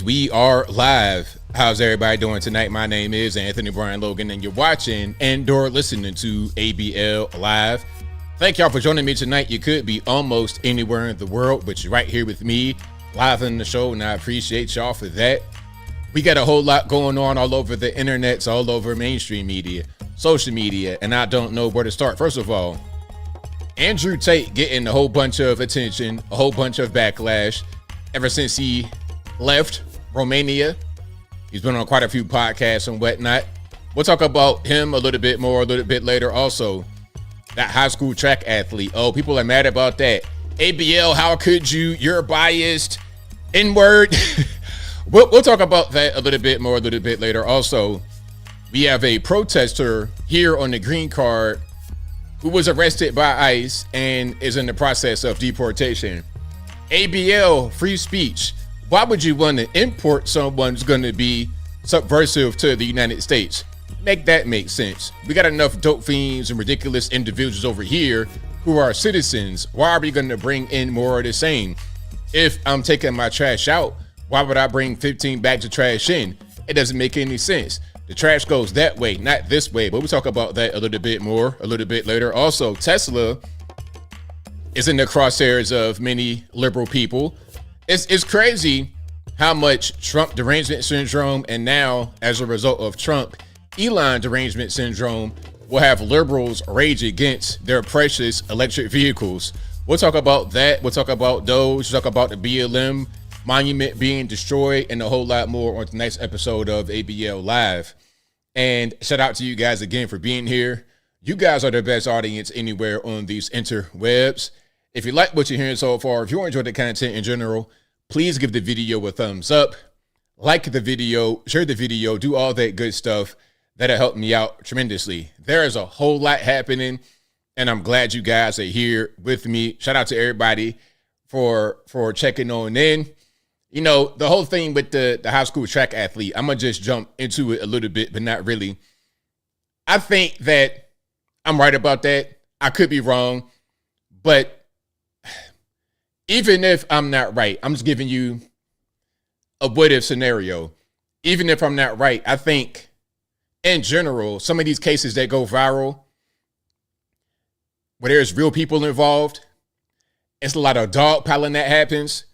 We are live. How's everybody doing tonight? My name is Anthony Brian Logan, and you're watching and/or listening to ABL Live. Thank y'all for joining me tonight. You could be almost anywhere in the world, but you're right here with me, live on the show, and I appreciate y'all for that. We got a whole lot going on all over the internet, all over mainstream media, social media, and I don't know where to start. First of all, Andrew Tate getting a whole bunch of attention, a whole bunch of backlash ever since he left Romania. He's been on quite a few podcasts and whatnot. We'll talk about him a little bit more a little bit later. Also, that high school track athlete. Oh, people are mad about that. ABL, how could you? You're biased. N-word. We'll talk about that a little bit more a little bit later. Also, we have a protester here on the green card who was arrested by ICE and is in the process of deportation. ABL, free speech. Why would you want to import someone who's going to be subversive to the United States? Make that make sense. We got enough dope fiends and ridiculous individuals over here who are citizens. Why are we going to bring in more of the same? If I'm taking my trash out, why would I bring 15 bags of trash in? It doesn't make any sense. The trash goes that way, not this way. But we'll talk about that a little bit more a little bit later. Also, Tesla is in the crosshairs of many liberal people. It's crazy how much Trump derangement syndrome, and now as a result of Trump, Elon derangement syndrome will have liberals rage against their precious electric vehicles. We'll talk about that. We'll talk about DOGE, talk about the BLM monument being destroyed, and a whole lot more on tonight's episode of ABL Live. And shout out to you guys again for being here. You guys are the best audience anywhere on these interwebs. If you like what you're hearing so far, if you enjoy the content in general, please give the video a thumbs up, like the video, share the video, do all that good stuff. That'll help me out tremendously. There is a whole lot happening, and I'm glad you guys are here with me. Shout out to everybody for checking on in. You know, the whole thing with the high school track athlete, I'm going to just jump into it a little bit, but not really. I think that I'm right about that. I could be wrong, but even if I'm not right, I'm just giving you a what if scenario. Even if I'm not right, I think in general, some of these cases that go viral, where there's real people involved, it's a lot of dogpiling that happens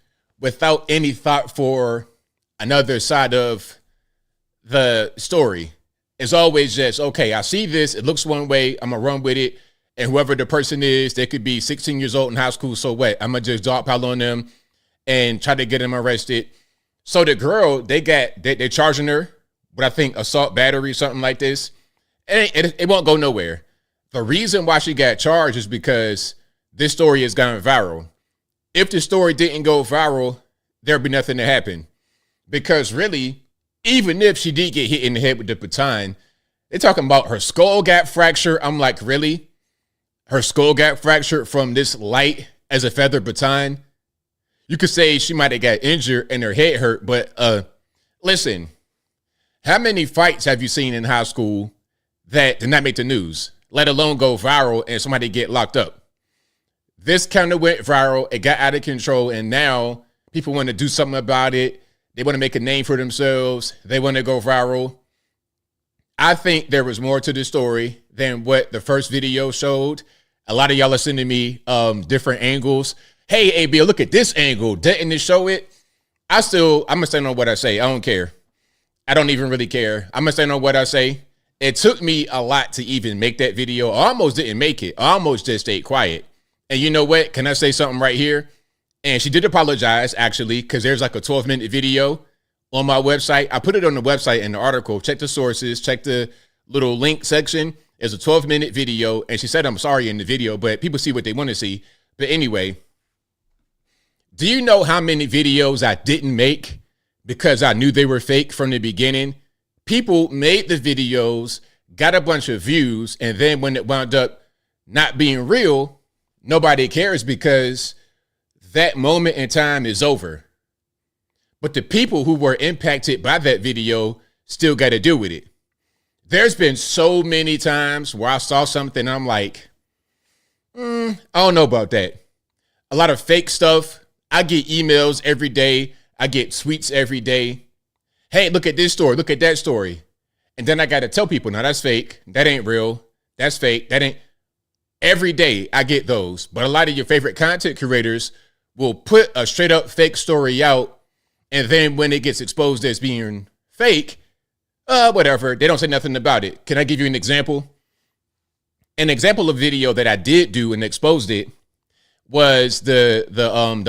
without any thought for another side of the story. It's always just, okay, I see this, it looks one way, I'm gonna run with it. And whoever the person is, they could be 16 years old in high school, so what? I'm going to just dogpile on them and try to get them arrested. So the girl, they're charging her with, I think, assault, battery, something like this. It won't go nowhere. The reason why she got charged is because this story has gone viral. If the story didn't go viral, there'd be nothing to happen. Because really, even if she did get hit in the head with the baton, they're talking about her skull got fractured. I'm like, really? Her skull got fractured from this light as a feather baton? You could say she might have got injured and her head hurt, but listen, how many fights have you seen in high school that did not make the news, let alone go viral and somebody get locked up? This kind of went viral, it got out of control, and now people want to do something about it. They want to make a name for themselves. They want to go viral. I think there was more to the story than what the first video showed. A lot of y'all are sending me different angles. Hey, ABL, look at this angle. Didn't it show it? I'm going to stand on what I say. I don't care. I don't even really care. I'm going to stand on what I say. It took me a lot to even make that video. I almost didn't make it. I almost just stayed quiet. And you know what? Can I say something right here? And she did apologize, actually, because there's like a 12-minute video on my website. I put it on the website in the article. Check the sources. Check the little link section. It's a 12-minute video, and she said I'm sorry in the video, but people see what they want to see. But anyway, do you know how many videos I didn't make because I knew they were fake from the beginning? People made the videos, got a bunch of views, and then when it wound up not being real, nobody cares because that moment in time is over. But the people who were impacted by that video still got to deal with it. There's been so many times where I saw something, I'm like, I don't know about that. A lot of fake stuff. I get emails every day. I get tweets every day. Hey, look at this story. Look at that story. And then I got to tell people, no, that's fake. That ain't real. That's fake. That ain't. Every day I get those. But a lot of your favorite content creators will put a straight up fake story out. And then when it gets exposed as being fake, whatever, they don't say nothing about it. Can I give you an example? An example of video that I did do and exposed it was the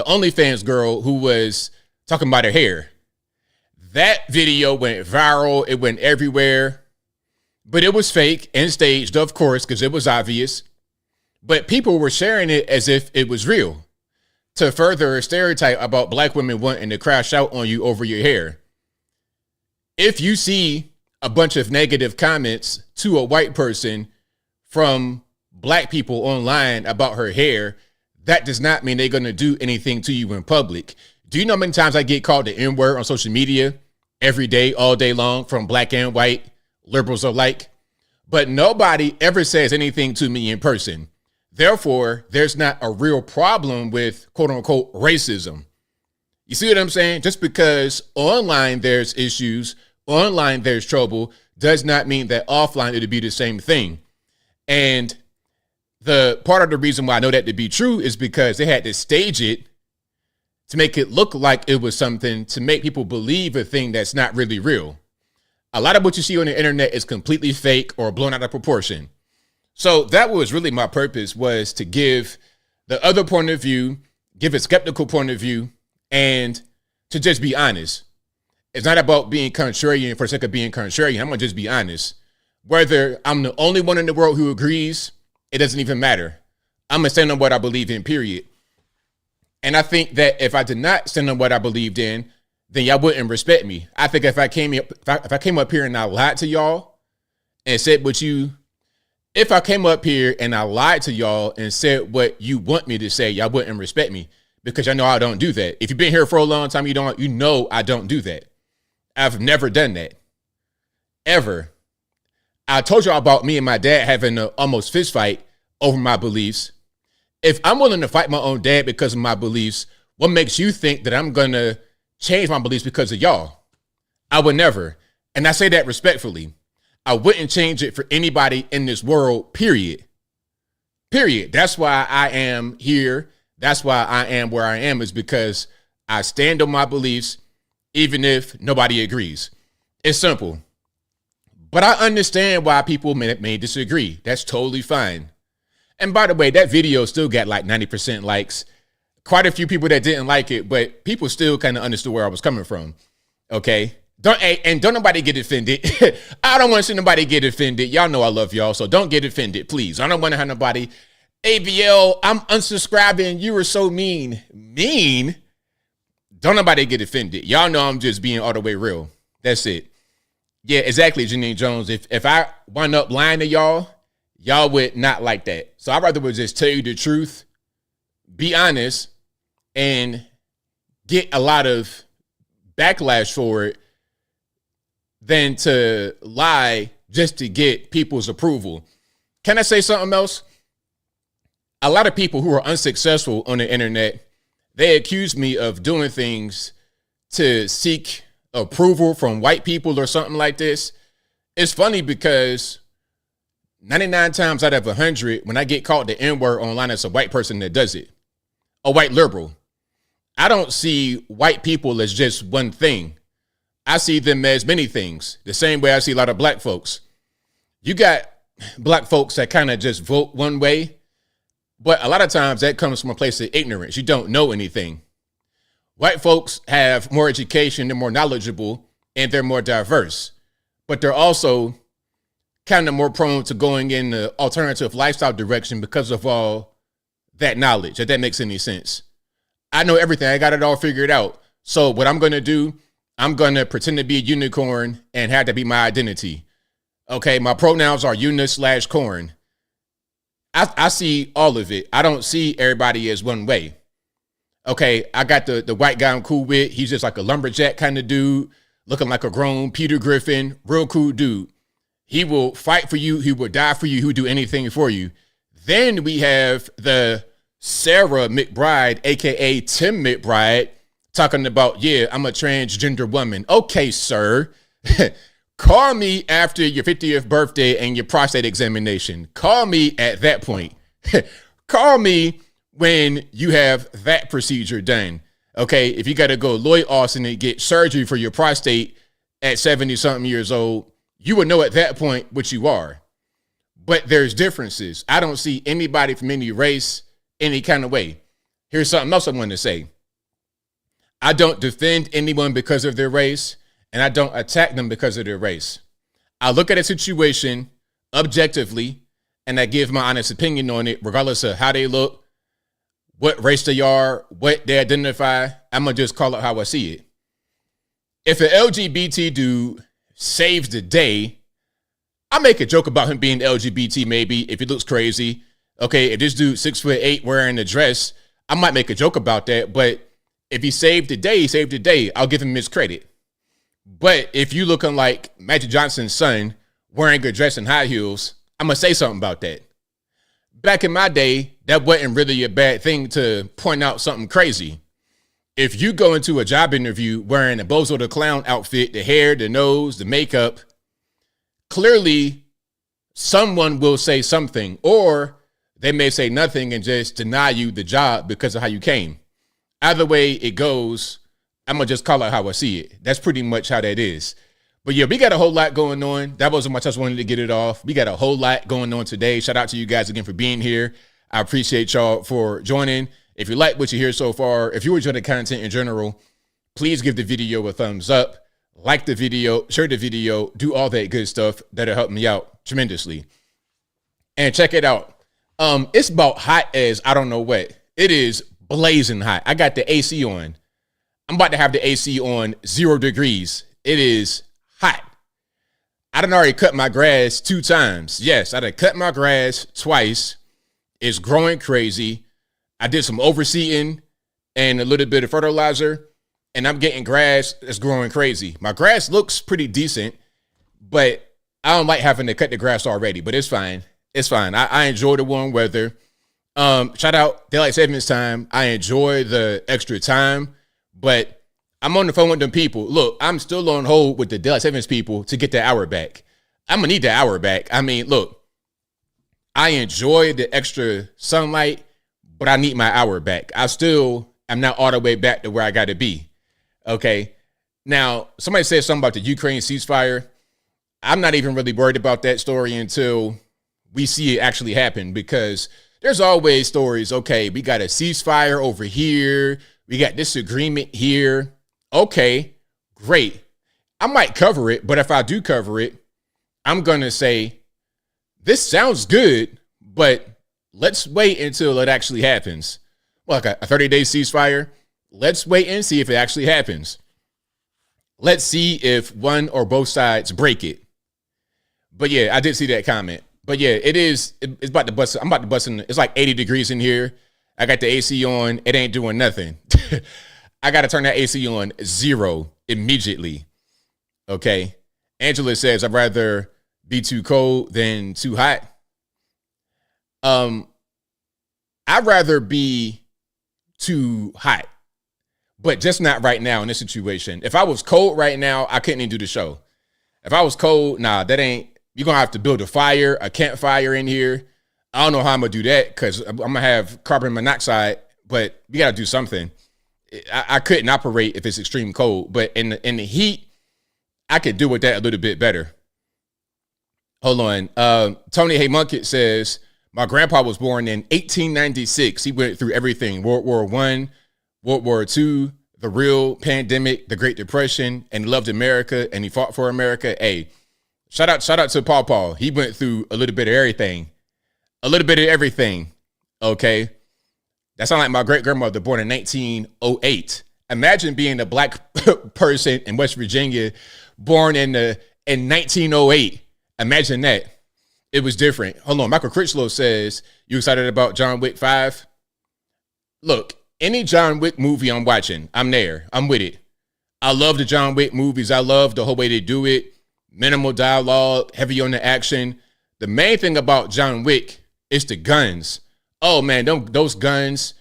OnlyFans girl who was talking about her hair. That video went viral. It went everywhere, but it was fake and staged, of course, because it was obvious. But people were sharing it as if it was real to further a stereotype about black women wanting to crash out on you over your hair. If you see a bunch of negative comments to a white person from black people online about her hair, that does not mean they're going to do anything to you in public. Do you know how many times I get called the N-word on social media every day, all day long, from black and white, liberals alike? But nobody ever says anything to me in person. Therefore, there's not a real problem with quote unquote racism. You see what I'm saying? Just because online there's issues, online there's trouble, does not mean that offline it'll be the same thing. And the part of the reason why I know that to be true is because they had to stage it to make it look like it was something, to make people believe a thing that's not really real. A lot of what you see on the internet is completely fake or blown out of proportion. So that was really my purpose, was to give the other point of view, give a skeptical point of view, and to just be honest. It's not about being contrarian for the sake of being contrarian. I'm going to just be honest. Whether I'm the only one in the world who agrees, it doesn't even matter. I'm going to stand on what I believe in, period. And I think that if I did not stand on what I believed in, then y'all wouldn't respect me. I think if I came up here and I lied to y'all and said what you, if I came up here and I lied to y'all and said what you want me to say, y'all wouldn't respect me, because y'all know I don't do that. If you've been here for a long time, you know I don't do that. I've never done that. Ever. I told y'all about me and my dad having an almost fist fight over my beliefs. If I'm willing to fight my own dad because of my beliefs, what makes you think that I'm going to change my beliefs because of y'all? I would never. And I say that respectfully. I wouldn't change it for anybody in this world, period. Period. That's why I am here. That's why I am where I am, is because I stand on my beliefs, even if nobody agrees. It's simple. But I understand why people may disagree. That's totally fine. And by the way, that video still got like 90% likes. Quite a few people that didn't like it, but people still kind of understood where I was coming from. Okay? Don't nobody get offended. I don't want to see nobody get offended. Y'all know I love y'all, so don't get offended, please. I don't want to have nobody, ABL, I'm unsubscribing. You were so mean. Mean? Don't nobody get offended. Y'all know I'm just being all the way real. That's it. Yeah, exactly, Janine Jones. If I wind up lying to y'all, y'all would not like that. So I'd rather just tell you the truth, be honest, and get a lot of backlash for it than to lie just to get people's approval. Can I say something else? A lot of people who are unsuccessful on the internet, they accuse me of doing things to seek approval from white people or something like this. It's funny because 99 times out of 100, when I get called the N-word online, it's a white person that does it. A white liberal. I don't see white people as just one thing. I see them as many things, the same way I see a lot of black folks. You got black folks that kind of just vote one way, but a lot of times that comes from a place of ignorance. You don't know anything. White folks have more education, they're more knowledgeable, and they're more diverse, but they're also kind of more prone to going in the alternative lifestyle direction because of all that knowledge, if that makes any sense. I know everything. I got it all figured out. So what I'm going to do, I'm going to pretend to be a unicorn and have to be my identity. Okay, my pronouns are uni/corn. I see all of it. I don't see everybody as one way. Okay, I got the white guy I'm cool with. He's just like a lumberjack kind of dude, looking like a grown Peter Griffin, real cool dude. He will fight for you. He will die for you. He will do anything for you. Then we have the Sarah McBride, a.k.a. Tim McBride, talking about, yeah, I'm a transgender woman. Okay, sir. Call me after your 50th birthday and your prostate examination. Call me at that point. Call me when you have that procedure done. Okay, if you got to go Lloyd Austin and get surgery for your prostate at 70-something years old, you would know at that point what you are. But there's differences. I don't see anybody from any race any kind of way. Here's something else I want to say. I don't defend anyone because of their race, and I don't attack them because of their race. I look at a situation objectively, and I give my honest opinion on it, regardless of how they look, what race they are, what they identify. I'm going to just call it how I see it. If an LGBT dude saves the day, I make a joke about him being LGBT maybe, if he looks crazy. Okay, if this dude's 6'8" wearing a dress, I might make a joke about that, but if he saved the day, he saved the day. I'll give him his credit. But if you looking like Magic Johnson's son wearing a dress and high heels, I'm going to say something about that. Back in my day, that wasn't really a bad thing to point out something crazy. If you go into a job interview wearing a Bozo the Clown outfit, the hair, the nose, the makeup, clearly someone will say something, or they may say nothing and just deny you the job because of how you came. Either way it goes, I'm going to just call it how I see it. That's pretty much how that is. But yeah, we got a whole lot going on. That wasn't much. I just wanted to get it off. We got a whole lot going on today. Shout out to you guys again for being here. I appreciate y'all for joining. If you like what you hear so far, if you enjoy the content in general, please give the video a thumbs up, like the video, share the video, do all that good stuff. That'll help me out tremendously. And check it out. It's about hot as I don't know what. It is blazing hot. I got the AC on. I'm about to have the AC on 0 degrees. It is hot. I done already cut my grass 2 times. Yes, I done cut my grass twice. It's growing crazy. I did some overseeding and a little bit of fertilizer, and I'm getting grass that's growing crazy. My grass looks pretty decent, but I don't like having to cut the grass already, but it's fine. It's fine. I enjoy the warm weather. Shout out daylight savings time. I enjoy the extra time, but I'm on the phone with them people. Look, I'm still on hold with the daylight savings people to get the hour back. I'm gonna need the hour back. I mean, look, I enjoy the extra sunlight, but I need my hour back. I still am not all the way back to where I got to be. Okay. Now, somebody said something about the Ukraine ceasefire. I'm not even really worried about that story until we see it actually happen, because there's always stories. Okay, we got a ceasefire over here. We got this agreement here. Okay, great. I might cover it, but if I do cover it, I'm going to say, this sounds good, but let's wait until it actually happens. Well, like a 30-day ceasefire. Let's wait and see if it actually happens. Let's see if one or both sides break it. But yeah, I did see that comment. But yeah, it's about to bust. I'm about to bust in. It's like 80 degrees in here. I got the AC on. It ain't doing nothing. I got to turn that AC on 0 immediately. Okay. Angela says, I'd rather be too cold than too hot. I'd rather be too hot, but just not right now in this situation. If I was cold right now, I couldn't even do the show. If I was cold, nah, that ain't, you're going to have to build a fire, a campfire in here. I don't know how I'm going to do that, because I'm going to have carbon monoxide, but we got to do something. I couldn't operate if it's extreme cold, but in the heat, I could do with that a little bit better. Hold on. Tony Haymunkett says, my grandpa was born in 1896. He went through everything. World War I, World War II, the real pandemic, the Great Depression, and he loved America, and he fought for America. Hey, shout out to Paul. He went through a little bit of everything. A little bit of everything. Okay. That sounds like my great grandmother, born in 1908. Imagine being a black person in West Virginia, born in 1908. Imagine that. It was different. Hold on. Michael Critchlow says, you excited about John Wick 5? Look, any John Wick movie I'm watching, I'm there. I'm with it. I love the John Wick movies. I love the whole way they do it. Minimal dialogue, heavy on the action. The main thing about John Wick is the guns. Oh man, those guns,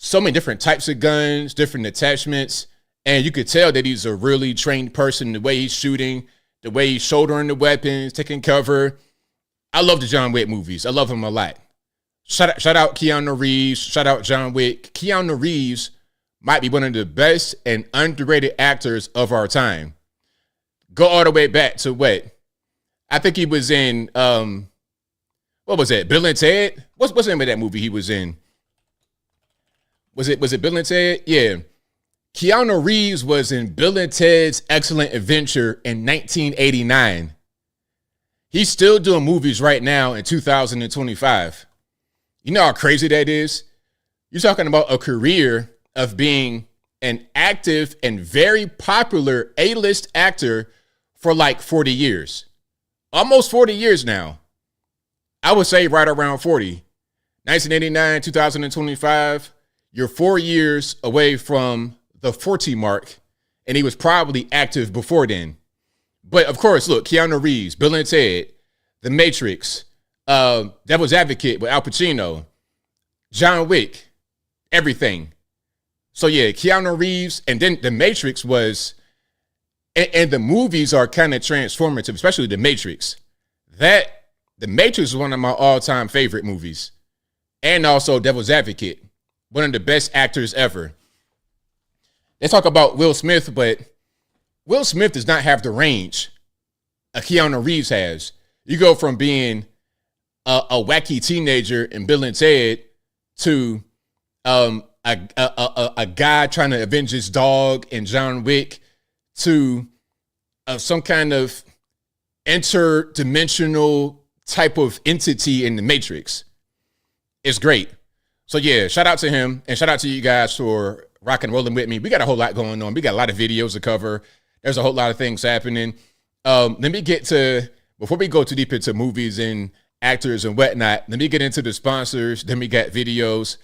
so many different types of guns, different attachments. And you could tell that he's a really trained person, the way he's shooting, the way he's shouldering the weapons, taking cover. I love the John Wick movies. I love him a lot. Shout out Keanu Reeves. Shout out John Wick. Keanu Reeves might be one of the best and underrated actors of our time. Go all the way back to what? I think he was in, what was that? Bill and Ted? What's the name of that movie he was in? Was it Bill and Ted? Yeah. Keanu Reeves was in Bill and Ted's Excellent Adventure in 1989. He's still doing movies right now in 2025. You know how crazy that is? You're talking about a career of being an active and very popular A-list actor for like 40 years. Almost 40 years now. I would say right around 40. 1989, 2025, you're 4 years away from the 40 mark, and he was probably active before then. But of course, look, Keanu Reeves, Bill and Ted, The Matrix, Devil's Advocate with Al Pacino, John Wick, everything. So yeah, Keanu Reeves, and then The Matrix was, and the movies are kind of transformative, especially The Matrix. The Matrix is one of my all-time favorite movies. And also Devil's Advocate, one of the best actors ever. They talk about Will Smith, but Will Smith does not have the range a Keanu Reeves has. You go from being a wacky teenager in Bill and Ted to a guy trying to avenge his dog in John Wick to some kind of interdimensional type of entity in the Matrix. It's great. So yeah, shout out to him and shout out to you guys for rocking and rolling with me. We got a whole lot going on. We got a lot of videos to cover. There's a whole lot of things happening. Let me get to, before we go too deep into movies and actors and whatnot, let me get into the sponsors. Then we got videos.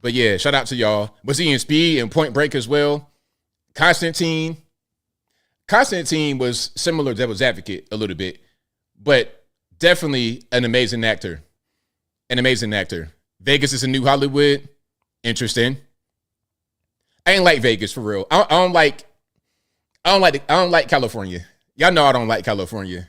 But yeah, shout out to y'all. Was he in Speed and Point Break as well? Constantine was similar to Devil's Advocate a little bit, but definitely an amazing actor. An amazing actor. Vegas is a new Hollywood. Interesting. I ain't like Vegas for real. I don't like California. Y'all know I don't like California.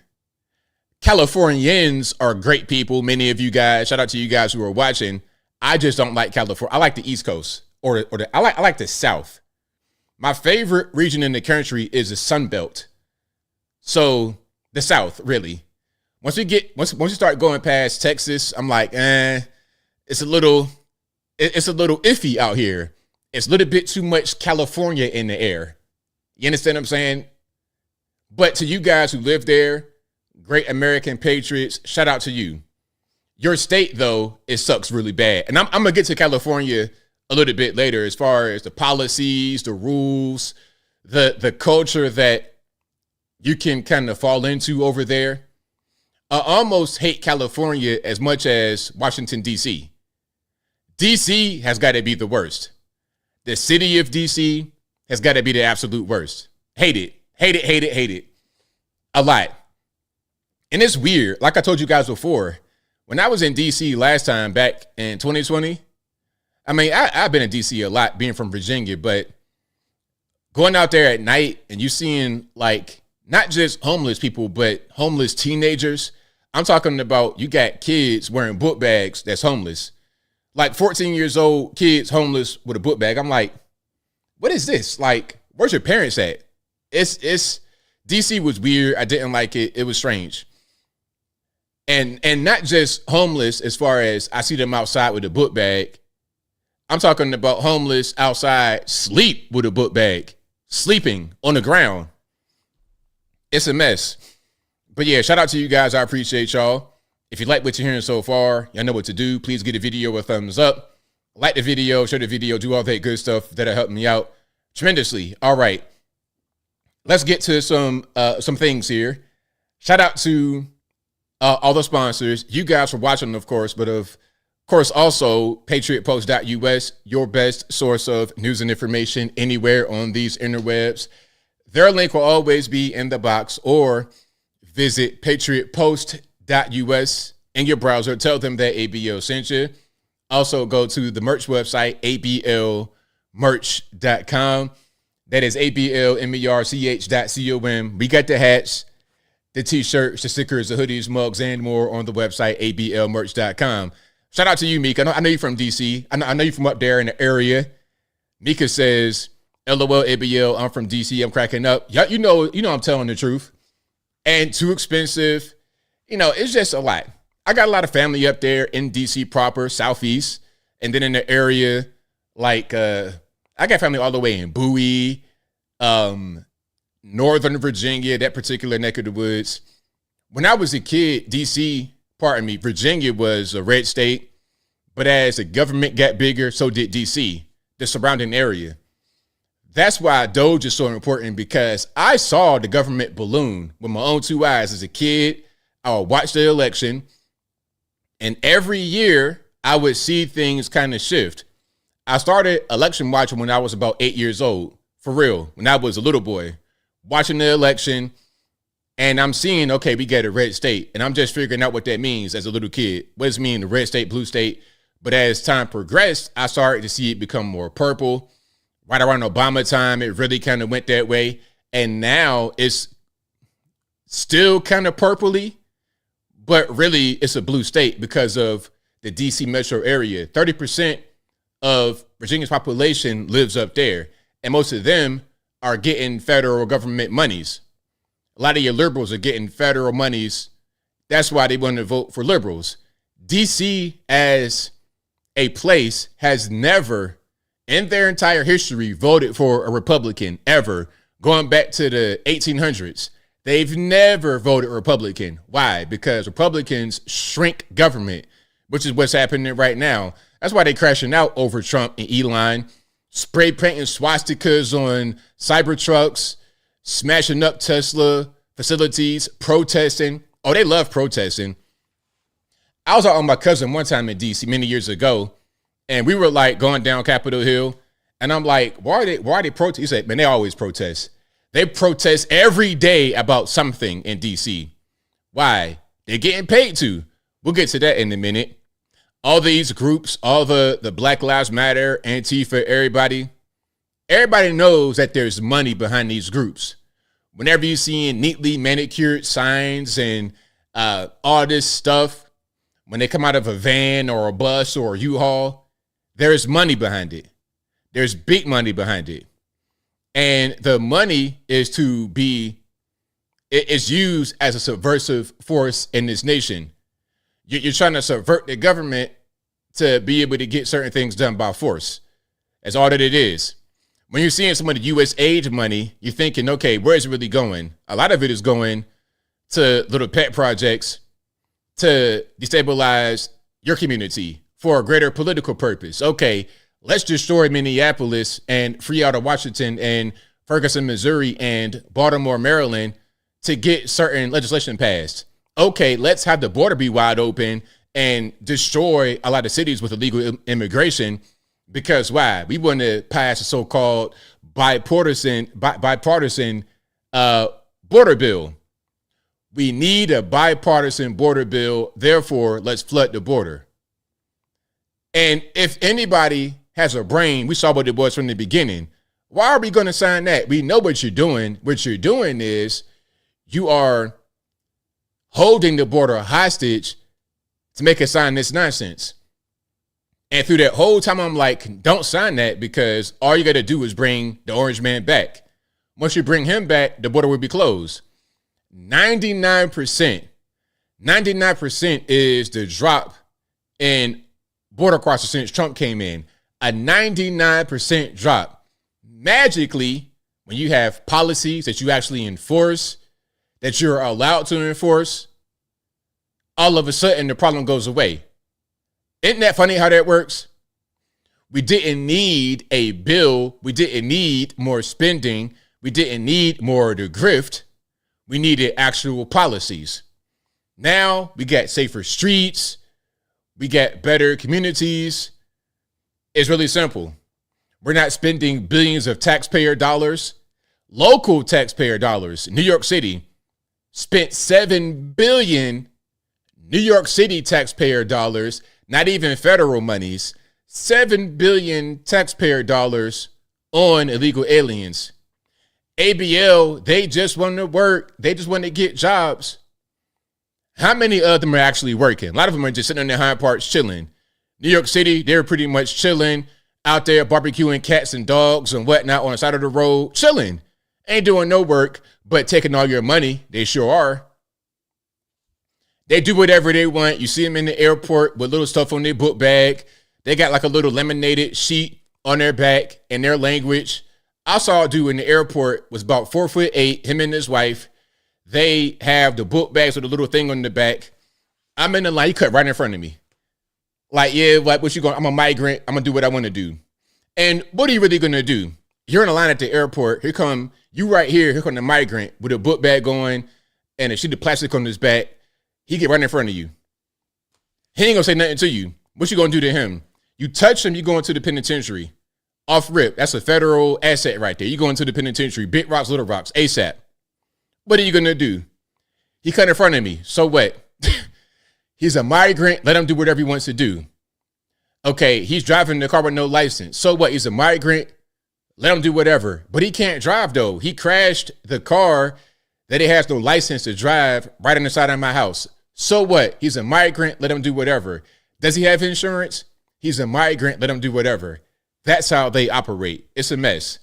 Californians are great people. Many of you guys, shout out to you guys who are watching. I just don't like California. I like the East Coast I like the South. My favorite region in the country is the Sun Belt. So the South, really. Once you start going past Texas, I'm like, it's a little iffy out here. It's a little bit too much California in the air. You understand what I'm saying? But to you guys who live there, great American patriots, shout out to you. Your state, though, it sucks really bad. And I'm going to get to California a little bit later as far as the policies, the rules, the culture that you can kind of fall into over there. I almost hate California as much as Washington, D.C. D.C. has got to be the worst. The city of D.C. has got to be the absolute worst. Hate it. Hate it, hate it, hate it. A lot. And it's weird. Like I told you guys before, when I was in D.C. last time back in 2020, I mean, I've been in D.C. a lot being from Virginia, but going out there at night and you seeing like not just homeless people, but homeless teenagers. I'm talking about you got kids wearing book bags that's homeless. Like 14 years old kids homeless with a book bag. I'm like, what is this? Like, where's your parents at? It's DC was weird. I didn't like it. It was strange. And not just homeless as far as I see them outside with a book bag. I'm talking about homeless outside, sleep with a book bag, sleeping on the ground. It's a mess. But yeah, shout out to you guys. I appreciate y'all. If you like what you're hearing so far, y'all know what to do. Please give the video a thumbs up. Like the video, share the video, do all that good stuff. That'll help me out tremendously. All right. Let's get to some things here. Shout out to all the sponsors. You guys for watching, of course, but of course also patriotpost.us, your best source of news and information anywhere on these interwebs. Their link will always be in the box, or visit patriotpost.us in your browser. Tell them that ABL sent you. Also, go to the merch website, ablmerch.com. That is ablmerch.com. We got the hats, the t-shirts, the stickers, the hoodies, mugs, and more on the website, ablmerch.com. Shout out to you, Mika. I know you're from DC. I know you're from up there in the area. Mika says, LOL, ABL, I'm from DC. I'm cracking up. You know I'm telling the truth. And too expensive. It's just a lot. I got a lot of family up there in DC proper, Southeast. And then in the area, like, I got family all the way in Bowie, Northern Virginia, that particular neck of the woods. When I was a kid, Virginia was a red state. But as the government got bigger, so did DC, the surrounding area. That's why DOGE is so important, because I saw the government balloon with my own two eyes as a kid. I would watch the election, and every year I would see things kind of shift. I started election watching when I was about 8 years old, for real, when I was a little boy, watching the election, and I'm seeing, okay, we got a red state, and I'm just figuring out what that means as a little kid. What does it mean, the red state, blue state? But as time progressed, I started to see it become more purple. Right around Obama time, it really kind of went that way. And now it's still kind of purpley, but really it's a blue state because of the DC metro area. 30% of Virginia's population lives up there, and most of them are getting federal government monies. A lot of your liberals are getting federal monies. That's why they want to vote for liberals. DC as a place has never in their entire history voted for a Republican ever. Going back to the 1800s, they've never voted Republican. Why? Because Republicans shrink government, which is what's happening right now. That's why they're crashing out over Trump and Elon, spray painting swastikas on Cybertrucks, smashing up Tesla facilities, protesting. Oh, they love protesting. I was out with my cousin one time in DC many years ago, and we were like going down Capitol Hill, and I'm like, why are they protest? He said, man, they always protest. They protest every day about something in DC. Why? They're getting paid to. We'll get to that in a minute. All these groups, all the Black Lives Matter, Antifa, everybody knows that there's money behind these groups. Whenever you see neatly manicured signs and all this stuff, when they come out of a van or a bus or a U-Haul, there is money behind it. There's big money behind it. And the money is used as a subversive force in this nation. You're trying to subvert the government to be able to get certain things done by force. That's all that it is. When you're seeing some of the U.S. aid money, you're thinking, okay, where is it really going? A lot of it is going to little pet projects to destabilize your community for a greater political purpose. Okay, let's destroy Minneapolis and free out of Washington and Ferguson, Missouri and Baltimore, Maryland to get certain legislation passed. Okay, let's have the border be wide open and destroy a lot of cities with illegal immigration. Because why? We want to pass a so-called bipartisan border bill. We need a bipartisan border bill. Therefore, let's flood the border. And if anybody has a brain, we saw what it was from the beginning. Why are we going to sign that? We know what you're doing. What you're doing is you are holding the border hostage to make us sign this nonsense. And through that whole time, I'm like, don't sign that, because all you got to do is bring the orange man back. Once you bring him back, the border will be closed. 99% is the drop in border crossers since Trump came in. A 99% drop. Magically, when you have policies that you actually enforce, that you're allowed to enforce, all of a sudden the problem goes away. Isn't that funny how that works? We didn't need a bill. We didn't need more spending. We didn't need more of the grift. We needed actual policies. Now we got safer streets. We got better communities. It's really simple. We're not spending billions of taxpayer dollars. Local taxpayer dollars. New York City spent $7 billion New York City taxpayer dollars, not even federal monies, 7 billion taxpayer dollars on illegal aliens. ABL, they just want to work. They just want to get jobs. How many of them are actually working? A lot of them are just sitting on their hind parts chilling. New York City, they're pretty much chilling out there, barbecuing cats and dogs and whatnot on the side of the road, chilling. Ain't doing no work, but taking all your money. They sure are. They do whatever they want. You see them in the airport with little stuff on their book bag. They got like a little laminated sheet on their back in their language. I saw a dude in the airport, was about 4'8", him and his wife. They have the book bags with a little thing on the back. I'm in the line. He cut right in front of me. Like, yeah, what you going? I'm a migrant. I'm going to do what I want to do. And what are you really going to do? You're in a line at the airport. Here come you right here. Here come the migrant with a book bag on and a sheet of plastic on his back. He get right in front of you. He ain't going to say nothing to you. What you going to do to him? You touch him, you go into the penitentiary. Off rip. That's a federal asset right there. You go into the penitentiary. Big rocks, little rocks, ASAP. What are you going to do? He cut in front of me. So what? He's a migrant. Let him do whatever he wants to do. Okay, he's driving the car with no license. So what? He's a migrant. Let him do whatever. But he can't drive, though. He crashed the car that he has no license to drive right on the side of my house. So what? He's a migrant. Let him do whatever. Does he have insurance? He's a migrant. Let him do whatever. That's how they operate. It's a mess.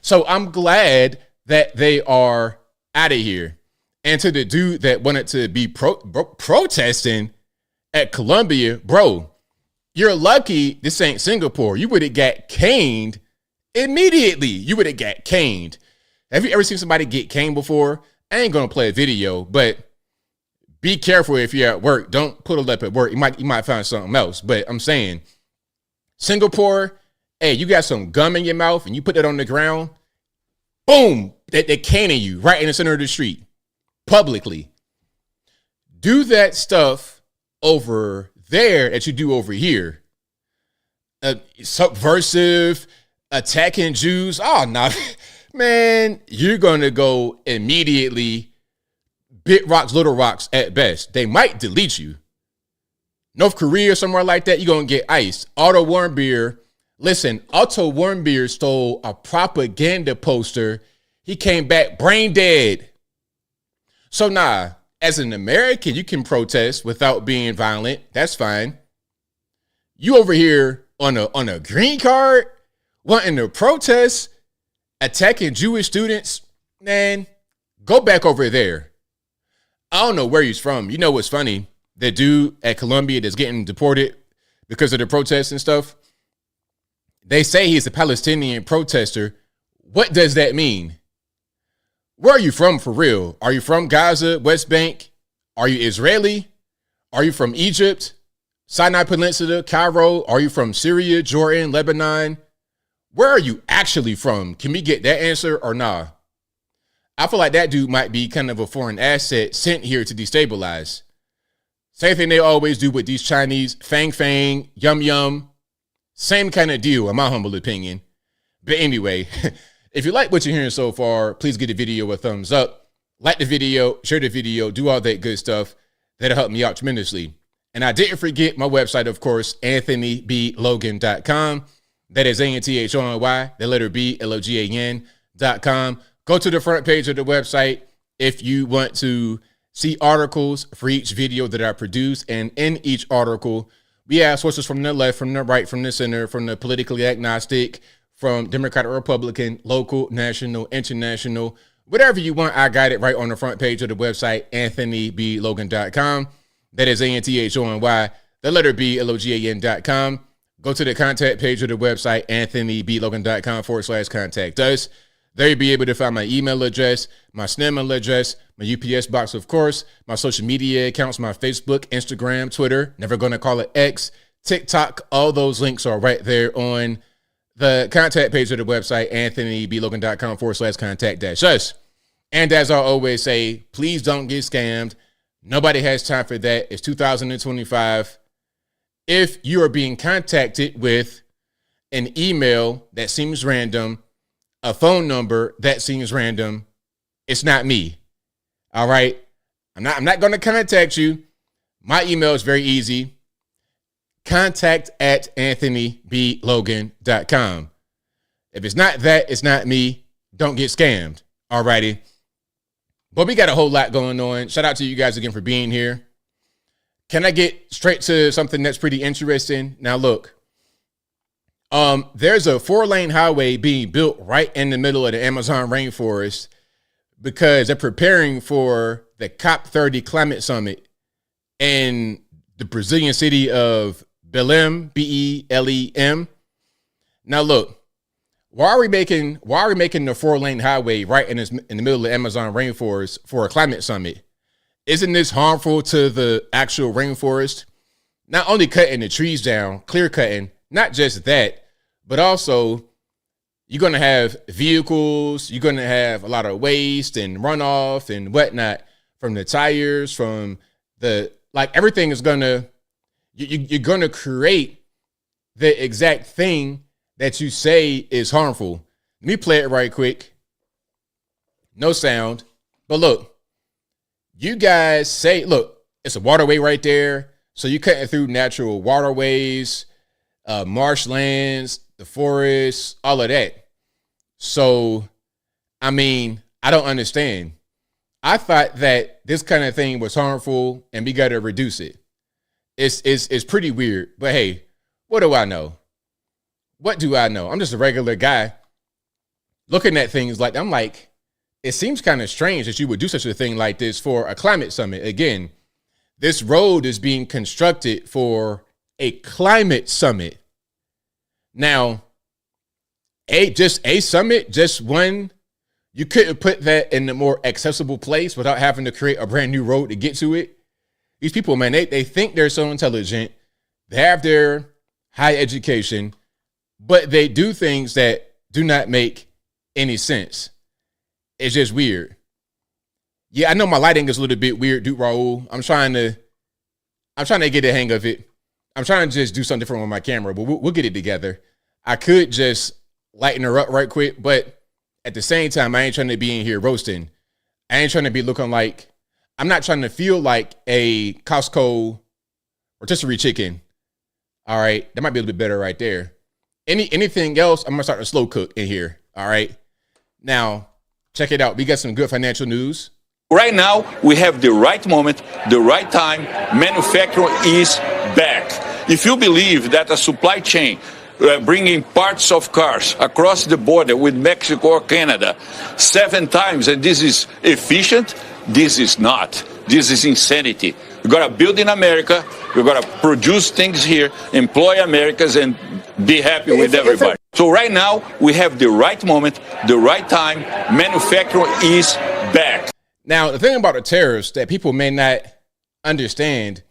So I'm glad that they are out of here. And to the dude that wanted to be protesting at Columbia, bro, you're lucky this ain't Singapore. You would have got caned immediately. You would have got caned. Have you ever seen somebody get caned before? I ain't going to play a video, but be careful if you're at work. Don't put a up at work. You might find something else. But I'm saying, Singapore, hey, you got some gum in your mouth and you put it on the ground, boom, they're caning you right in the center of the street, publicly. Do that stuff over there that you do over here. Subversive, attacking Jews. Oh, no, man, you're going to go immediately big rocks, little rocks at best. They might delete you. North Korea, somewhere like that, you're going to get iced. Otto Warmbier, listen, Otto Warmbier stole a propaganda poster. He came back brain dead. So nah, as an American, you can protest without being violent. That's fine. You over here on a green card, wanting to protest, attacking Jewish students, man, go back over there. I don't know where he's from. You know what's funny? The dude at Columbia that's getting deported because of the protests and stuff, they say he's a Palestinian protester. What does that mean? Where are you from for real? Are you from Gaza, West Bank? Are you Israeli? Are you from Egypt, Sinai Peninsula, Cairo? Are you from Syria, Jordan, Lebanon? Where are you actually from? Can we get that answer or nah? I feel like that dude might be kind of a foreign asset sent here to destabilize. Same thing they always do with these Chinese, fang fang, yum yum. Same kind of deal, in my humble opinion. But anyway, if you like what you're hearing so far, please give the video a thumbs up. Like the video, share the video, do all that good stuff. That'll help me out tremendously. And I didn't forget my website, of course, anthonyblogan.com. That is ANTHONY, the letter B, LOGAN.com. Go to the front page of the website if you want to see articles for each video that I produce. And in each article, we have sources from the left, from the right, from the center, from the politically agnostic, from Democrat or Republican, local, national, international, whatever you want. I got it right on the front page of the website, anthonyblogan.com. That is ANTHONY, the letter B, LOGAN.com. Go to the contact page of the website, anthonyblogan.com/contact us. There you'll be able to find my email address, my snail address, my UPS box, of course, my social media accounts, my Facebook, Instagram, Twitter, never going to call it X, TikTok. All those links are right there on the contact page of the website, anthonyblogan.com/contact-us. And as I always say, please don't get scammed. Nobody has time for that. It's 2025. If you are being contacted with an email that seems random, a phone number that seems random, it's not me. All right. I'm not going to contact you. My email is very easy. contact@anthonyblogan.com. If it's not that, it's not me. Don't get scammed. Alrighty. But we got a whole lot going on. Shout out to you guys again for being here. Can I get straight to something that's pretty interesting? Now look, there's a 4-lane highway being built right in the middle of the Amazon rainforest because they're preparing for the COP30 climate summit in the Brazilian city of BLM, BELEM. Now look, why are we making the 4-lane highway right in the middle of the Amazon rainforest for a climate summit? Isn't this harmful to the actual rainforest? Not only cutting the trees down, clear cutting, not just that, but also you're going to have vehicles, you're going to have a lot of waste and runoff and whatnot from the tires, from the, like everything is going to, you're going to create the exact thing that you say is harmful. Let me play it right quick. No sound. But look, you guys say, look, it's a waterway right there. So you're cutting through natural waterways, marshlands, the forests, all of that. So, I mean, I don't understand. I thought that this kind of thing was harmful and we got to reduce it. It's pretty weird. But hey, what do I know? What do I know? I'm just a regular guy looking at things like, I'm like, it seems kind of strange that you would do such a thing like this for a climate summit. Again, this road is being constructed for a climate summit. Now, just a summit, just one, you couldn't put that in a more accessible place without having to create a brand new road to get to it. These people, man, they think they're so intelligent. They have their high education, but they do things that do not make any sense. It's just weird. Yeah, I know my lighting is a little bit weird, dude, Raul. I'm trying to get the hang of it. I'm trying to just do something different with my camera, but we'll get it together. I could just lighten her up right quick, but at the same time, I ain't trying to be in here roasting. I ain't trying to be looking like, I'm not trying to feel like a Costco rotisserie chicken. All right, that might be a little bit better right there. Anything else, I'm gonna start to slow cook in here. All right, now check it out. We got some good financial news. Right now, we have the right moment, the right time. Manufacturing is back. If you believe that a supply chain bringing parts of cars across the border with Mexico or Canada 7 times, and this is efficient, this is not. This is insanity. We got to build in America. We got to produce things here, employ Americans, and be happy with everybody. So right now, we have the right moment, the right time. Manufacturing is back. Now, the thing about the tariffs that people may not understand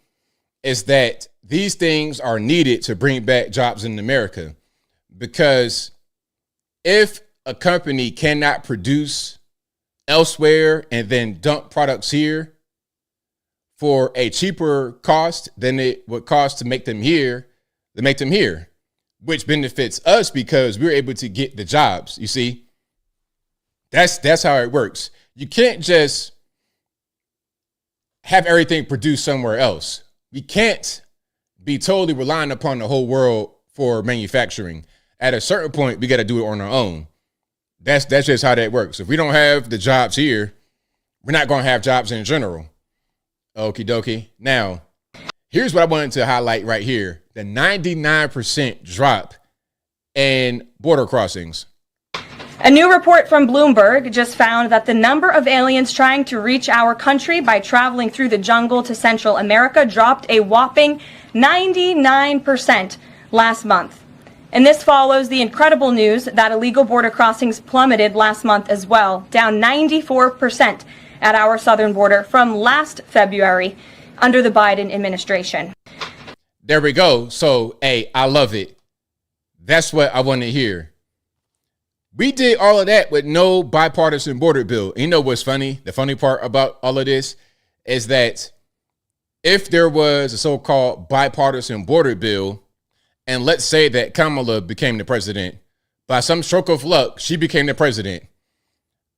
is that these things are needed to bring back jobs in America. Because if a company cannot produce elsewhere and then dump products here for a cheaper cost than it would cost to make them here, which benefits us because we're able to get the jobs. You see, that's how it works. You can't just have everything produced somewhere else. We can't be totally relying upon the whole world for manufacturing. At a certain point, we got to do it on our own. That's just how that works. If we don't have the jobs here, we're not going to have jobs in general. Okie dokie. Now, here's what I wanted to highlight right here. The 99% drop in border crossings. A new report from Bloomberg just found that the number of aliens trying to reach our country by traveling through the jungle to Central America dropped a whopping 99% last month. And this follows the incredible news that illegal border crossings plummeted last month as well, down 94% at our southern border from last February under the Biden administration. There we go. So, hey, I love it. That's what I want to hear. We did all of that with no bipartisan border bill. You know what's funny? The funny part about all of this is that if there was a so-called bipartisan border bill, and let's say that Kamala became the president, by some stroke of luck, she became the president,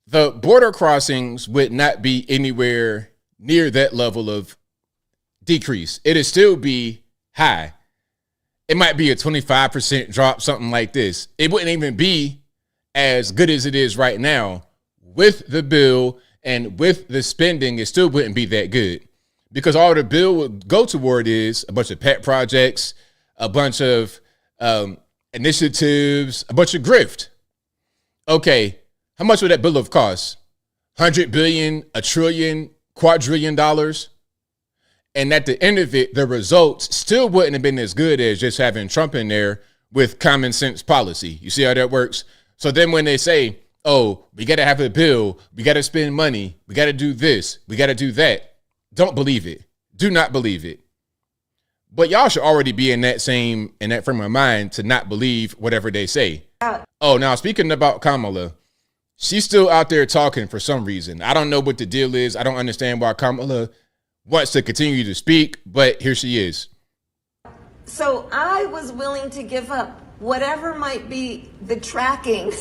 the border crossings would not be anywhere near that level of decrease. It'll still be high. It might be a 25% drop, something like this. It wouldn't even be as good as it is right now. With the bill and with the spending, it still wouldn't be that good, because all the bill would go toward is a bunch of pet projects, a bunch of initiatives, a bunch of grift. Okay, how much would that bill have cost? 100 billion, a trillion, quadrillion dollars? And at the end of it, the results still wouldn't have been as good as just having Trump in there with common sense policy. You see how that works? So then when they say, oh, we got to have a bill, we got to spend money, we got to do this, we got to do that, don't believe it. Do not believe it. But y'all should already be in that frame of mind to not believe whatever they say. Oh, now speaking about Kamala, she's still out there talking for some reason. I don't know what the deal is. I don't understand why Kamala wants to continue to speak, but here she is. So I was willing to give up whatever might be the tracking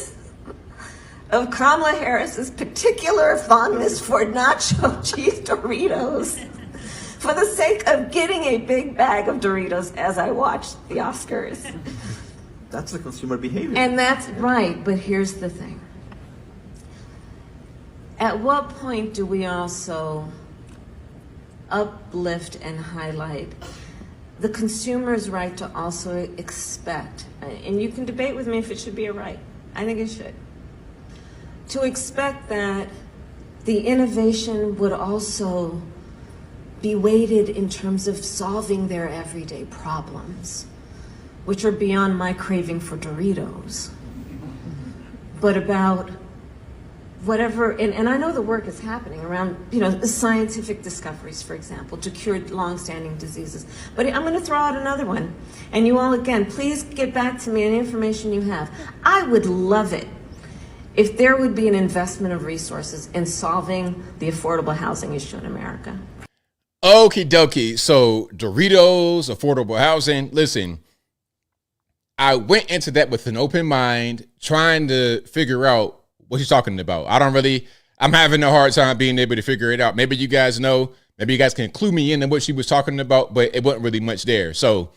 of Kamala Harris's particular fondness for nacho cheese Doritos for the sake of getting a big bag of Doritos as I watched the Oscars. That's the consumer behavior. And that's right, but here's the thing. At what point do we also uplift and highlight the consumer's right to also expect, and you can debate with me if it should be a right, I think it should, to expect that the innovation would also be weighted in terms of solving their everyday problems, which are beyond my craving for Doritos, but about whatever, and I know the work is happening around, scientific discoveries, for example, to cure long-standing diseases. But I'm going to throw out another one. And you all, again, please get back to me any information you have. I would love it if there would be an investment of resources in solving the affordable housing issue in America. Okie dokie. So Doritos, affordable housing. Listen, I went into that with an open mind, trying to figure out what she's talking about. I'm having a hard time being able to figure it out. Maybe you guys know, maybe you guys can clue me in on what she was talking about, but it wasn't really much there. So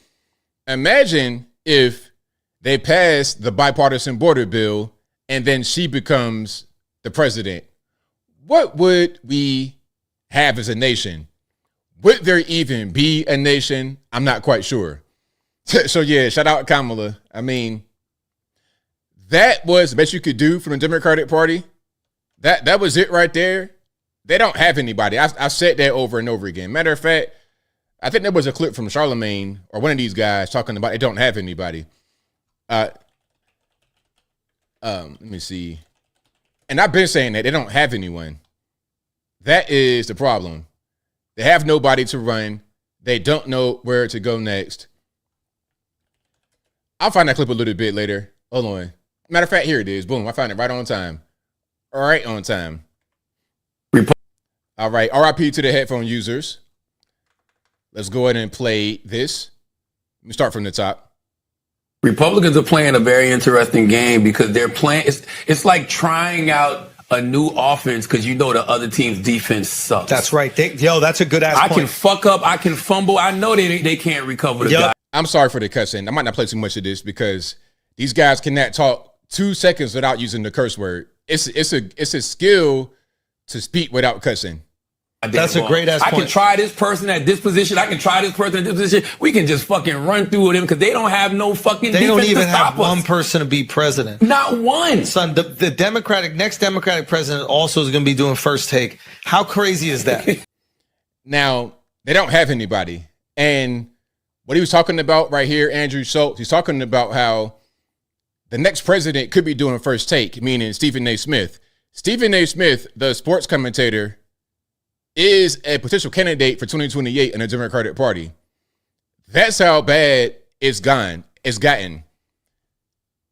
imagine if they pass the bipartisan border bill and then she becomes the president. What would we have as a nation? Would there even be a nation? I'm not quite sure. So yeah, shout out Kamala. I mean, that was the best you could do from the Democratic Party. That was it right there. They don't have anybody. I said that over and over again. Matter of fact, I think there was a clip from Charlemagne or one of these guys talking about they don't have anybody. Let me see. And I've been saying that they don't have anyone. That is the problem. They have nobody to run. They don't know where to go next. I'll find that clip a little bit later. Hold on. Matter of fact, here it is. Boom. I found it right on time. All right, on time. All right. RIP to the headphone users. Let's go ahead and play this. Let me start from the top. Republicans are playing a very interesting game because they're playing. It's like trying out a new offense because the other team's defense sucks. That's right. That's a good ass point. I can fuck up. I can fumble. I know they can't recover the guy. I'm sorry for the cussing. I might not play too much of this because these guys cannot talk 2 seconds without using the curse word. It's a skill to speak without cussing. That's a great ass point. I can try this person at this position. I can try this person at this position. We can just fucking run through them because they don't have no fucking defense. They don't even to stop have one person to be president. Not one. Son, the next Democratic president also is going to be doing first take. How crazy is that? Now, they don't have anybody. And what he was talking about right here, Andrew Schultz, he's talking about how the next president could be doing first take, meaning Stephen A. Smith. Stephen A. Smith, the sports commentator, is a potential candidate for 2028 in the Democratic Party. That's how bad it's gotten.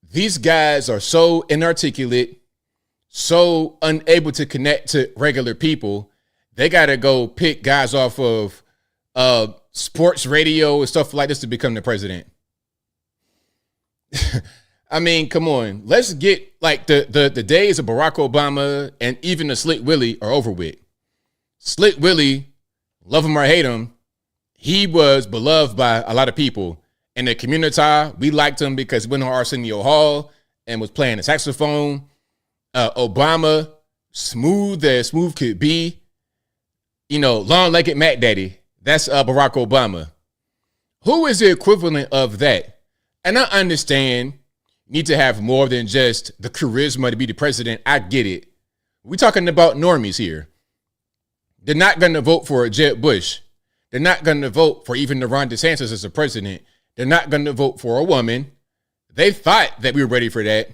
These guys are so inarticulate, so unable to connect to regular people. They got to go pick guys off of sports radio and stuff like this to become the president. I mean, come on. Let's get like the days of Barack Obama and even the Slick Willie are over with. Slick Willie, love him or hate him, he was beloved by a lot of people. In the community, we liked him because he went on Arsenio Hall and was playing the saxophone. Obama, smooth as smooth could be. You know, long-legged Mac Daddy. That's Barack Obama. Who is the equivalent of that? And I understand you need to have more than just the charisma to be the president. I get it. We're talking about normies here. They're not going to vote for a Jeb Bush. They're not going to vote for even Ron DeSantis as a president. They're not going to vote for a woman. They thought that we were ready for that.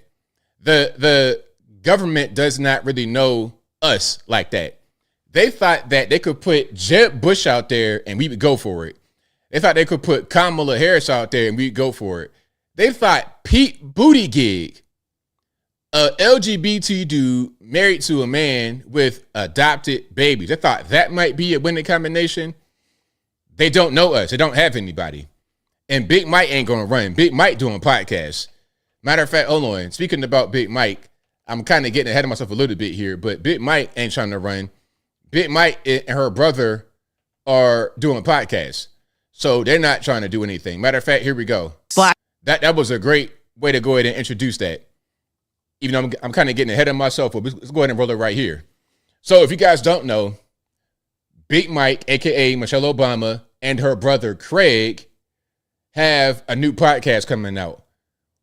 The government does not really know us like that. They thought that they could put Jeb Bush out there and we would go for it. They thought they could put Kamala Harris out there and we'd go for it. They thought Pete Buttigieg, a LGBT dude married to a man with adopted babies, they thought that might be a winning combination. They don't know us. They don't have anybody. And Big Mike ain't going to run. Big Mike doing podcasts. Matter of fact, hold on. Speaking about Big Mike, I'm kind of getting ahead of myself a little bit here, but Big Mike ain't trying to run. Big Mike and her brother are doing podcasts. So they're not trying to do anything. Matter of fact, here we go. That was a great way to go ahead and introduce that. Even though I'm kind of getting ahead of myself, but let's go ahead and roll it right here. So if you guys don't know, Big Mike, a.k.a. Michelle Obama, and her brother Craig have a new podcast coming out.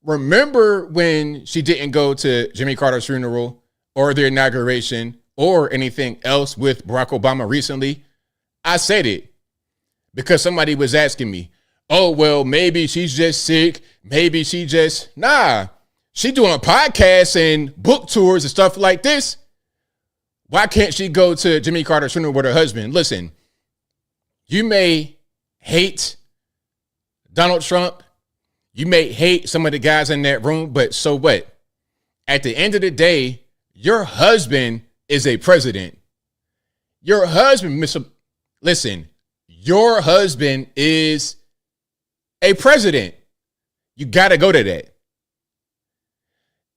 Remember when she didn't go to Jimmy Carter's funeral or the inauguration or anything else with Barack Obama recently? I said it because somebody was asking me, oh, well, maybe she's just sick. Maybe she just, she doing podcasts and book tours and stuff like this. Why can't she go to Jimmy Carter's funeral with her husband? Listen, you may hate Donald Trump. You may hate some of the guys in that room, but so what? At the end of the day, your husband is a president. Your husband, listen, your husband is a president. You got to go to that.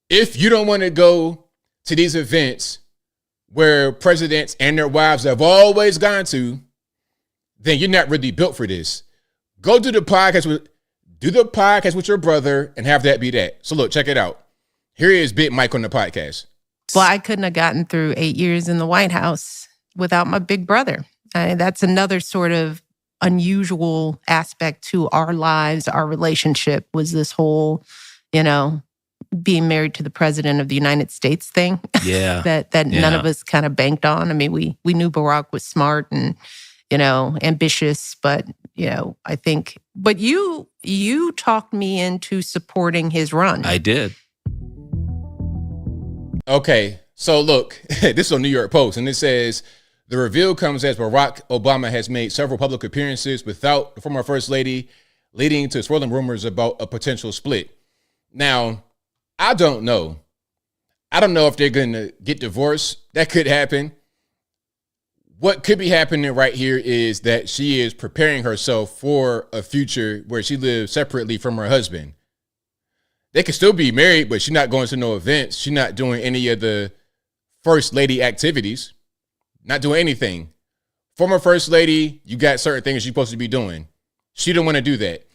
If you don't want to go to these events where presidents and their wives have always gone to, then you're not really built for this. Go do the podcast with your brother and have that be that. So look, check it out. Here is Big Mike on the podcast. Well, I couldn't have gotten through 8 years in the White House without my big brother. That's another sort of unusual aspect to our lives, our relationship, was this whole, being married to the president of the United States thing. Yeah. that none of us kind of banked on. I mean, we knew Barack was smart and, ambitious, but, I think, but you talked me into supporting his run. I did. Okay. So look, this is on New York Post, and it says, the reveal comes as Barack Obama has made several public appearances without the former First Lady, leading to swirling rumors about a potential split. Now, I don't know. I don't know if they're going to get divorced. That could happen. What could be happening right here is that she is preparing herself for a future where she lives separately from her husband. They could still be married, but she's not going to no events. She's not doing any of the First Lady activities. Not doing anything. Former First Lady, you got certain things you're supposed to be doing. She don't want to do that.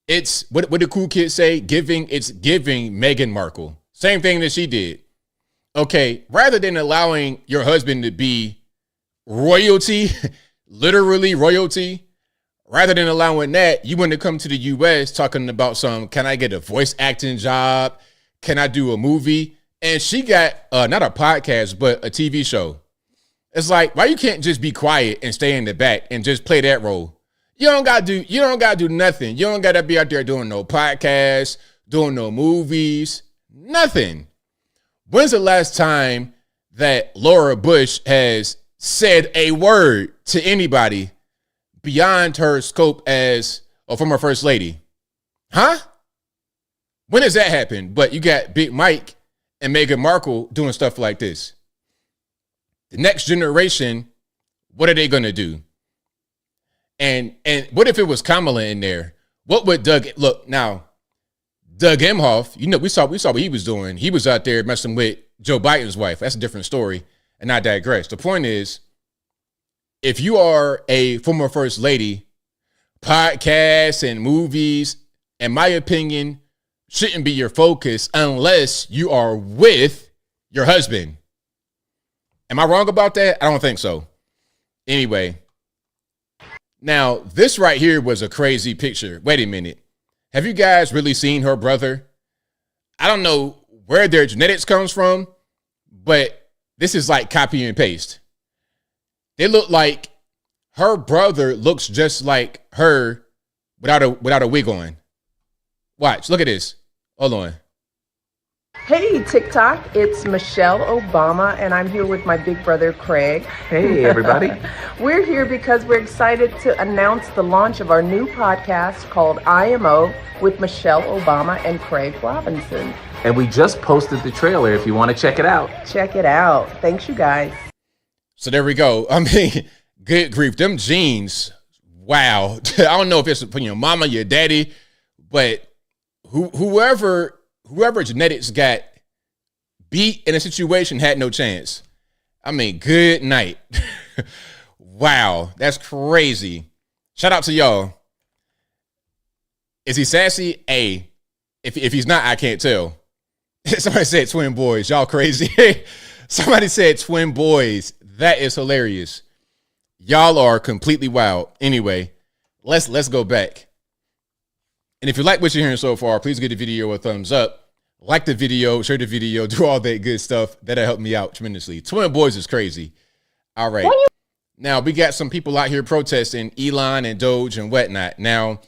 It's, what the cool kids say, it's giving Meghan Markle. Same thing that she did. Okay, rather than allowing your husband to be royalty, literally royalty, rather than allowing that, you want to come to the U.S. talking about can I get a voice acting job? Can I do a movie? And she got, not a podcast, but a TV show. It's like, why you can't just be quiet and stay in the back and just play that role? You don't gotta do nothing. You don't gotta be out there doing no podcasts, doing no movies, nothing. When's the last time that Laura Bush has said a word to anybody beyond her scope as a former First Lady? Huh? When does that happen? But you got Big Mike and Meghan Markle doing stuff like this. The next generation, what are they going to do? And what if it was Kamala in there? What would Doug Emhoff, we saw what he was doing. He was out there messing with Joe Biden's wife. That's a different story, and I digress. The point is, if you are a former First Lady, podcasts and movies, in my opinion, shouldn't be your focus unless you are with your husband. Am I wrong about that? I don't think so. Anyway, now this right here was a crazy picture. Wait a minute. Have you guys really seen her brother? I don't know where their genetics comes from, but this is like copy and paste. They look like her brother looks just like her without a wig on. Watch, look at this. Hold on. Hey, TikTok, it's Michelle Obama, and I'm here with my big brother, Craig. Hey, everybody. We're here because we're excited to announce the launch of our new podcast called IMO with Michelle Obama and Craig Robinson. And we just posted the trailer if you want to check it out. Check it out. Thanks, you guys. So there we go. I mean, good grief. Them jeans, wow. I don't know if it's from your mama, your daddy, but whoever genetics got beat in a situation had no chance. I mean, good night. Wow, that's crazy. Shout out to y'all. Is he sassy? A. If he's not, I can't tell. Somebody said twin boys. Y'all crazy. Somebody said twin boys. That is hilarious. Y'all are completely wild. Anyway, let's go back. And if you like what you're hearing so far, please give the video a thumbs up. Like the video, share the video, do all that good stuff. That'll help me out tremendously. Twin boys is crazy. All right. Now, we got some people out here protesting Elon and DOGE and whatnot. Now,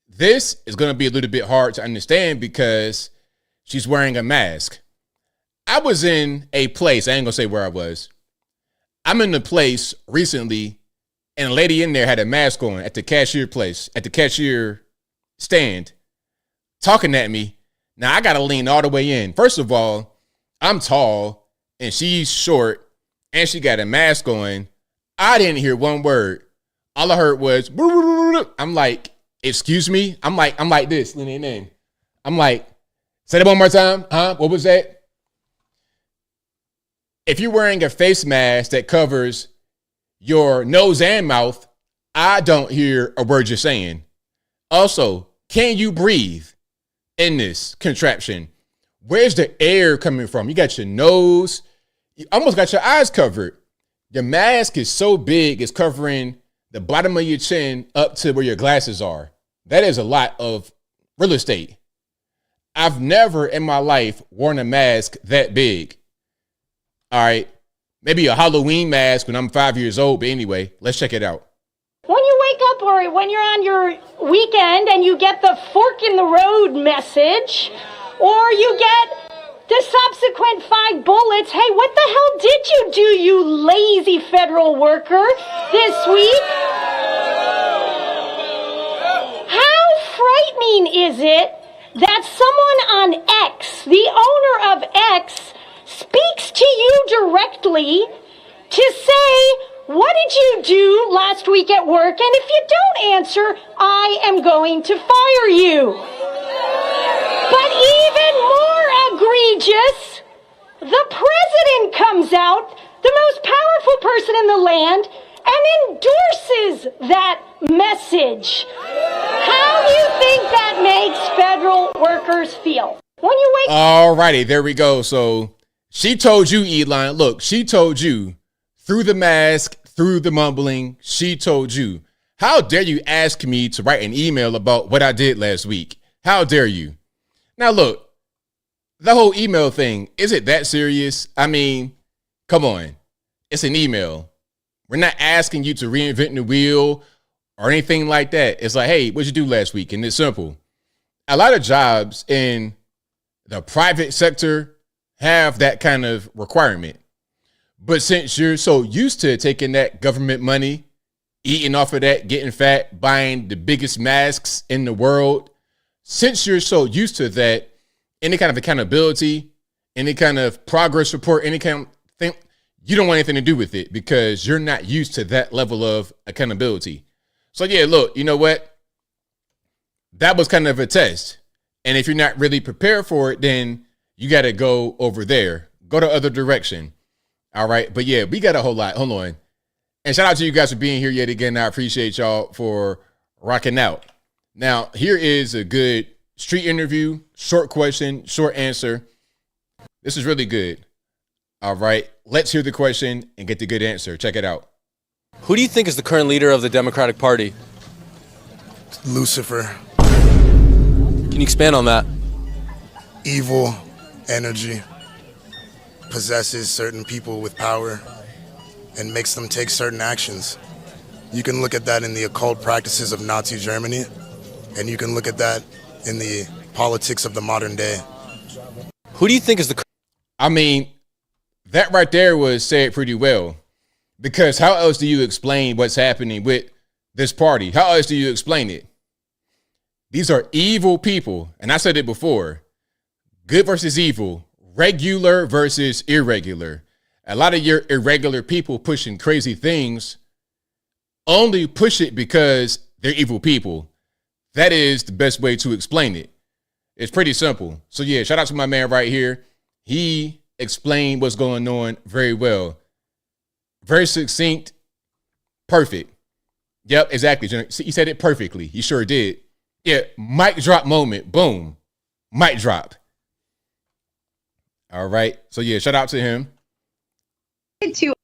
this is going to be a little bit hard to understand because she's wearing a mask. I was in a place, I ain't going to say where I was. I'm in a place recently, and a lady in there had a mask on at the cashier place, at the cashier stand, talking at me. Now, I got to lean all the way in. First of all, I'm tall, and she's short, and she got a mask on. I didn't hear one word. All I heard was, I'm like, excuse me? I'm like this, leaning in. I'm like, say that one more time. Huh? What was that? If you're wearing a face mask that covers your nose and mouth, I don't hear a word you're saying. Also, can you breathe in this contraption? Where's the air coming from? You got your nose, you almost got your eyes covered. Your mask is so big, it's covering the bottom of your chin up to where your glasses are. That is a lot of real estate. I've never in my life worn a mask that big. All right, maybe a Halloween mask when I'm 5 years old, but anyway, let's check it out. When you wake up or when you're on your weekend and you get the fork in the road message, or you get the subsequent 5 bullets, hey, what the hell did you do, you lazy federal worker, this week? How frightening is it that someone on X, the owner of X, speaks to you directly to say, what did you do last week at work? And if you don't answer, I am going to fire you. But even more egregious, the president comes out, the most powerful person in the land, and endorses that message. How do you think that makes federal workers feel? When you wake All righty, there we go. So she told you, Elon, look, she told you through the mask, through the mumbling, she told you. How dare you ask me to write an email about what I did last week? How dare you? Now, look, the whole email thing, is it that serious? I mean, come on. It's an email. We're not asking you to reinvent the wheel or anything like that. It's like, hey, what'd you do last week? And it's simple. A lot of jobs in the private sector have that kind of requirement. But since you're so used to taking that government money, eating off of that, getting fat, buying the biggest masks in the world, since you're so used to that, any kind of accountability, any kind of progress report, any kind of thing, you don't want anything to do with it because you're not used to that level of accountability. So yeah, look, you know what? That was kind of a test. And if you're not really prepared for it, then you got to go over there, go the other direction. All right. But yeah, we got a whole lot. Hold on. And shout out to you guys for being here yet again. I appreciate y'all for rocking out. Now, here is a good street interview, short question, short answer. This is really good. All right, let's hear the question and get the good answer. Check it out. Who do you think is the current leader of the Democratic Party? Lucifer. Can you expand on that? Evil energy possesses certain people with power and makes them take certain actions. You can look at that in the occult practices of Nazi Germany, and you can look at that in the politics of the modern day. Who do you think is the... I mean, that right there was said pretty well, because how else do you explain what's happening with this party? How else do you explain it? These are evil people. And I said it before, good versus evil, regular versus irregular. A lot of your irregular people pushing crazy things only push it because they're evil people. That is the best way to explain it. It's pretty simple. So yeah, shout out to my man right here. He explained what's going on very well. Very succinct. Perfect. Yep, exactly. He said it perfectly. He sure did. Yeah, mic drop moment. Boom. Mic drop. All right. So yeah, shout out to him.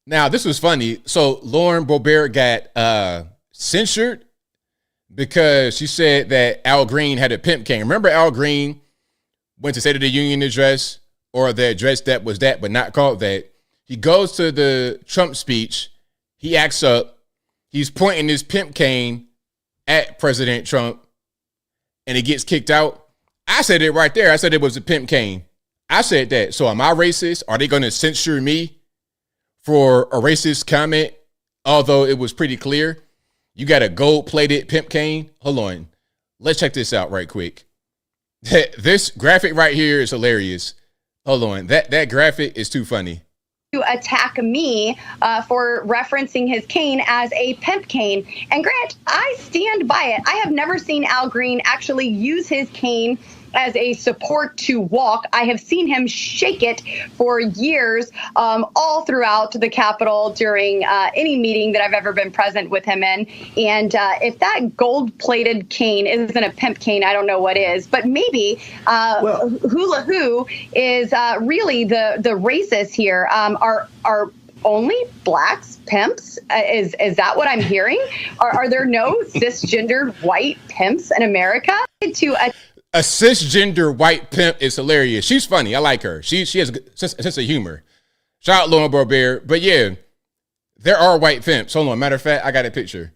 Now, this was funny. So Lauren Boebert got censured because she said that Al Green had a pimp cane. Remember Al Green went to State of the Union address, or the address that was that but not called that. He goes to the Trump speech. He acts up. He's pointing his pimp cane at President Trump, and he gets kicked out. I said it right there. I said it was a pimp cane. I said that. So am I racist? Are they going to censure me for a racist comment? Although it was pretty clear. You got a gold-plated pimp cane. Hold on. Let's check this out right quick. This graphic right here is hilarious. Hold on. That graphic is too funny. To attack me for referencing his cane as a pimp cane. And Grant, I stand by it. I have never seen Al Green actually use his cane as a support to walk. I have seen him shake it for years, all throughout the Capitol during any meeting that I've ever been present with him in. And if that gold-plated cane isn't a pimp cane, I don't know what is. But maybe Hula Hoo is really the racist here. Are only blacks pimps? Is that what I'm hearing? Are there no cisgendered white pimps in America? A cisgender white pimp is hilarious. She's funny. I like her. She has a sense of humor. Shout out Lauren Boebert. But yeah, there are white pimps. Hold on. Matter of fact, I got a picture.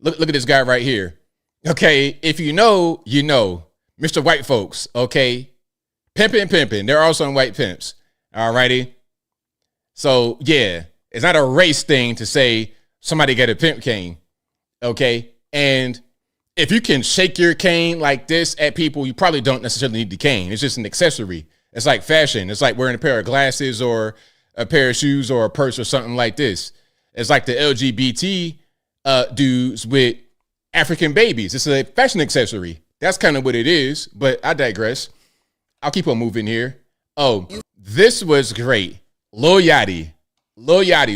Look at this guy right here. Okay, if you know, you know. Mr. White folks, okay? Pimping. There are some white pimps. All righty? So yeah, it's not a race thing to say somebody got a pimp cane. Okay? And if you can shake your cane like this at people, you probably don't necessarily need the cane. It's just an accessory. It's like fashion. It's like wearing a pair of glasses or a pair of shoes or a purse or something like this. It's like the LGBT dudes with African babies. It's a fashion accessory. That's kind of what it is, but I digress. I'll keep on moving here. Oh, this was great. Lil Yachty.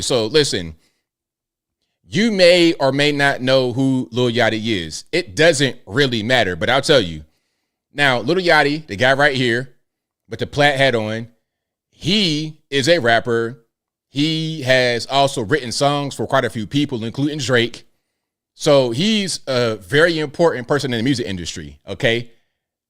So listen. You may or may not know who Lil Yachty is. It doesn't really matter, but I'll tell you. Now, Lil Yachty, the guy right here with the plaid hat on, he is a rapper. He has also written songs for quite a few people, including Drake. So he's a very important person in the music industry, okay?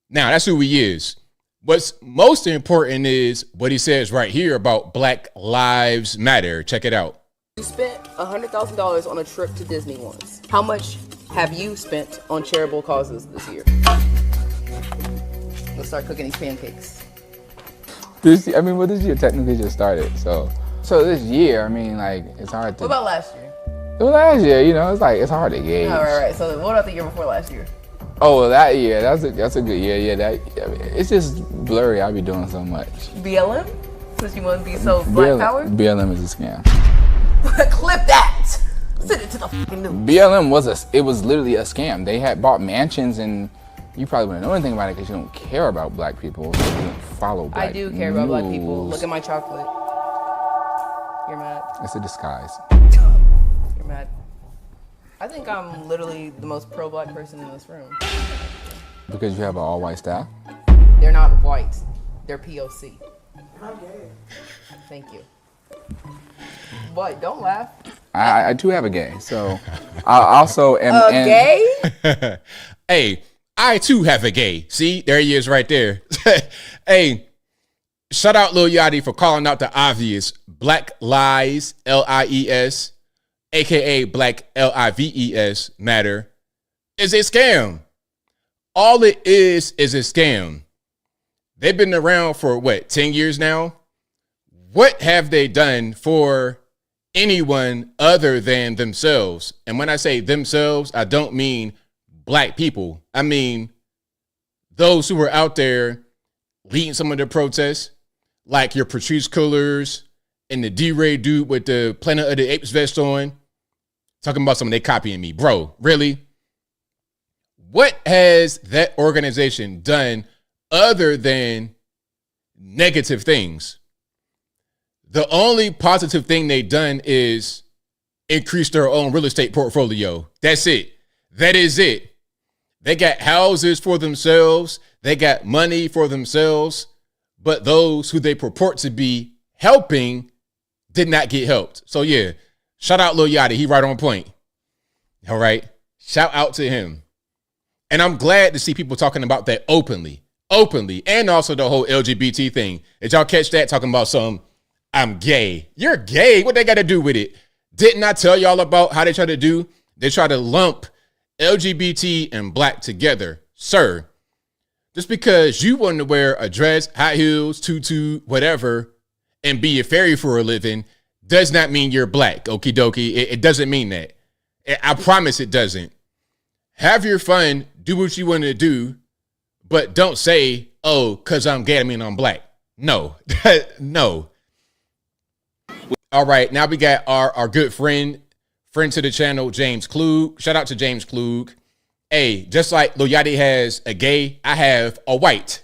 Now, that's who he is. What's most important is what he says right here about Black Lives Matter. Check it out. You spent $100,000 on a trip to Disney once. How much have you spent on charitable causes this year? Let's start cooking these pancakes. This year technically just started. So this year, I mean, like, it's hard to. What about last year? Well, last year, it's hard to gauge. All right. So what about the year before last year? Oh, well, that year, that's a good year. Yeah, it's just blurry. I be doing so much. BLM? Since you want to be so black powered? BLM is a scam. Clip that. Send it to the fucking news. BLM was literally a scam. They had bought mansions, and you probably wouldn't know anything about it because you don't care about black people. You don't follow black I do care about black people. Look at my chocolate. You're mad. It's a disguise. You're mad. I think I'm literally the most pro-black person in this room. Because you have an all-white staff? They're not white. They're POC. Thank you. What? Don't laugh. I do have a gay, so I also am. Gay? Hey, I too have a gay. See, there he is right there. Hey, shout out Lil Yachty for calling out the obvious. Black Lives, LIES, aka Black LIVES matter, is a scam. All it is a scam. They've been around for what, 10 years now? What have they done for anyone other than themselves? And when I say themselves, I don't mean black people. I mean those who were out there leading some of the protests, like your Patrice Cullors and the D-Ray dude with the Planet of the Apes vest on, talking about something they copying me. Bro, really? What has that organization done other than negative things? The only positive thing they've done is increase their own real estate portfolio. That's it. That is it. They got houses for themselves. They got money for themselves. But those who they purport to be helping did not get helped. So yeah, shout out Lil Yachty. He right on point. All right. Shout out to him. And I'm glad to see people talking about that openly, and also the whole LGBT thing. Did y'all catch that? Talking about I'm gay. You're gay. What they got to do with it? Didn't I tell y'all about how they try to do? They try to lump LGBT and black together. Sir, just because you want to wear a dress, high heels, tutu, whatever, and be a fairy for a living does not mean you're black. Okie dokie. It doesn't mean that. I promise it doesn't. Have your fun. Do what you want to do. But don't say, oh, because I'm gay, I mean I'm black. No. No. All right. Now we got our good friend to the channel, James Klug. Shout out to James Klug. Hey, just like Lil Yachty has a gay, I have a white.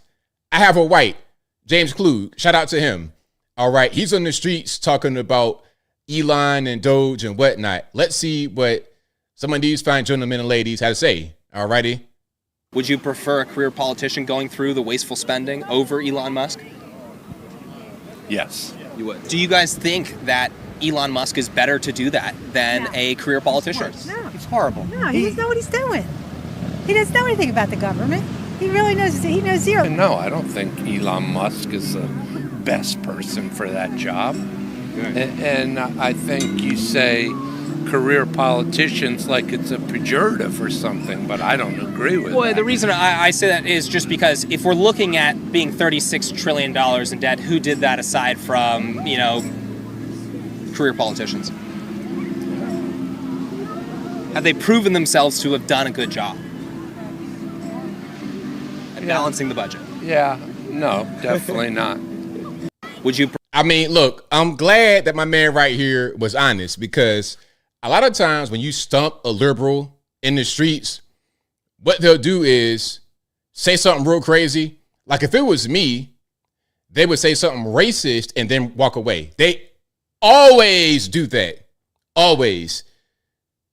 James Klug. Shout out to him. All right. He's on the streets talking about Elon and DOGE and whatnot. Let's see what some of these fine gentlemen and ladies had to say. All righty. Would you prefer a career politician going through the wasteful spending over Elon Musk? Yes. You would. Do you guys think that Elon Musk is better to do that than a career politician? No. It's horrible. No, he doesn't know what he's doing. He doesn't know anything about the government. He really knows. He knows zero. No, I don't think Elon Musk is the best person for that job. And I think you say career politicians like it's a pejorative or something, but I don't agree with Well, that. the reason I say that is just because if we're looking at being $36 trillion in debt, who did that aside from, career politicians? Have they proven themselves to have done a good job at balancing the budget? Yeah, no, definitely not. Would you? I mean, look, I'm glad that my man right here was honest, because a lot of times when you stump a liberal in the streets, what they'll do is say something real crazy. Like if it was me, they would say something racist and then walk away. They always do that. Always.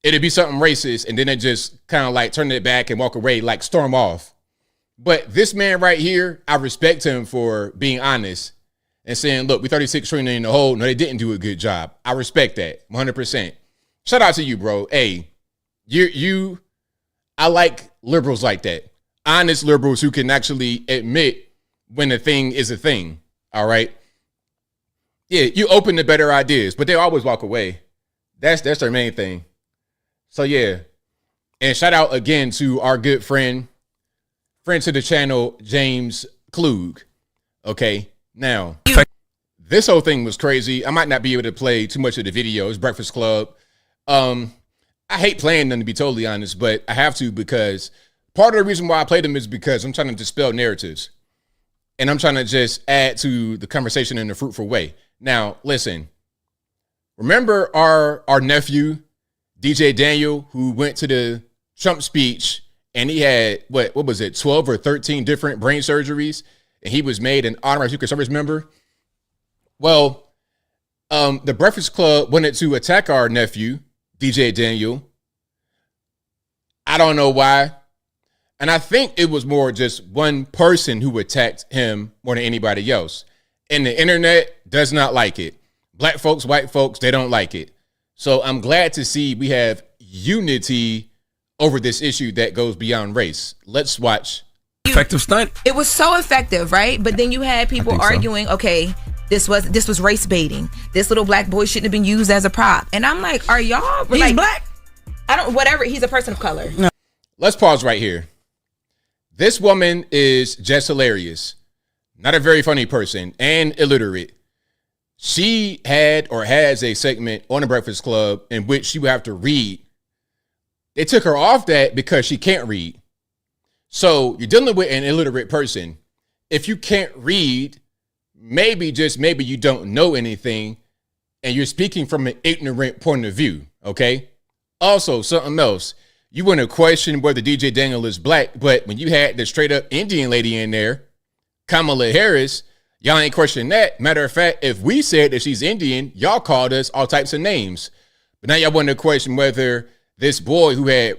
It'd be something racist and then they just kind of like turn it back and walk away, like storm off. But this man right here, I respect him for being honest and saying, look, we 36 trillion in the hole. No, they didn't do a good job. I respect that 100%. Shout out to you, bro. Hey, I like liberals like that. Honest liberals who can actually admit when a thing is a thing. All right. Yeah, you open to better ideas, but they always walk away. That's their main thing. So yeah. And shout out again to our good friend to the channel, James Klug. Okay. Now, this whole thing was crazy. I might not be able to play too much of the video. It's Breakfast Club. I hate playing them, to be totally honest, but I have to, because part of the reason why I play them is because I'm trying to dispel narratives. And I'm trying to just add to the conversation in a fruitful way. Now, listen. Remember our nephew, DJ Daniel, who went to the Trump speech and he had, what was it, 12 or 13 different brain surgeries, and he was made an honorary Secret Service member? Well, the Breakfast Club wanted to attack our nephew, DJ Daniel, I don't know why. And I think it was more just one person who attacked him more than anybody else. And the internet does not like it. Black folks, white folks, they don't like it. So I'm glad to see we have unity over this issue that goes beyond race. Let's watch. Effective stunt. It was so effective, right? But then you had people arguing, okay, this was race baiting. This little black boy shouldn't have been used as a prop. And I'm like, are y'all He's like black? Whatever, he's a person of color. No. Let's pause right here. This woman is just hilarious. Not a very funny person and illiterate. She had or has a segment on the Breakfast Club in which she would have to read. They took her off that because she can't read. So you're dealing with an illiterate person. If you can't read, maybe, just maybe, you don't know anything and you're speaking from an ignorant point of view, okay? Also, something else. You want to question whether DJ Daniel is black, but when you had the straight up Indian lady in there, Kamala Harris, y'all ain't questioning that. Matter of fact, if we said that she's Indian, y'all called us all types of names. But now y'all want to question whether this boy who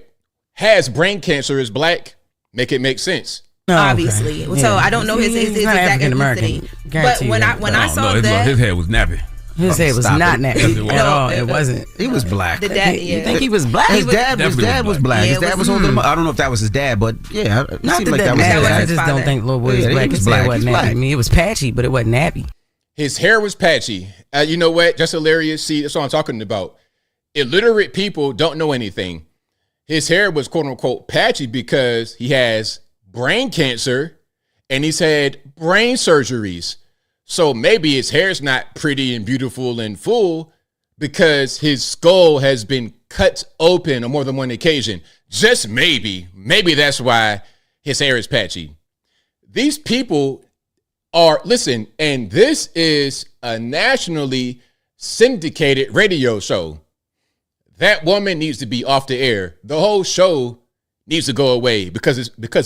has brain cancer is black. Make it make sense. Obviously. Okay. So Yeah. I don't know his exact ethnicity. But when I saw that, his hair was nappy. His hair was not nappy at all. It wasn't. He was black. The dad, You think he was black? His dad was black. His dad was holding him up. I don't know if that was his dad, but yeah, it Not seemed that like that was nappy. his dad. I just don't think Lil Boy was Yeah, black. he was His black. hair wasn't He's nappy. black. I mean, it was patchy, but it wasn't nappy. His hair was patchy. You know what? Just hilarious. See, that's what I'm talking about. Illiterate people don't know anything. His hair was quote unquote patchy because he has brain cancer and he's had brain surgeries. So maybe his hair's not pretty and beautiful and full because his skull has been cut open on more than one occasion. Just maybe. Maybe that's why his hair is patchy. These people are, listen, and this is a nationally syndicated radio show. That woman needs to be off the air. The whole show needs to go away because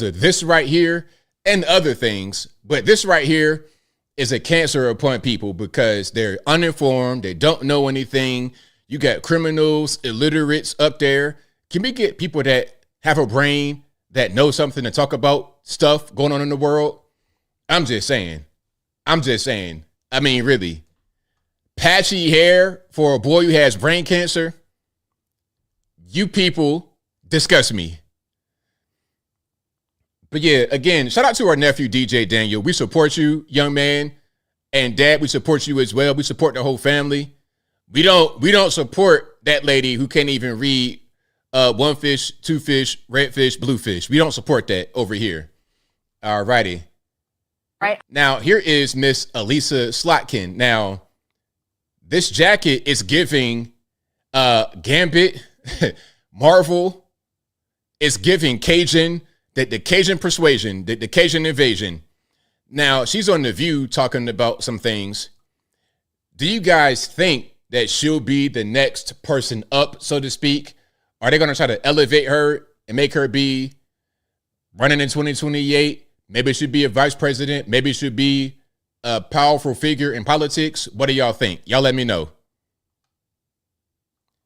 of this right here and other things. But this right here is a cancer upon people because they're uninformed. They don't know anything. You got criminals, illiterates up there. Can we get people that have a brain that know something to talk about stuff going on in the world? I'm just saying. I mean, really. Patchy hair for a boy who has brain cancer. You people disgust me. But yeah, again, shout out to our nephew, DJ Daniel. We support you, young man. And dad, we support you as well. We support the whole family. We don't support that lady who can't even read one fish, two fish, red fish, blue fish. We don't support that over here. All righty. Right. Now, here is Miss Alissa Slotkin. Now, this jacket is giving Gambit, Marvel. It's giving Cajun, the Cajun persuasion, the Cajun invasion. Now, she's on The View talking about some things. Do you guys think that she'll be the next person up, so to speak? Are they going to try to elevate her and make her be running in 2028? Maybe she should be a vice president. Maybe she should be a powerful figure in politics. What do y'all think? Y'all let me know.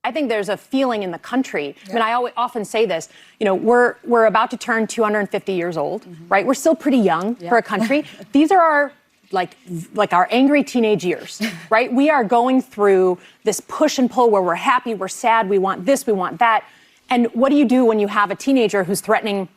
I think there's a feeling in the country. I mean, I often say this, you know, we're about to turn 250 years old, right? We're still pretty young for a country. These are our like our angry teenage years, right? We are going through this push and pull where we're happy, we're sad, we want this, we want that. And what do you do when you have a teenager who's threatening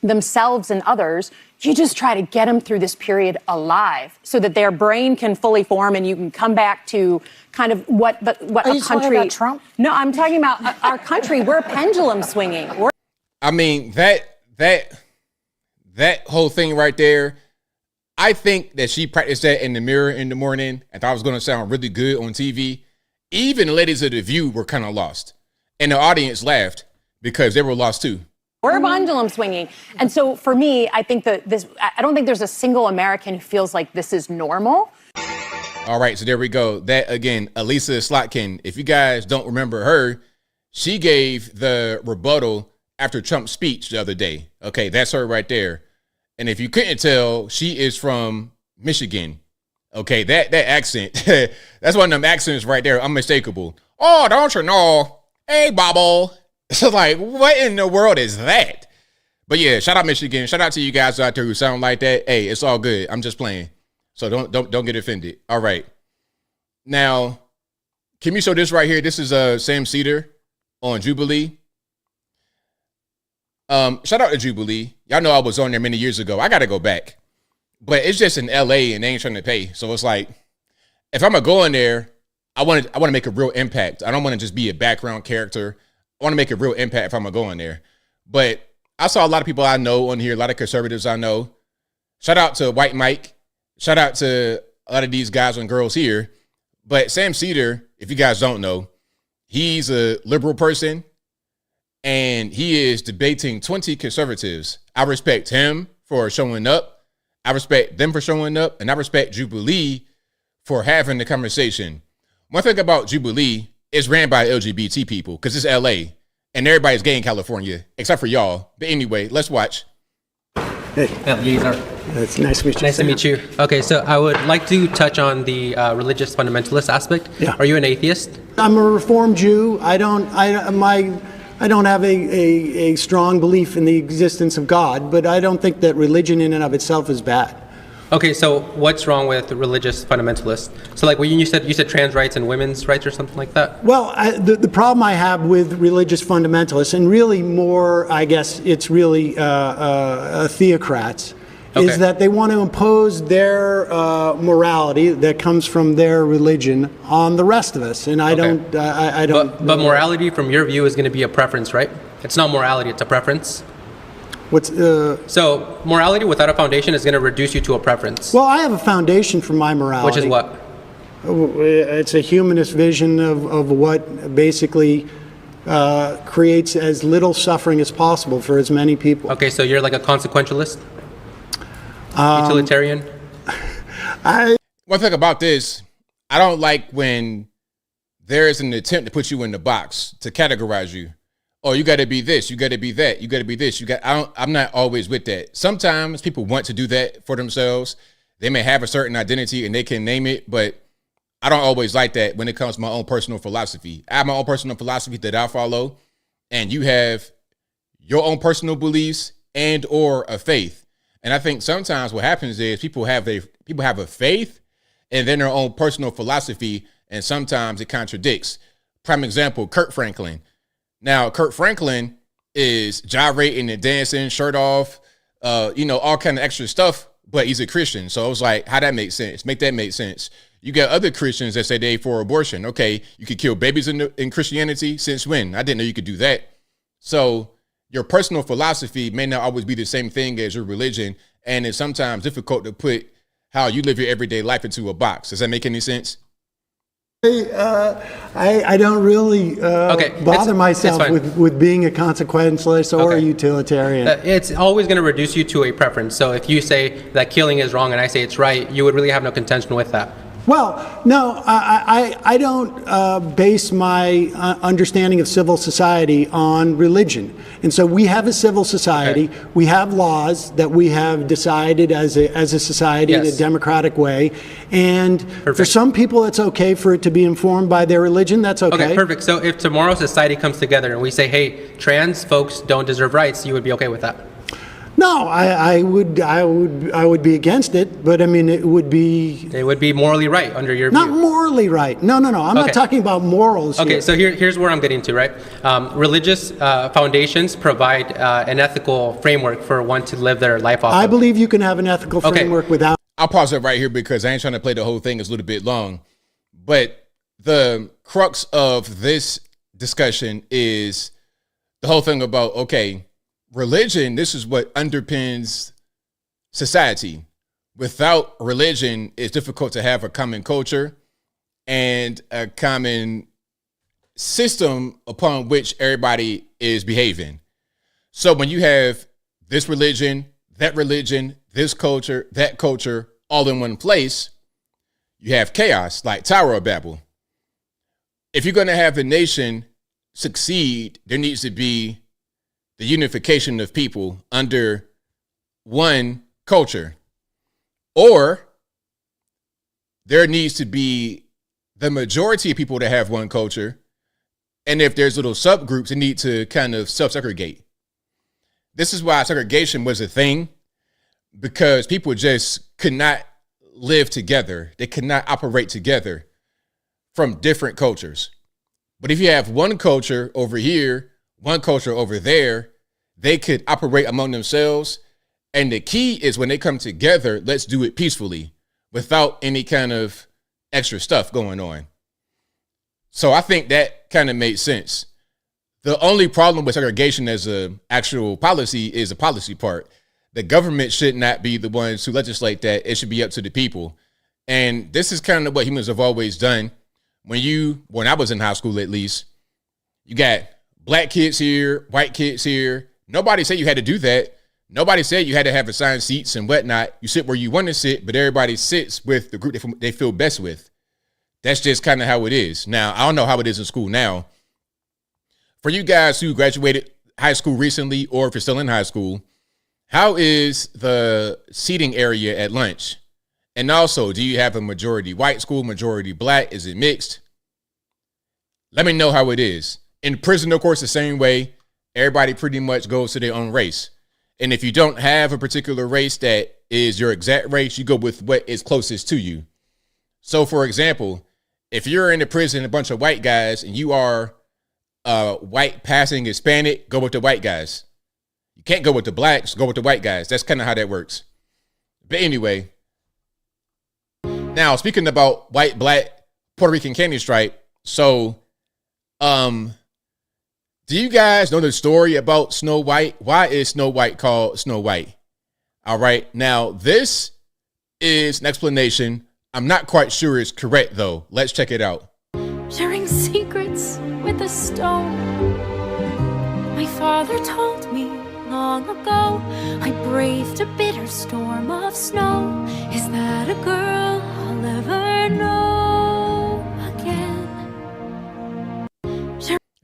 themselves and others? You just try to get them through this period alive so that their brain can fully form and you can come back to kind of what Are a you talking country. about Trump? No, I'm talking about our country. We're pendulum swinging. I mean, that whole thing right there, I think that she practiced that in the mirror in the morning and thought it was going to sound really good on TV. Even the ladies of The View were kind of lost. And the audience laughed because they were lost too. We're pendulum swinging. And so for me, I think that I don't think there's a single American who feels like this is normal. All right, so there we go. That, again, Alissa Slotkin. If you guys don't remember her, she gave the rebuttal after Trump's speech the other day. Okay, that's her right there. And if you couldn't tell, she is from Michigan. Okay, that accent, that's one of them accents right there, unmistakable. Oh, don't you know? Hey, Bobble. So like, what in the world is that? But yeah, shout out Michigan. Shout out to you guys out there who sound like that. Hey, it's all good. I'm just playing. So don't get offended. All right. Now, can we show this right here? This is Sam Seder on Jubilee. Shout out to Jubilee. Y'all know I was on there many years ago. I gotta go back. But it's just in LA and they ain't trying to pay. So it's like, if I'm gonna go in there, I want to make a real impact. I don't want to just be a background character. I want to make a real impact if I'm gonna go in there. But I saw a lot of people I know on here, a lot of conservatives I know. Shout out to White Mike. Shout out to a lot of these guys and girls here. But Sam Seder, if you guys don't know, he's a liberal person and he is debating 20 conservatives. I respect him for showing up. I respect them for showing up. And I respect Jubilee for having the conversation. One thing about Jubilee, it's ran by LGBT people because it's LA and everybody's gay in California, except for y'all. But anyway, let's watch. Hey. It's nice to meet you. Nice to meet you. Okay, so I would like to touch on the religious fundamentalist aspect. Yeah. Are you an atheist? I'm a Reformed Jew. I don't have a strong belief in the existence of God, but I don't think that religion in and of itself is bad. Okay, so what's wrong with religious fundamentalists? So like when you said trans rights and women's rights or something like that? Well, the problem I have with religious fundamentalists, and really more, I guess it's really theocrats, is that they want to impose their morality that comes from their religion on the rest of us. And I don't. But morality, from your view, is going to be a preference, right? It's not morality; it's a preference. So morality without a foundation is going to reduce you to a preference. Well, I have a foundation for my morality. Which is what? It's a humanist vision of what basically creates as little suffering as possible for as many people. Okay, so you're like a consequentialist? Utilitarian? One thing about this, I don't like when there is an attempt to put you in the box, to categorize you. Oh, you got to be this, you got to be that, you got to be this. I'm not always with that. Sometimes people want to do that for themselves. They may have a certain identity and they can name it, but I don't always like that when it comes to my own personal philosophy. I have my own personal philosophy that I follow, and you have your own personal beliefs and or a faith. And I think sometimes what happens is people have a faith and then their own personal philosophy, and sometimes it contradicts. Prime example, Kirk Franklin. Now, Kirk Franklin is gyrating and dancing, shirt off, all kind of extra stuff, but he's a Christian. So I was like, how that make sense? Make that make sense. You got other Christians that say they for abortion. Okay, you could kill babies in Christianity. Since when? I didn't know you could do that. So your personal philosophy may not always be the same thing as your religion, and it's sometimes difficult to put how you live your everyday life into a box. Does that make any sense? I don't really bother myself with being a consequentialist or a utilitarian. It's always going to reduce you to a preference. So if you say that killing is wrong and I say it's right, you would really have no contention with that. Well, no, I don't base my understanding of civil society on religion. And so we have a civil society. Okay. We have laws that we have decided as a society in a democratic way. And for some people, it's okay for it to be informed by their religion. That's okay. Okay, perfect. So if tomorrow society comes together and we say, hey, trans folks don't deserve rights, you would be okay with that? No, I would be against it, but I mean it would be morally right under your view. Not morally right. No. I'm not talking about morals. Okay, here. so here's where I'm getting to, right? Religious foundations provide an ethical framework for one to live their life off. I believe you can have an ethical framework without. I'll pause it right here because I ain't trying to play the whole thing. It's a little bit long, but the crux of this discussion is the whole thing about religion, this is what underpins society. Without religion, it's difficult to have a common culture and a common system upon which everybody is behaving. So when you have this religion, this culture, that culture, all in one place, you have chaos like Tower of Babel. If you're going to have the nation succeed, there needs to be the unification of people under one culture, or there needs to be the majority of people that have one culture And if there's little subgroups, they need to kind of self-segregate. This is why segregation was a thing, because people just could not live together. They could not operate together from different cultures. But if you have one culture over here, one culture over there, they could operate among themselves. And the key is when they come together, let's do it peacefully without any kind of extra stuff going on. So I think that kind of made sense. The only problem with segregation as an actual policy is the policy part. The government should not be the ones who legislate that. It should be up to the people. And this is kind of what humans have always done. When I was in high school, at least, you got black kids here, white kids here. Nobody said you had to do that. Nobody said you had to have assigned seats and whatnot. You sit where you want to sit, but everybody sits with the group they feel best with. That's just kind of how it is. Now, I don't know how it is in school now. For you guys who graduated high school recently, or if you're still in high school, how is the seating area at lunch? And also, do you have a majority white school, majority black? Is it mixed? Let me know how it is. In prison, of course, the same way. Everybody pretty much goes to their own race. And if you don't have a particular race that is your exact race, you go with what is closest to you. So, for example, if you're in a prison, a bunch of white guys, and you are white passing Hispanic, go with the white guys. You can't go with the blacks, go with the white guys. That's kind of how that works. But anyway, now speaking about white, black, Puerto Rican candy stripe. So, do you guys know the story about Snow White? Why is Snow White called Snow White? All right. Now, this is an explanation. I'm not quite sure it's correct, though. Let's check it out. Sharing secrets with a stone. My father told me long ago I braved a bitter storm of snow. Is that a girl I'll ever know again?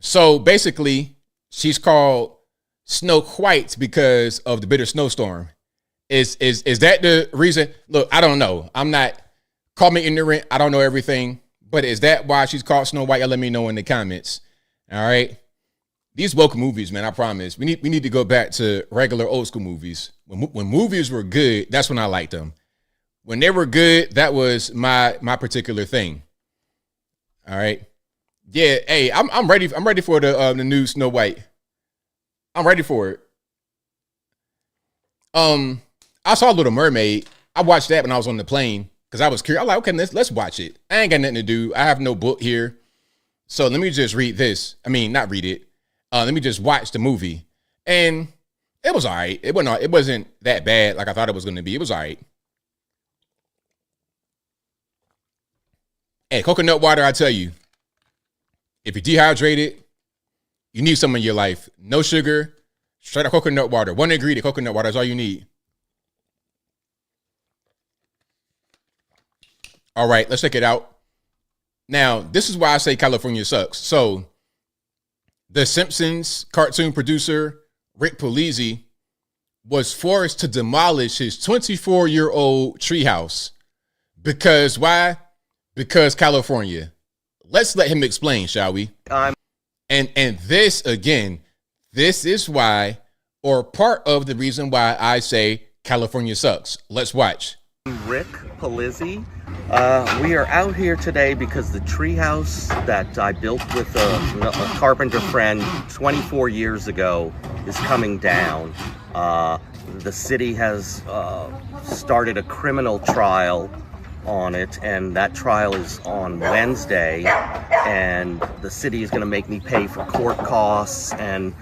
So basically, she's called Snow White because of the bitter snowstorm. Is that the reason? Look, I don't know. Call me ignorant. I don't know everything. But is that why she's called Snow White? Y'all let me know in the comments. All right. These woke movies, man, I promise. We need to go back to regular old school movies. When movies were good, that's when I liked them. When they were good, that was my particular thing. All right. Yeah, hey, I'm ready. I'm ready for the new Snow White. I'm ready for it. I saw Little Mermaid. I watched that when I was on the plane because I was curious. I was like, okay, let's watch it. I ain't got nothing to do. I have no book here, so let me just read this. I mean, not read it. Let me just watch the movie, and it was all right. It wasn't that bad like I thought it was going to be. It was all right. Hey, coconut water, I tell you. If you're dehydrated, you need some in your life. No sugar, straight up coconut water. One ingredient, coconut water is all you need. All right, let's check it out. Now, this is why I say California sucks. So, The Simpsons cartoon producer, Rick Polizzi, was forced to demolish his 24-year-old treehouse. Because why? Because California. Let's let him explain, shall we? And this, again, this is why, or part of the reason why I say California sucks. Let's watch. Rick Polizzi. We are out here today because the treehouse that I built with a carpenter friend 24 years ago is coming down. The city has started a criminal trial on it, and that trial is on Wednesday, and the city is going to make me pay for court costs, and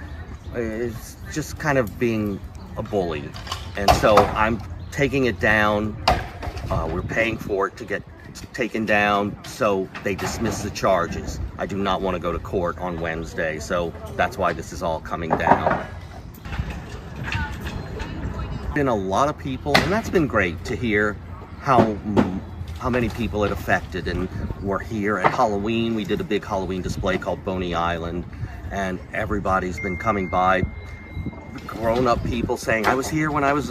it's just kind of being a bully. And so I'm taking it down. We're paying for it to get taken down, so they dismiss the charges. I do not want to go to court on Wednesday, so that's why this is all coming down. Been a lot of people, and that's been great to hear how many people it affected. And we're here at Halloween. We did a big Halloween display called Boney Island, and everybody's been coming by, grown-up people saying, I was here when I was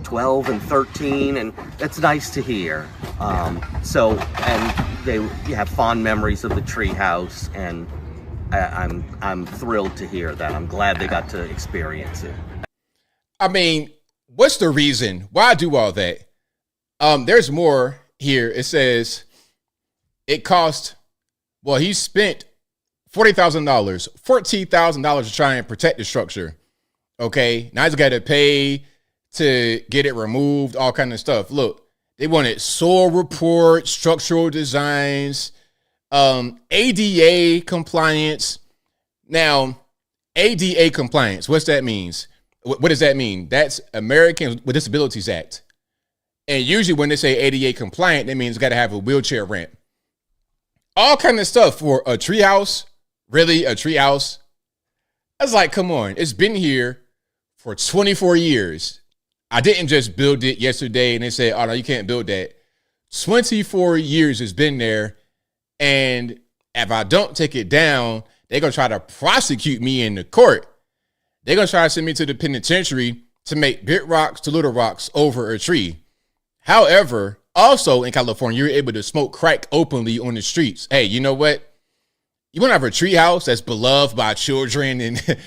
12 and 13, and that's nice to hear. And you have fond memories of the treehouse, and I'm thrilled to hear that. I'm glad they got to experience it. I mean, what's the reason? Why do all that? There's more here. It says it cost, well, he spent $40,000, $14,000 to try and protect the structure. Okay. Now he's got to pay to get it removed, all kind of stuff. Look, they wanted soil reports, structural designs, ADA compliance. Now, ADA compliance, what's that means? What does that mean? That's Americans with Disabilities Act. And usually when they say ADA compliant, that means got to have a wheelchair ramp. All kind of stuff for a treehouse. Really, a treehouse? I was like, come on. It's been here for 24 years. I didn't just build it yesterday and they said, oh, no, you can't build that. 24 years it's been there. And if I don't take it down, they're going to try to prosecute me in the court. They're going to try to send me to the penitentiary to make big rocks to little rocks over a tree. However, also in California, you're able to smoke crack openly on the streets. Hey, you know what? You want to have a tree house that's beloved by children and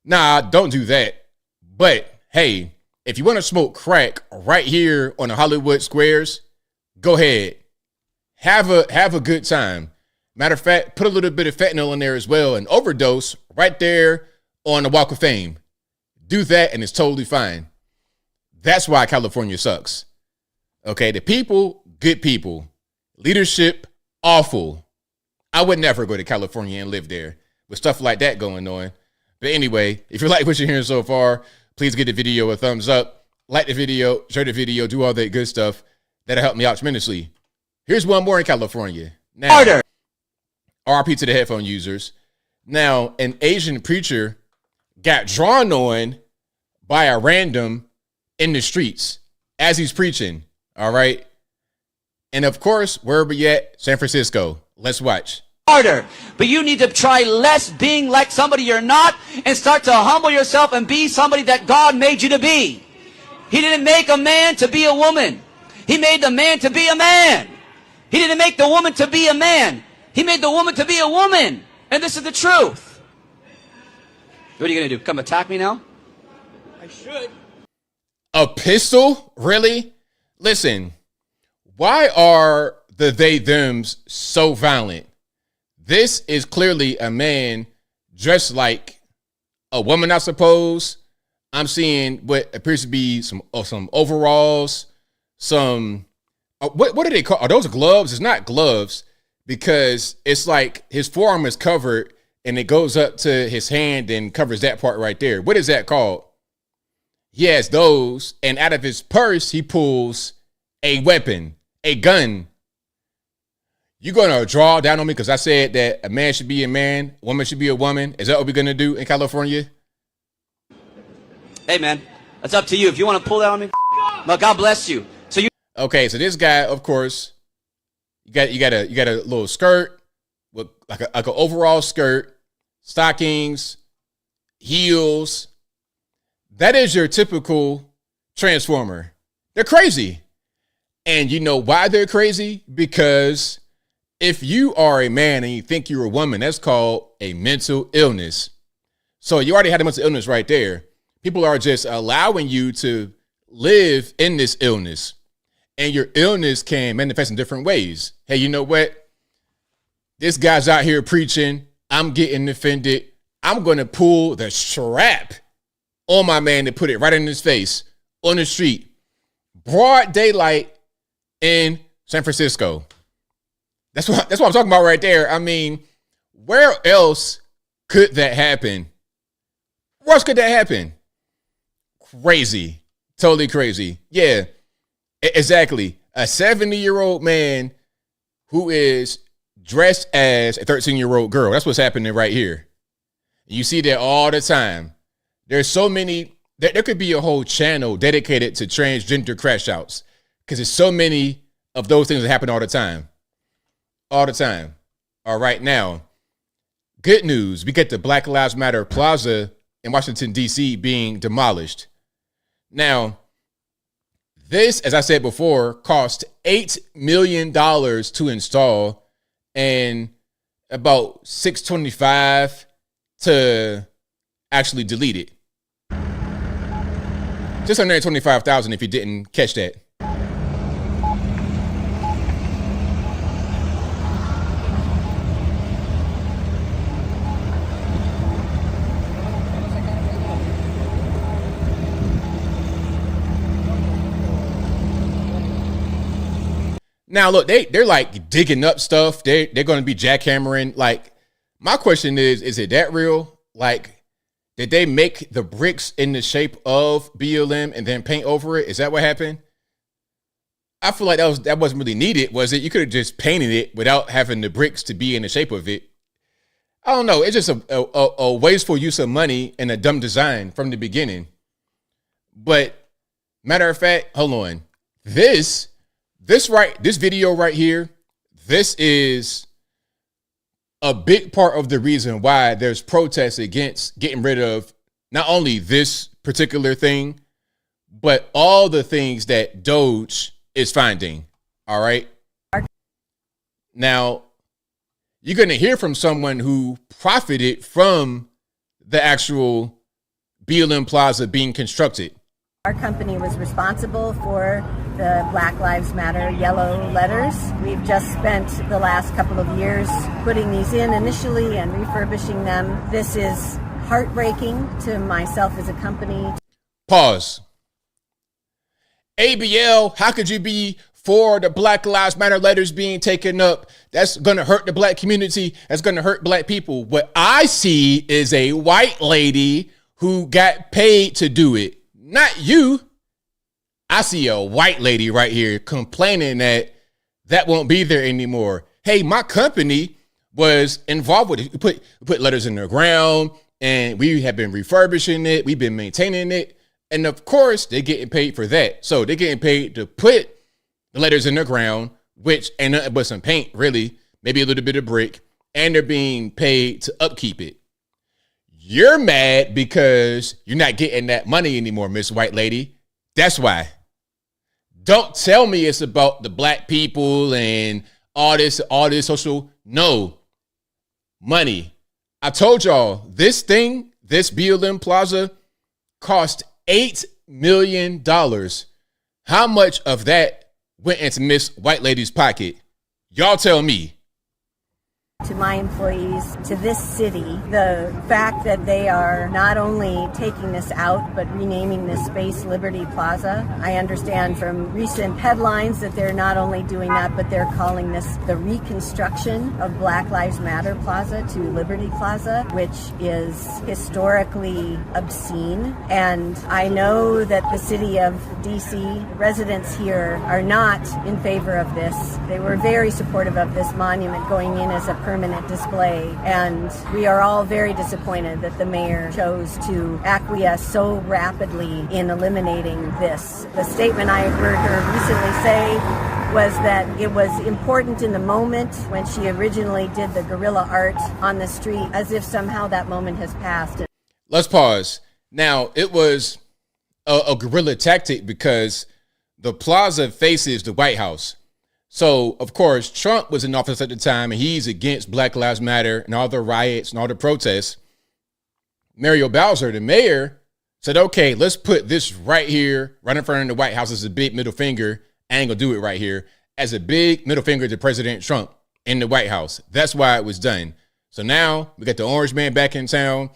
nah, don't do that. But hey, if you want to smoke crack right here on the Hollywood squares, go ahead. Have a good time. Matter of fact, put a little bit of fentanyl in there as well and overdose right there on the Walk of Fame. Do that and it's totally fine. That's why California sucks. Okay, the people, good people. Leadership, awful. I would never go to California and live there with stuff like that going on. But anyway, if you like what you're hearing so far, please give the video a thumbs up. Like the video, share the video, do all that good stuff. That'll help me out tremendously. Here's one more in California. Now, RP to the headphone users. Now, an Asian preacher got drawn on by a random in the streets as he's preaching. All right. And of course, where are we at? San Francisco. Let's watch. Harder, but you need to try less being like somebody you're not and start to humble yourself and be somebody that God made you to be. He didn't make a man to be a woman. He made the man to be a man. He didn't make the woman to be a man. He made the woman to be a woman. And this is the truth. What are you going to do? Come attack me now? I should. A pistol? Really? Listen, why are the they-thems so violent? This is clearly a man dressed like a woman, I suppose. I'm seeing what appears to be some overalls, some, what do they call? Are those gloves? It's not gloves because it's like his forearm is covered and it goes up to his hand and covers that part right there. What is that called? He has those, and out of his purse, he pulls a weapon, a gun. You gonna draw down on me because I said that a man should be a man, a woman should be a woman? Is that what we're gonna do in California? Hey man, that's up to you. If you want to pull that on me, well, God bless you. So you okay? So this guy, of course, you got a little skirt with like an overall skirt, stockings, heels. That is your typical transformer. They're crazy, and you know why they're crazy? Because if you are a man and you think you're a woman, that's called a mental illness. So you already had a mental illness right there. People are just allowing you to live in this illness. And your illness can manifest in different ways. Hey, you know what? This guy's out here preaching. I'm getting offended. I'm going to pull the strap on my man to put it right in his face on the street. Broad daylight in San Francisco. That's what I'm talking about right there. I mean, where else could that happen? Where else could that happen? Crazy. Totally crazy. Yeah, exactly. A 70-year-old man who is dressed as a 13-year-old girl. That's what's happening right here. You see that all the time. There's so many, there could be a whole channel dedicated to transgender crash outs because there's so many of those things that happen all the time. All the time. All right, now, good news. We get the Black Lives Matter Plaza in Washington, D.C. being demolished. Now, this, as I said before, cost $8 million to install. And about 625 to actually delete it. Just under 25,000 if you didn't catch that. Now, look, they're like digging up stuff. They're going to be jackhammering. Like, my question is it that real? Like, did they make the bricks in the shape of BLM and then paint over it? Is that what happened? I feel like that wasn't really needed, was it? You could have just painted it without having the bricks to be in the shape of it. I don't know. It's just a wasteful use of money and a dumb design from the beginning. But matter of fact, hold on. This video right here, this is a big part of the reason why there's protests against getting rid of not only this particular thing, but all the things that DOGE is finding. All right. Now, you're going to hear from someone who profited from the actual BLM Plaza being constructed. Our company was responsible for the Black Lives Matter yellow letters. We've just spent the last couple of years putting these in initially and refurbishing them. This is heartbreaking to myself as a company. Pause. ABL, how could you be for the Black Lives Matter letters being taken up? That's going to hurt the black community. That's going to hurt black people. What I see is a white lady who got paid to do it. Not you. I see a white lady right here complaining that won't be there anymore. Hey, my company was involved with it. We put letters in the ground and we have been refurbishing it. We've been maintaining it. And of course, they're getting paid for that. So they're getting paid to put the letters in the ground, which ain't nothing but some paint, really, maybe a little bit of brick, and they're being paid to upkeep it. You're mad because you're not getting that money anymore, Miss White Lady. That's why. Don't tell me it's about the black people and all this social. No. Money. I told y'all, this BLM Plaza cost $8 million. How much of that went into Miss White Lady's pocket? Y'all tell me. To my employees, to this city, the fact that they are not only taking this out, but renaming this space Liberty Plaza. I understand from recent headlines that they're not only doing that, but they're calling this the reconstruction of Black Lives Matter Plaza to Liberty Plaza, which is historically obscene. And I know that the city of DC residents here are not in favor of this. They were very supportive of this monument going in as a permanent display, and we are all very disappointed that the mayor chose to acquiesce so rapidly in eliminating this. The statement I heard her recently say was that it was important in the moment when she originally did the guerrilla art on the street, as if somehow that moment has passed. Let's pause. Now, it was a guerrilla tactic because the plaza faces the White House. So, of course, Trump was in office at the time, and he's against Black Lives Matter and all the riots and all the protests. Muriel Bowser, the mayor, said, okay, let's put this right here, right in front of the White House as a big middle finger. I ain't gonna do it right here. As a big middle finger to President Trump in the White House. That's why it was done. So now we got the orange man back in town.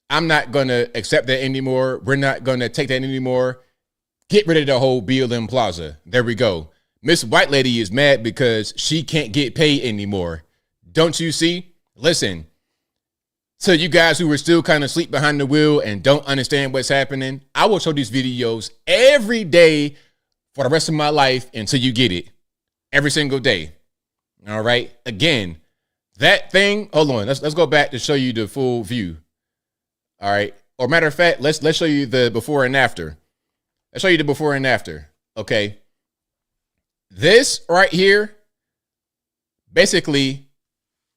I'm not gonna accept that anymore. We're not gonna take that anymore. Get rid of the whole BLM Plaza. There we go. Miss White Lady is mad because she can't get paid anymore. Don't you see? Listen, so you guys who are still kind of asleep behind the wheel and don't understand what's happening, I will show these videos every day for the rest of my life until you get it. Every single day. All right. Again, that thing, hold on. Let's go back to show you the full view. All right. Or matter of fact, let's show you the before and after. Let's show you the before and after. Okay. This right here, basically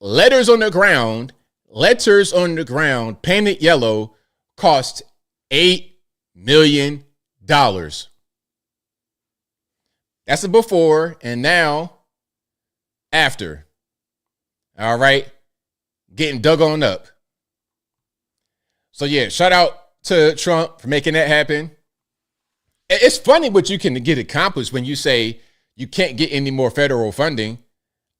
letters on the ground, painted yellow, cost $8 million. That's the before and now after. All right. getting dug on up. So yeah, shout out to Trump for making that happen. It's funny what you can get accomplished when you say you can't get any more federal funding.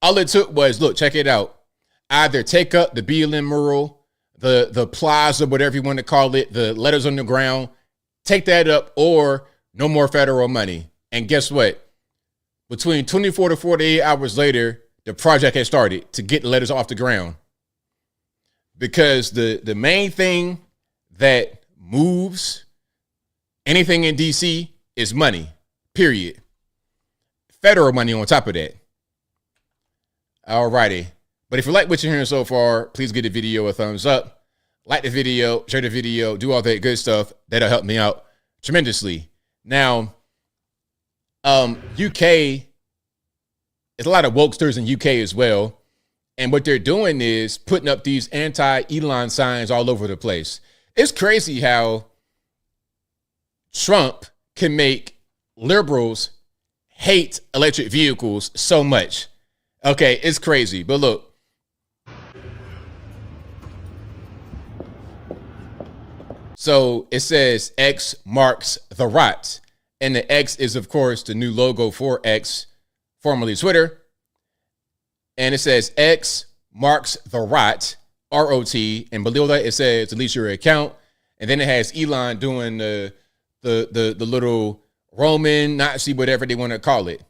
All it took was, look, check it out. Either take up the BLM mural, the plaza, whatever you want to call it, the letters on the ground, take that up, or no more federal money. And guess what? Between 24 to 48 hours later, the project has started to get the letters off the ground. Because the main thing that moves anything in DC is money, period. Federal money on top of that. All righty. But if you like what you're hearing so far, please give the video a thumbs up. Like the video, share the video, do all that good stuff. That'll help me out tremendously. Now, UK, there's a lot of wokesters in UK as well. And what they're doing is putting up these anti-Elon signs all over the place. It's crazy how Trump can make liberals hate electric vehicles so much. Okay, it's crazy. But look. So it says X marks the rot. And the X is, of course, the new logo for X, formerly Twitter. And it says X marks the rot, R-O-T. And below that, it says delete your account. And then it has Elon doing the little Roman, Nazi, whatever they want to call it.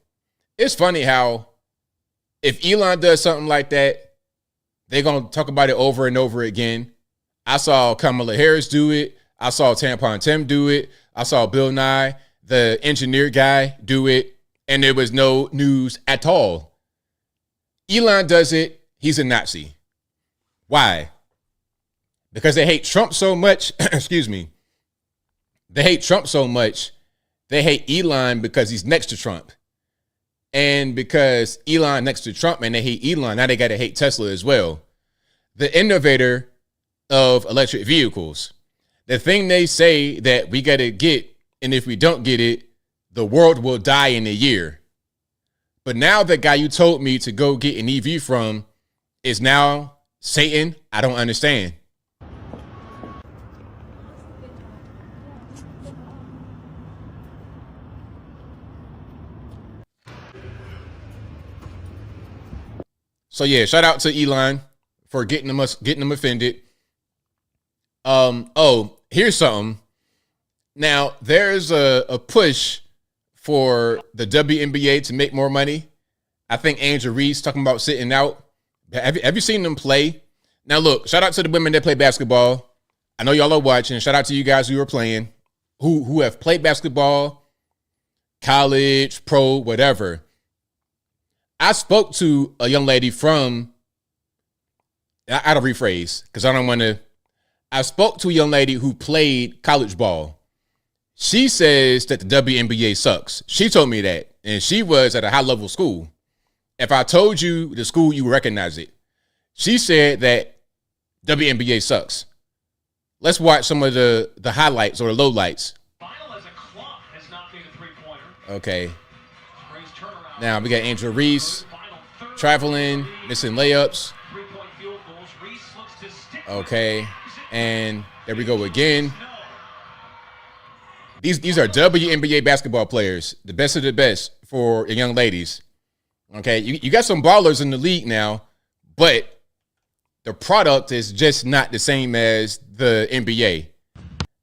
It's funny how if Elon does something like that, they're going to talk about it over and over again. I saw Kamala Harris do it. I saw Tampon Tim do it. I saw Bill Nye, the engineer guy, do it. And there was no news at all. Elon does it. He's a Nazi. Why? Because they hate Trump so much. Excuse me. They hate Trump so much. They hate Elon because he's next to Trump. And because Elon next to Trump and they hate Elon, now they got to hate Tesla as well. The innovator of electric vehicles. The thing they say that we got to get, and if we don't get it, the world will die in a year. But now the guy you told me to go get an EV from is now Satan. I don't understand. So yeah, shout out to Elon for getting them offended. Oh, here's something. Now there's a push for the WNBA to make more money. I think Andrew Reed's talking about sitting out. Have you seen them play? Now look, shout out to the women that play basketball. I know y'all are watching. Shout out to you guys who are playing, who have played basketball, college, pro, whatever. I spoke to a young lady from, I gotta rephrase because I don't want to. I spoke to a young lady who played college ball. She says that the WNBA sucks. She told me that, and she was at a high level school. If I told you the school, you would recognize it. She said that WNBA sucks. Let's watch some of the highlights or the lowlights. Okay. Now we got Angel Reese traveling, missing layups. Okay. And there we go again. These are WNBA basketball players, the best of the best for young ladies. Okay, you got some ballers in the league now, but the product is just not the same as the NBA.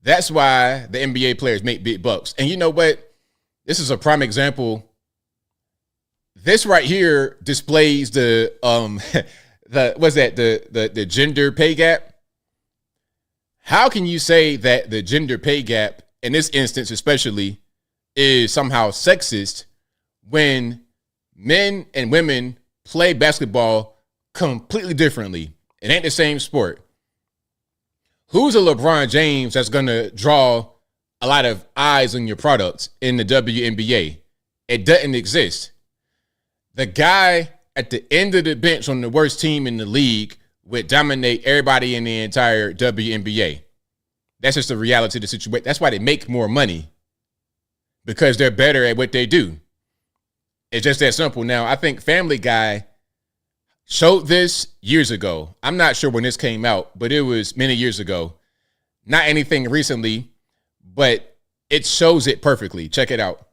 That's why the NBA players make big bucks. And you know what? This is a prime example. This right here displays the gender pay gap. How can you say that the gender pay gap in this instance especially is somehow sexist when men and women play basketball completely differently? It ain't the same sport. Who's a LeBron James that's going to draw a lot of eyes on your products in the WNBA? It doesn't exist. The guy at the end of the bench on the worst team in the league would dominate everybody in the entire WNBA. That's just the reality of the situation. That's why they make more money, because they're better at what they do. It's just that simple. Now, I think Family Guy showed this years ago. I'm not sure when this came out, but it was many years ago. Not anything recently, but it shows it perfectly. Check it out.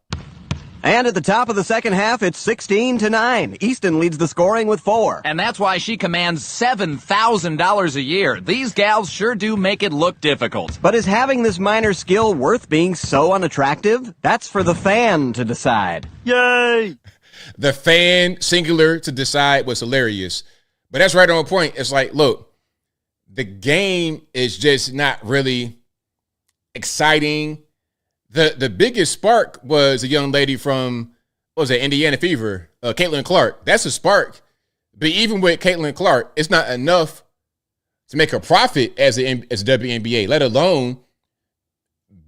And at the top of the second half, it's 16-9. Easton leads the scoring with 4. And that's why she commands $7,000 a year. These gals sure do make it look difficult. But is having this minor skill worth being so unattractive? That's for the fan to decide. Yay! The fan, singular, to decide was hilarious. But that's right on point. It's like, look, the game is just not really exciting. The biggest spark was a young lady from, what was it, Indiana Fever, Caitlin Clark. That's a spark. But even with Caitlin Clark, it's not enough to make a profit as a WNBA, let alone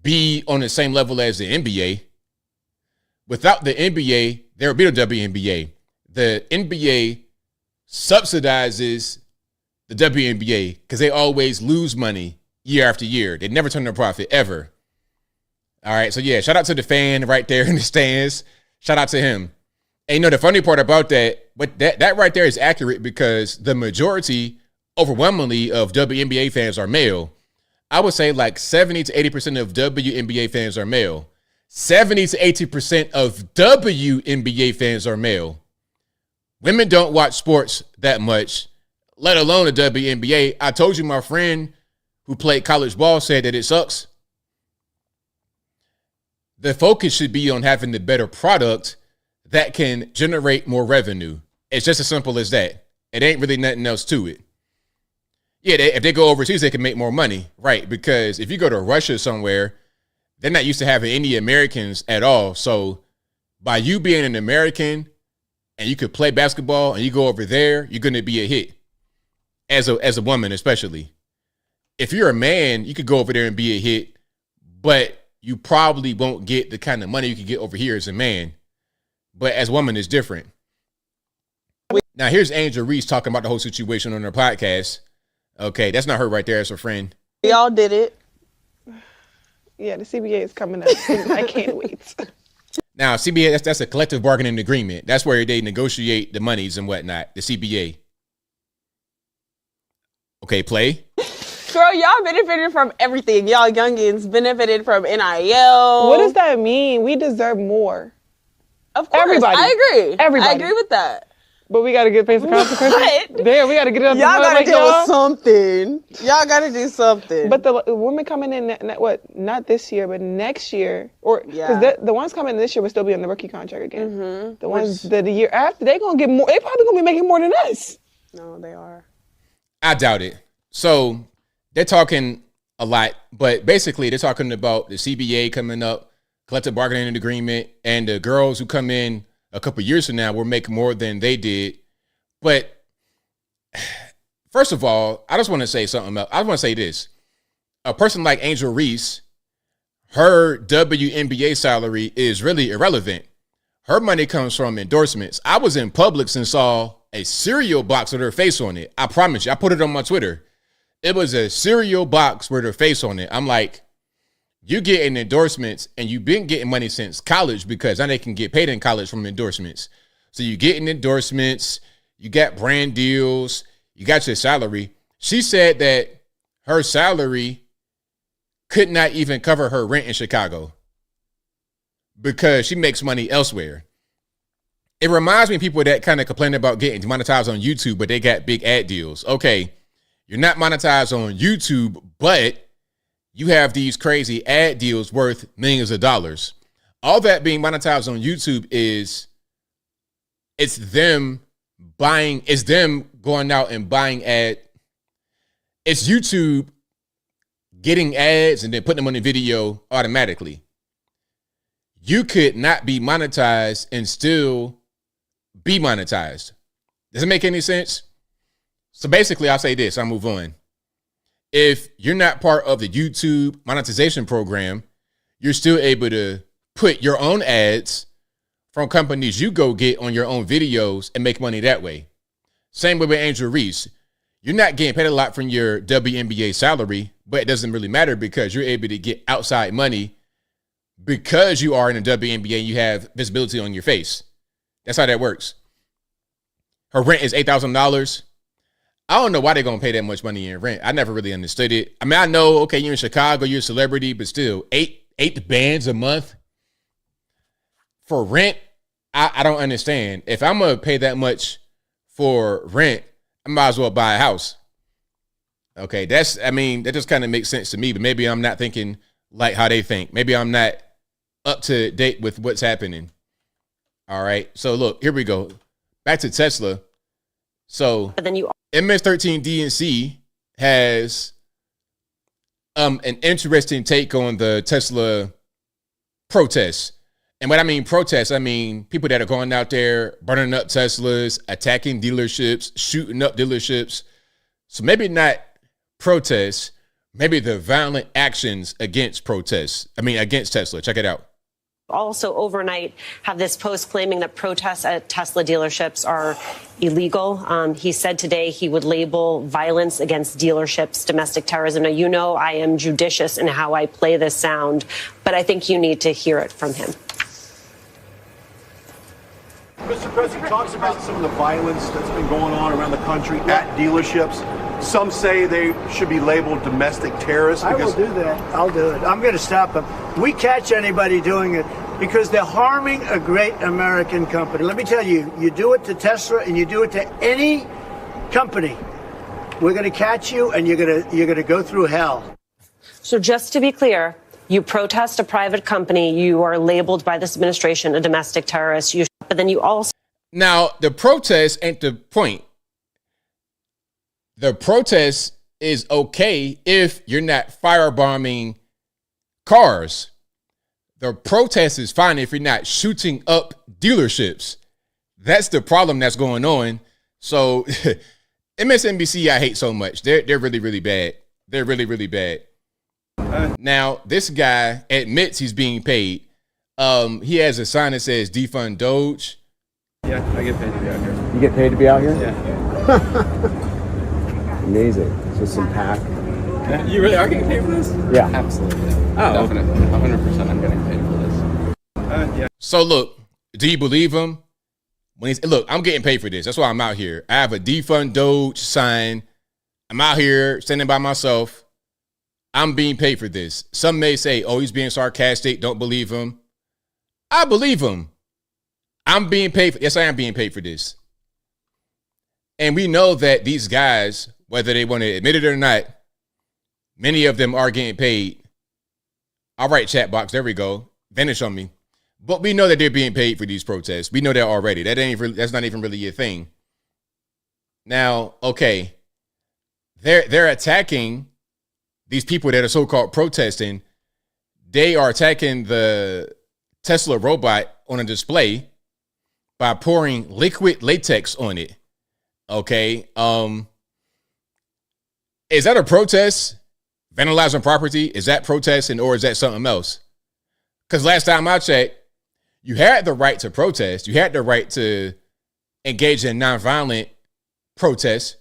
be on the same level as the NBA. Without the NBA, there would be no WNBA. The NBA subsidizes the WNBA because they always lose money year after year. They never turn a profit, ever. All right, so yeah, shout out to the fan right there in the stands. Shout out to him. And you know, the funny part about that, but that right there is accurate because the majority, overwhelmingly, of WNBA fans are male. I would say like 70 to 80% of WNBA fans are male. 70 to 80% of WNBA fans are male. Women don't watch sports that much, let alone the WNBA. I told you my friend who played college ball said that it sucks. The focus should be on having the better product that can generate more revenue. It's just as simple as that. It ain't really nothing else to it. Yeah, if they go overseas, they can make more money, right? Because if you go to Russia somewhere, they're not used to having any Americans at all. So by you being an American and you could play basketball and you go over there, you're going to be a hit as a woman, especially. If you're a man, you could go over there and be a hit, but you probably won't get the kind of money you can get over here as a man. But as a woman, it's different. Now, here's Angel Reese talking about the whole situation on her podcast. Okay, that's not her right there. It's her friend. Y'all did it. Yeah, the CBA is coming up. I can't wait. Now, CBA, that's a collective bargaining agreement. That's where they negotiate the monies and whatnot, the CBA. Okay, play. Girl, y'all benefited from everything. Y'all youngins benefited from NIL. What does that mean? We deserve more. Of course, everybody. I agree. Everybody. I agree with that. But we got to get paid the consequences. Damn, we got to get it on the Y'all got to do y'all. something. Y'all got to do something. But the women coming in, not this year, but next year. Or because the ones coming in this year will still be on the rookie contract again. Mm-hmm. The ones that the year after, they going to get more. They probably going to be making more than us. No, they are. I doubt it. So they're talking a lot, but basically they're talking about the CBA coming up, collective bargaining agreement, and the girls who come in a couple years from now will make more than they did. But first of all, I just want to say something else. I want to say this. A person like Angel Reese, her WNBA salary is really irrelevant. Her money comes from endorsements. I was in Publix and saw a cereal box with her face on it. I promise you. I put it on my Twitter. It was a cereal box with her face on it. I'm like, you getting endorsements, and you've been getting money since college because now they can get paid in college from endorsements. So you getting endorsements, you got brand deals, you got your salary. She said that her salary could not even cover her rent in Chicago because she makes money elsewhere. It reminds me of people that kind of complain about getting monetized on YouTube, but they got big ad deals. Okay, you're not monetized on YouTube, but you have these crazy ad deals worth millions of dollars. All that being monetized on YouTube is it's them going out and buying it's YouTube getting ads and then putting them on the video automatically. You could not be monetized and still be monetized. Does it make any sense? So basically, I'll say this, I'll move on. If you're not part of the YouTube monetization program, you're still able to put your own ads from companies you go get on your own videos and make money that way. Same way with Angel Reese. You're not getting paid a lot from your WNBA salary, but it doesn't really matter because you're able to get outside money because you are in the WNBA and you have visibility on your face. That's how that works. her rent is $8,000. I don't know why they're going to pay that much money in rent. I never really understood it. I mean, I know, okay, you're in Chicago, you're a celebrity, but still, eight bands a month for rent, I don't understand. If I'm going to pay that much for rent, I might as well buy a house. Okay, that just kind of makes sense to me, but maybe I'm not thinking like how they think. Maybe I'm not up to date with what's happening. All right, so look, here we go. Back to Tesla. So MS-13 DNC has an interesting take on the Tesla protests. And when I mean protests, I mean people that are going out there, burning up Teslas, attacking dealerships, shooting up dealerships. So maybe not protests, maybe the violent actions against against Tesla. Check it out. Also overnight have this post claiming that protests at Tesla dealerships are illegal. He said today he would label violence against dealerships domestic terrorism. Now, you know I am judicious in how I play this sound, but I think you need to hear it from him. Mr. President talks about some of the violence that's been going on around the country at dealerships. Some say they should be labeled domestic terrorists. I will do that. I'll do it. I'm going to stop them. We catch anybody doing it because they're harming a great American company. Let me tell you, you do it to Tesla and you do it to any company, we're going to catch you and you're going to go through hell. So just to be clear, you protest a private company, you are labeled by this administration a domestic terrorist. But then you also... Now, the protest ain't the point. The protest is okay if you're not firebombing cars. The protest is fine if you're not shooting up dealerships. That's the problem that's going on. So MSNBC, I hate so much. They're really, really bad. They're really, really bad. Now, this guy admits he's being paid. He has a sign that says defund DOGE. Yeah, I get paid to be out here. You get paid to be out here? Yeah. Amazing. So some pack. Yeah, you really are getting paid for this? Yeah. Absolutely. Oh, definitely. 100% I'm getting paid for this. Yeah. So look, do you believe him? Look, I'm getting paid for this. That's why I'm out here. I have a defund DOGE sign. I'm out here standing by myself. I'm being paid for this. Some may say, oh, he's being sarcastic. Don't believe him. I believe him. I'm being paid for. Yes, I am being paid for this. And we know that these guys, whether they want to admit it or not, many of them are getting paid. All right, chat box, there we go. Vanish on me. But we know that they're being paid for these protests. We know that already. That's not even really a thing. Now, okay, they're attacking these people that are so-called protesting. They are attacking the Tesla robot on a display by pouring liquid latex on it. Okay. Is that a protest? Vandalizing property? Is that protesting or is that something else? Because last time I checked, you had the right to protest. You had the right to engage in nonviolent protests,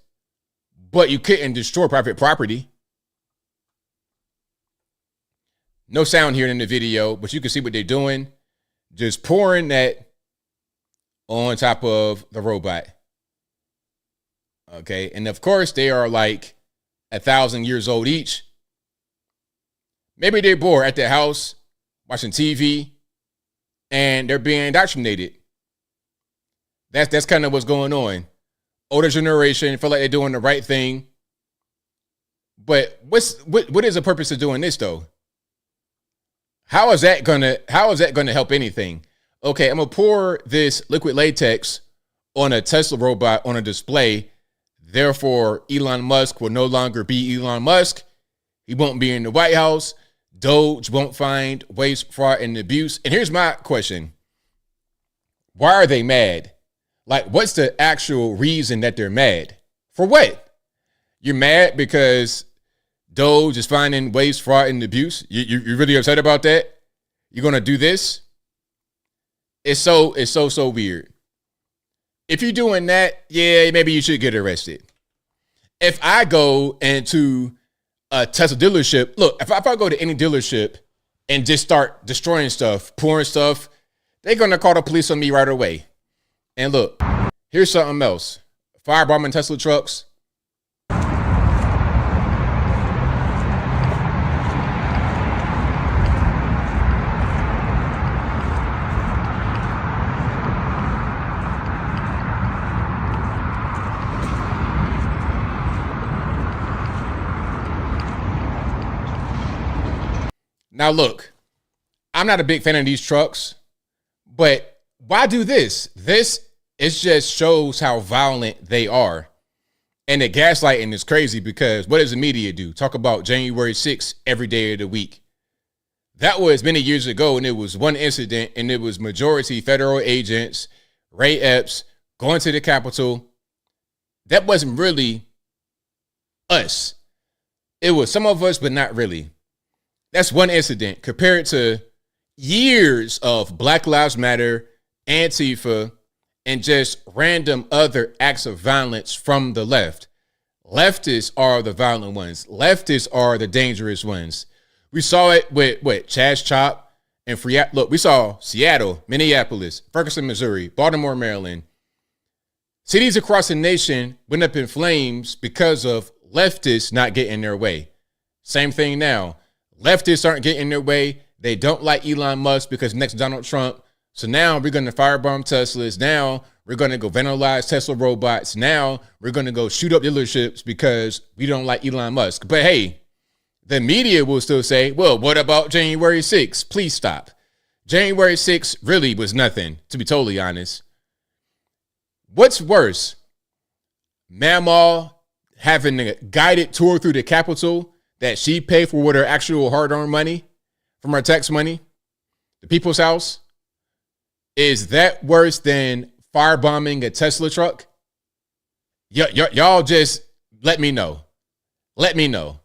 but you couldn't destroy private property. No sound here in the video, but you can see what they're doing. Just pouring that on top of the robot. Okay. And of course, they are like 1,000 years old each. Maybe they're bored at their house watching TV and they're being indoctrinated. That's kind of what's going on. Older generation feel like they're doing the right thing. But what is the purpose of doing this though? How is that gonna help anything? Okay, I'm gonna pour this liquid latex on a Tesla robot on a display. Therefore, Elon Musk will no longer be Elon Musk. He won't be in the White House. DOGE won't find waste, fraud, and abuse. And here's my question. Why are they mad? Like, what's the actual reason that they're mad? For what? You're mad because DOGE is finding waste, fraud, and abuse? You're really upset about that? You're going to do this? It's so weird. If you're doing that, yeah, maybe you should get arrested. If I go into a Tesla dealership, look, if I go to any dealership and just start destroying stuff, pouring stuff, they're going to call the police on me right away. And look, Here's something else. Firebombing Tesla trucks. Now look, I'm not a big fan of these trucks, but why do this? It just shows how violent they are. And the gaslighting is crazy because what does the media do? Talk about January 6th every day of the week. That was many years ago, and it was one incident, and it was majority federal agents, Ray Epps, going to the Capitol. That wasn't really us. It was some of us, but not really. That's one incident compared to years of Black Lives Matter, Antifa, and just random other acts of violence from the left. Leftists are the violent ones. Leftists are the dangerous ones. We saw it with Chaz Chop and Free. Look, we saw Seattle, Minneapolis, Ferguson, Missouri, Baltimore, Maryland. Cities across the nation went up in flames because of leftists not getting their way. Same thing now. Leftists aren't getting their way. They don't like Elon Musk because next Donald Trump. So now we're going to firebomb Teslas. Now we're going to go vandalize Tesla robots. Now we're going to go shoot up dealerships because we don't like Elon Musk. But hey, the media will still say, well, what about January 6th? Please stop. January 6th really was nothing, to be totally honest. What's worse? Mamaw having a guided tour through the Capitol that she paid for with her actual hard-earned money from her tax money, the people's house. Is that worse than firebombing a Tesla truck? Y'all just let me know. Let me know.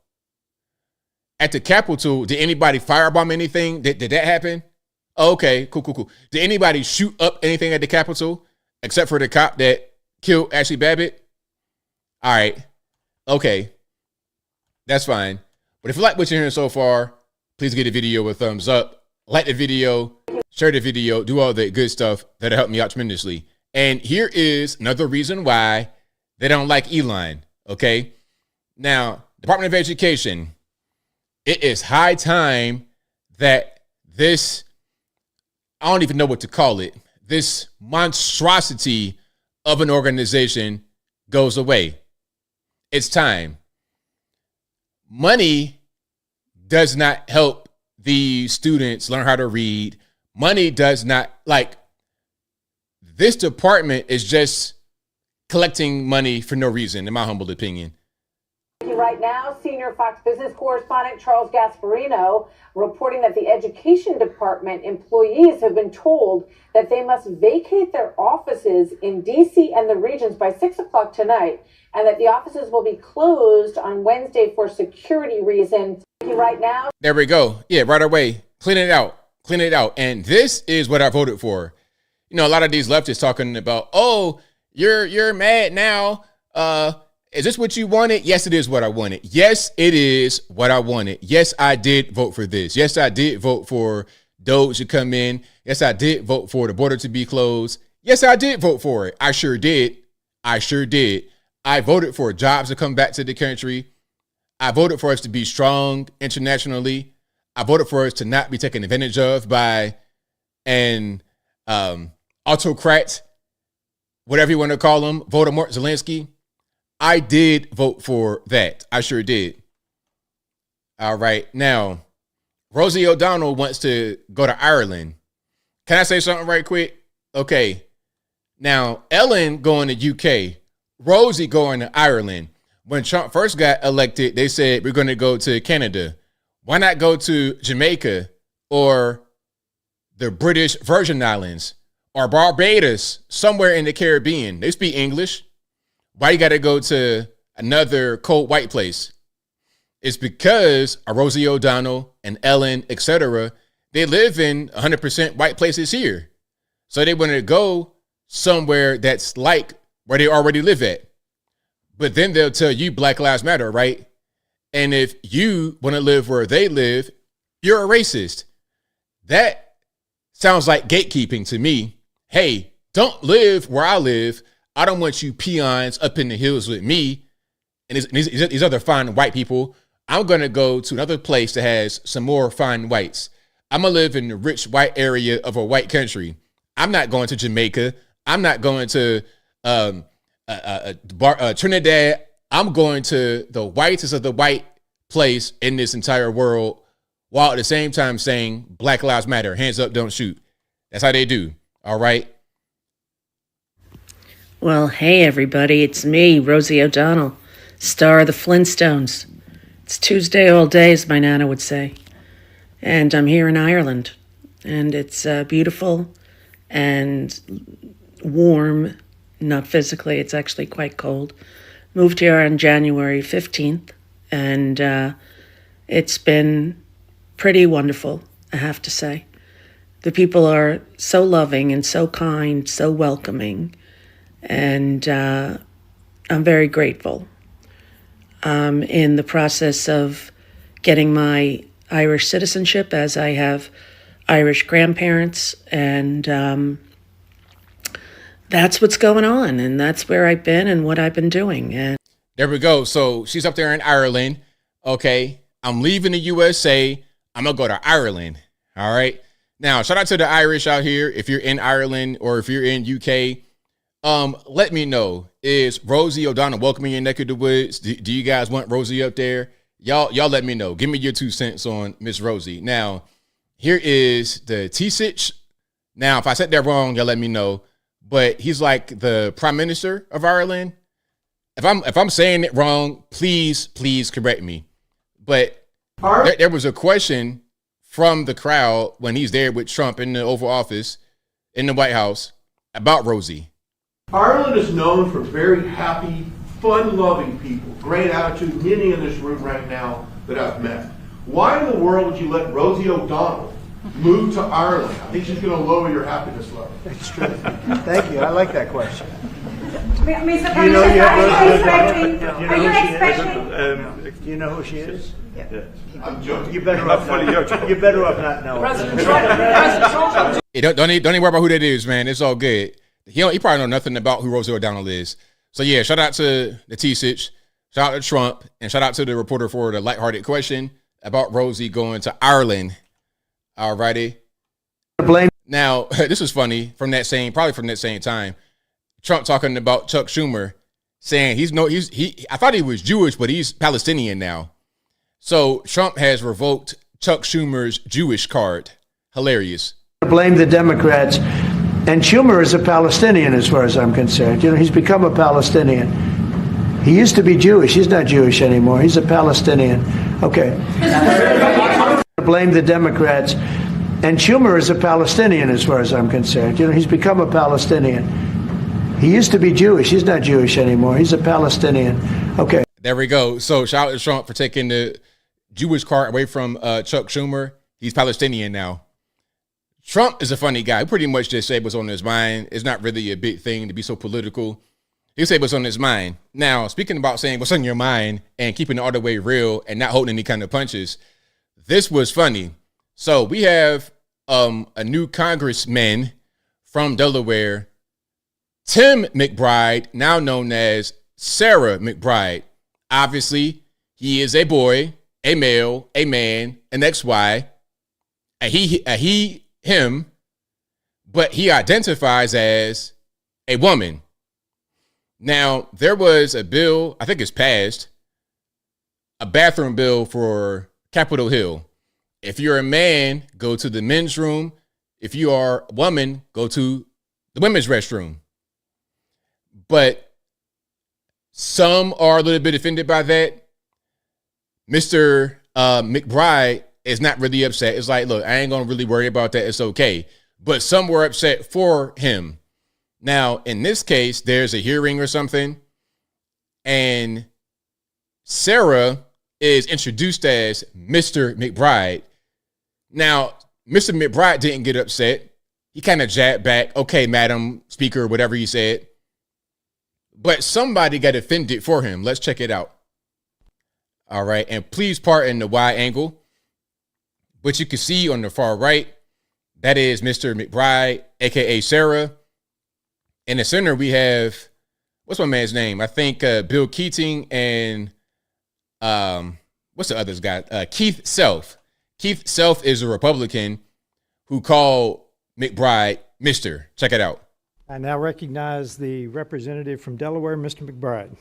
At the Capitol, did anybody firebomb anything? Did that happen? Oh, okay, cool. Did anybody shoot up anything at the Capitol except for the cop that killed Ashley Babbitt? All right. Okay. That's fine. But if you like what you're hearing so far, please give the video a thumbs up, like the video, share the video, do all the good stuff that'll help me out tremendously. And here is another reason why they don't like Elon, okay? Now, Department of Education, it is high time that this, I don't even know what to call it, this monstrosity of an organization goes away. It's time. Money does not help the students learn how to read. Money does not, like, this department is just collecting money for no reason, in my humble opinion. Right now, senior Fox Business correspondent Charles Gasparino reporting that the Education Department employees have been told that they must vacate their offices in D.C. and the regions by 6 o'clock tonight, and that the offices will be closed on Wednesday for security reasons. Right now. There we go. Yeah, right away. Clean it out. Clean it out. And this is what I voted for. You know, a lot of these leftists talking about, oh, you're mad now. Is this what you wanted? Yes, it is what I wanted. Yes, it is what I wanted. Yes, I did vote for this. Yes, I did vote for DOGE to come in. Yes, I did vote for the border to be closed. Yes, I did vote for it. I sure did. I sure did. I voted for jobs to come back to the country. I voted for us to be strong internationally. I voted for us to not be taken advantage of by an autocrat, whatever you want to call him, Voldemort Zelensky. I did vote for that. I sure did. All right. Now, Rosie O'Donnell wants to go to Ireland. Can I say something right quick? Okay. Now, Ellen going to UK, Rosie going to Ireland. When Trump first got elected, they said, we're going to go to Canada. Why not go to Jamaica or the British Virgin Islands or Barbados, somewhere in the Caribbean? They speak English. Why you got to go to another cold white place? It's because Rosie O'Donnell and Ellen, etc., they live in 100% white places here. So they want to go somewhere that's like where they already live at. But then they'll tell you Black Lives Matter, right? And if you want to live where they live, you're a racist. That sounds like gatekeeping to me. Hey, don't live where I live. I don't want you peons up in the hills with me and these other fine white people. I'm going to go to another place that has some more fine whites. I'm going to live in the rich white area of a white country. I'm not going to Jamaica. I'm not going to Trinidad. I'm going to the whitest of the white place in this entire world, while at the same time saying Black Lives Matter, hands up, don't shoot. That's how they do. All right. Well, hey, everybody. It's me, Rosie O'Donnell, star of the Flintstones. It's Tuesday all day, as my Nana would say. And I'm here in Ireland. And it's beautiful and warm. Not physically, it's actually quite cold. Moved here on January 15th. And it's been pretty wonderful, I have to say. The people are so loving and so kind, so welcoming. And I'm very grateful. I'm in the process of getting my Irish citizenship, as I have Irish grandparents, and that's what's going on, and that's where I've been and what I've been doing. And there we go. So she's up there in Ireland. Okay, I'm leaving the USA. I'm gonna go to Ireland. All right. Now, shout out to the Irish out here. If you're in Ireland or if you're in UK, let me know. Is Rosie O'Donnell welcoming your neck of the woods? Do you guys want Rosie up there? Y'all let me know. Give me your 2 cents on Miss Rosie. Now, here is the T-Sitch. Now, if I said that wrong, y'all let me know. But he's like the Prime Minister of Ireland. If I'm saying it wrong, please correct me. But there was a question from the crowd when he's there with Trump in the Oval Office in the White House about Rosie. Ireland is known for very happy, fun-loving people, great attitude, many in this room right now that I've met. Why in the world would you let Rosie O'Donnell move to Ireland? I think she's going to lower your happipiness level. That's true. Thank you. I like that question. Mr. Do you know you know who she is? Yeah. I'm joking. You better off not knowing. Hey, don't even worry about who that is, man. It's all good. He probably know nothing about who Rosie O'Donnell is. So yeah, shout out to the T-Sitch, shout out to Trump, and shout out to the reporter for the lighthearted question about Rosie going to Ireland. All righty. Now, this was funny probably from that same time. Trump talking about Chuck Schumer, saying I thought he was Jewish, but he's Palestinian now. So Trump has revoked Chuck Schumer's Jewish card. Hilarious. Blame the Democrats. And Schumer is a Palestinian as far as I'm concerned. You know, he's become a Palestinian. He used to be Jewish. He's not Jewish anymore. He's a Palestinian. Okay. Blame the Democrats. And Schumer is a Palestinian as far as I'm concerned. You know, he's become a Palestinian. He used to be Jewish. He's not Jewish anymore. He's a Palestinian. Okay. There we go. So shout out to Trump for taking the Jewish card away from Chuck Schumer. He's Palestinian now. Trump is a funny guy. He pretty much just said what's on his mind. It's not really a big thing to be so political. He said what's on his mind. Now, speaking about saying what's on your mind and keeping it all the way real and not holding any kind of punches, this was funny. So we have a new congressman from Delaware, Tim McBride, now known as Sarah McBride. Obviously, he is a boy, a male, a man, an XY, him, but he identifies as a woman. Now, there was a bill, I think it's passed, a bathroom bill for Capitol Hill. If you're a man, go to the men's room. If you are a woman, go to the women's restroom. But some are a little bit offended by that. Mr. McBride is not really upset. It's like, look, I ain't going to really worry about that. It's okay. But some were upset for him. Now, in this case, there's a hearing or something. And Sarah is introduced as Mr. McBride. Now, Mr. McBride didn't get upset. He kind of jabbed back. Okay, Madam Speaker, whatever he said. But somebody got offended for him. Let's check it out. All right. And please pardon the wide angle. But you can see on the far right, that is Mr. McBride, a.k.a. Sarah. In the center, we have what's my man's name? I think Bill Keating and what's the other guy? Keith Self. Keith Self is a Republican who called McBride Mr. Check it out. I now recognize the representative from Delaware, Mr. McBride.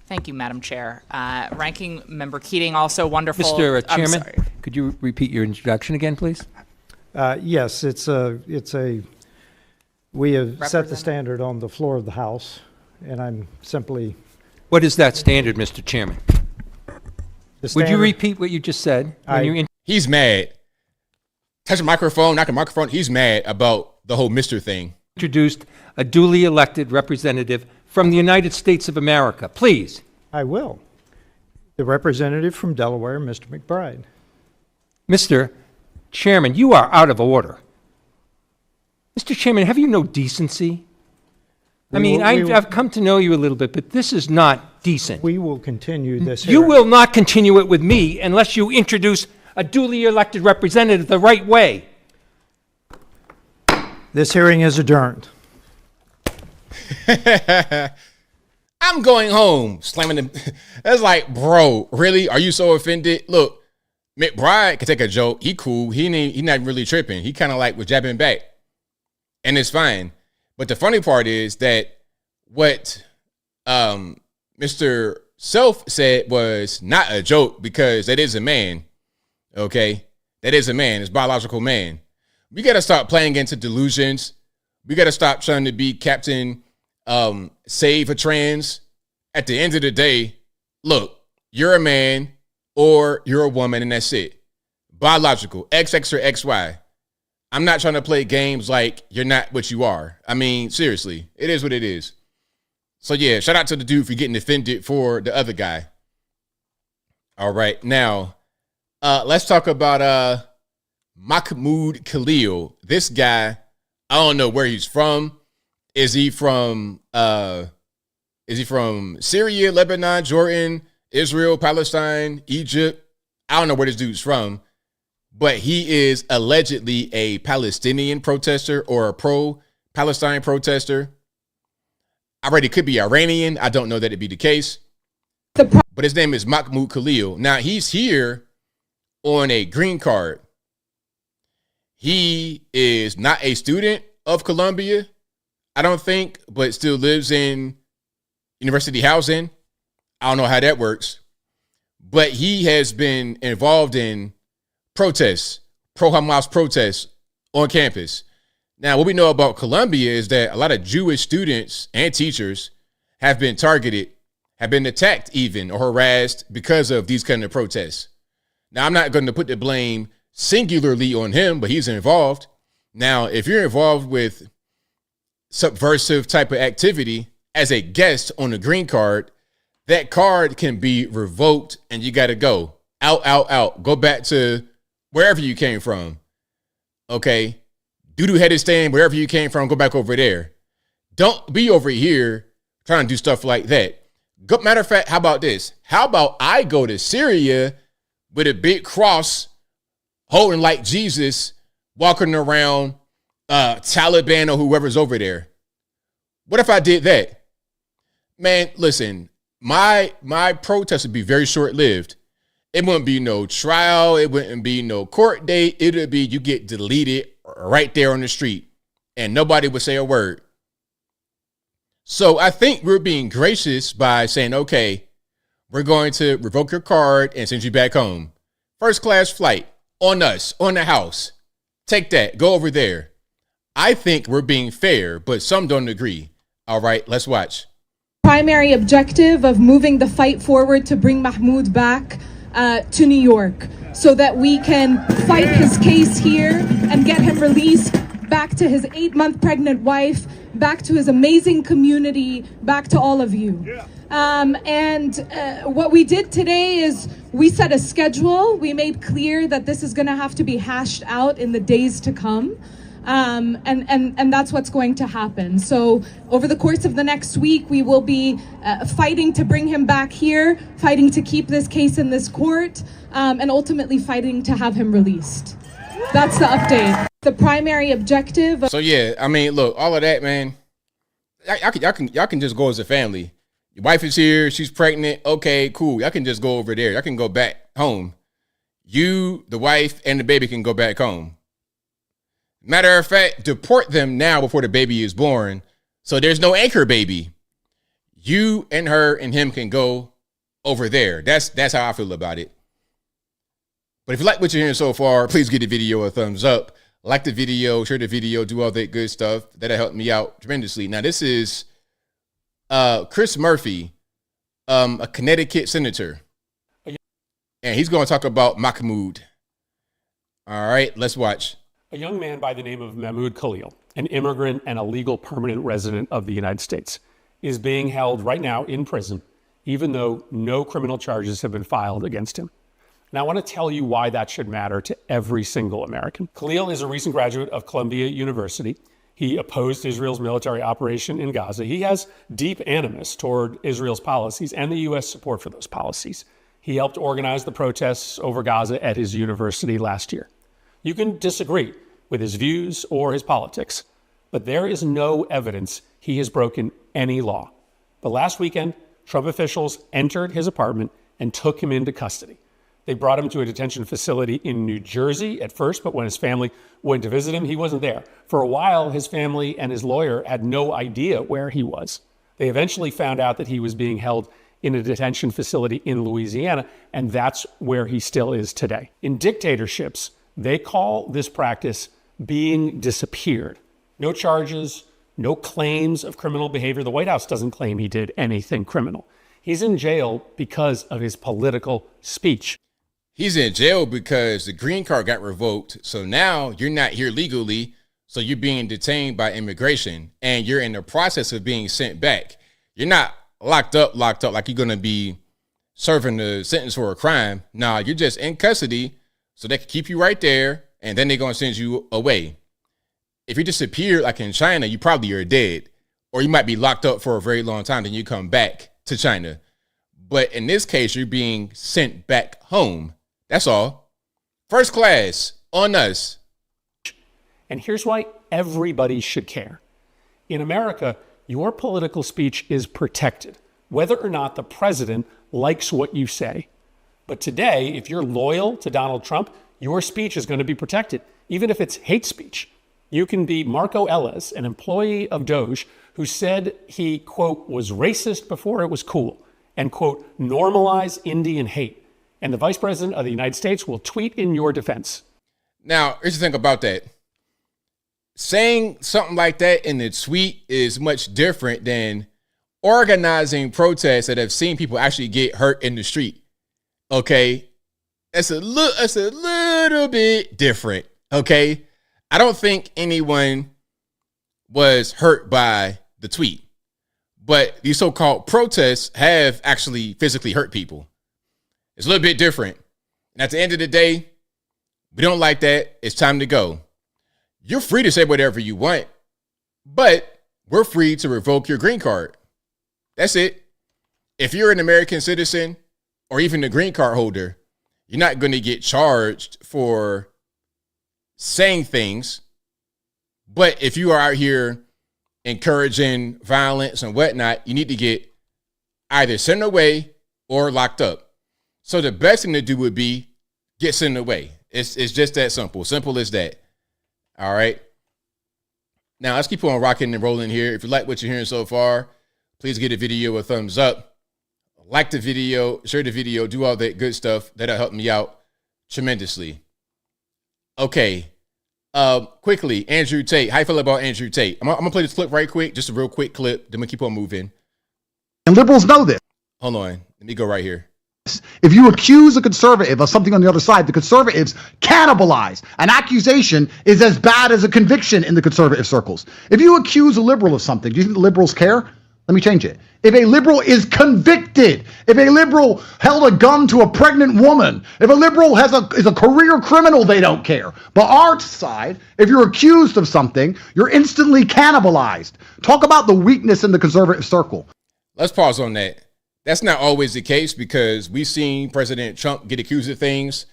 Thank you, Madam Chair. Ranking Member Keating, also wonderful. Mr. Chairman, could you repeat your introduction again, please? Yes, we have set the standard on the floor of the House, and I'm simply... What is that standard, Mr. Chairman? Would you repeat what you just said? He's mad. Touch the microphone, knock the microphone. He's mad about the whole Mr. thing. Introduced a duly elected representative from the United States of America. Please. I will. The representative from Delaware, Mr. McBride. Mr. Chairman, you are out of order. Mr. Chairman, have you no decency? I've come to know you a little bit, but this is not decent. We will continue this. You will not continue it with me unless you introduce a duly elected representative the right way. This hearing is adjourned. I'm going home. Slamming them. That's like, bro, really? Are you so offended? Look, McBride can take a joke. He cool. He not really tripping. He kind of like was jabbing back. And it's fine. But the funny part is that what Mr. Self said was not a joke because that is a man. Okay? That is a man. It's a biological man. We got to stop playing into delusions. We got to stop trying to be Captain Save a Trans. At the end of the day, look, you're a man or you're a woman and that's it. Biological, XX or XY. I'm not trying to play games like you're not what you are. I mean, seriously, it is what it is. So yeah, shout out to the dude for getting offended for the other guy. All right, now let's talk about Mahmoud Khalil. This guy, I don't know where he's from. Is he from Syria, Lebanon, Jordan, Israel, Palestine, Egypt? I don't know where this dude's from. But he is allegedly a Palestinian protester or a pro-Palestine protester. I read it could be Iranian. I don't know that it'd be the case. But his name is Mahmoud Khalil. Now, he's here on a green card. He is not a student of Columbia, I don't think, but still lives in university housing. I don't know how that works. But he has been involved in protests, pro-Hamas protests on campus. Now, what we know about Columbia is that a lot of Jewish students and teachers have been targeted, have been attacked even or harassed because of these kind of protests. Now, I'm not going to put the blame singularly on him, but he's involved. Now, if you're involved with subversive type of activity as a guest on a green card, that card can be revoked and you got to go out. Go back to wherever you came from. Okay. Doo-doo headed stand, wherever you came from, go back over there. Don't be over here trying to do stuff like that. Matter of fact, how about this? How about I go to Syria with a big cross holding like Jesus, walking around Taliban or whoever's over there? What if I did that? Man, listen, my protest would be very short-lived. It wouldn't be no trial. It wouldn't be no court date. It would be you get deleted right there on the street and nobody would say a word. So I think we're being gracious by saying, okay, we're going to revoke your card and send you back home. First class flight on us, on the house. Take that. Go over there. I think we're being fair, but some don't agree. All right, let's watch. Primary objective of moving the fight forward to bring Mahmoud back to New York so that we can fight his case here and get him released back to his 8-month pregnant wife, back to his amazing community, back to all of you. What we did today is we set a schedule. We made clear that this is going to have to be hashed out in the days to come. And that's what's going to happen. So over the course of the next week, we will be fighting to bring him back here, fighting to keep this case in this court, and ultimately fighting to have him released. That's the update. The primary objective. So yeah, I mean, look, all of that, man, y'all can just go as a family. Your wife is here. She's pregnant. Okay, cool. Y'all can just go over there. Y'all can go back home. You, the wife, and the baby can go back home. Matter of fact, deport them now before the baby is born. So there's no anchor baby. You and her and him can go over there. That's how I feel about it. But if you like what you're hearing so far, please give the video a thumbs up. Like the video, share the video, do all that good stuff. That'll help me out tremendously. Now, this is Chris Murphy, a Connecticut senator. And he's going to talk about Mahmoud. All right, let's watch. A young man by the name of Mahmoud Khalil, an immigrant and a legal permanent resident of the United States, is being held right now in prison, even though no criminal charges have been filed against him. And I want to tell you why that should matter to every single American. Khalil is a recent graduate of Columbia University. He opposed Israel's military operation in Gaza. He has deep animus toward Israel's policies and the U.S. support for those policies. He helped organize the protests over Gaza at his university last year. You can disagree with his views or his politics, but there is no evidence he has broken any law. But last weekend, Trump officials entered his apartment and took him into custody. They brought him to a detention facility in New Jersey at first, but when his family went to visit him, he wasn't there. For a while, his family and his lawyer had no idea where he was. They eventually found out that he was being held in a detention facility in Louisiana, and that's where he still is today. In dictatorships, they call this practice being disappeared. No charges, no claims of criminal behavior. The White House doesn't claim he did anything criminal. He's in jail because of his political speech. He's in jail because the green card got revoked. So now you're not here legally. So you're being detained by immigration and you're in the process of being sent back. You're not locked up like you're going to be serving the sentence for a crime. Nah, you're just in custody so they can keep you right there. And then they're going to send you away. If you disappear, like in China, you probably are dead, or you might be locked up for a very long time. Then you come back to China. But in this case, you're being sent back home. That's all. First class on us. And here's why everybody should care. In America, your political speech is protected, whether or not the president likes what you say. But today, if you're loyal to Donald Trump, your speech is going to be protected, even if it's hate speech. You can be Marco Ellis, an employee of DOGE, who said he, quote, was racist before it was cool, and, quote, normalize Indian hate. And the vice president of the United States will tweet in your defense. Now, here's the thing about that. Saying something like that in the tweet is much different than organizing protests that have seen people actually get hurt in the street. Okay? That's a little bit different. Okay? I don't think anyone was hurt by the tweet, but these so-called protests have actually physically hurt people. It's a little bit different. And at the end of the day, we don't like that. It's time to go. You're free to say whatever you want, but we're free to revoke your green card. That's it. If you're an American citizen or even a green card holder, you're not going to get charged for saying things. But if you are out here encouraging violence and whatnot, you need to get either sent away or locked up. So the best thing to do would be get sent away. It's just that simple. Simple as that. All right. Now let's keep on rocking and rolling here. If you like what you're hearing so far, please give the video a thumbs up. Like the video, share the video, do all that good stuff. That'll help me out tremendously. Okay. Quickly, Andrew Tate. How you feel about Andrew Tate? I'm gonna play this clip right quick, just a real quick clip. Then we keep on moving. And liberals know this. Hold on. Let me go right here. If you accuse a conservative of something on the other side, the conservatives cannibalize. An accusation is as bad as a conviction in the conservative circles. If you accuse a liberal of something, do you think the liberals care? Let me change it. If a liberal is convicted, if a liberal held a gun to a pregnant woman, if a liberal is a career criminal, they don't care. But our side, if you're accused of something, you're instantly cannibalized. Talk about the weakness in the conservative circle. Let's pause on that. That's not always the case because we've seen President Trump get accused of things.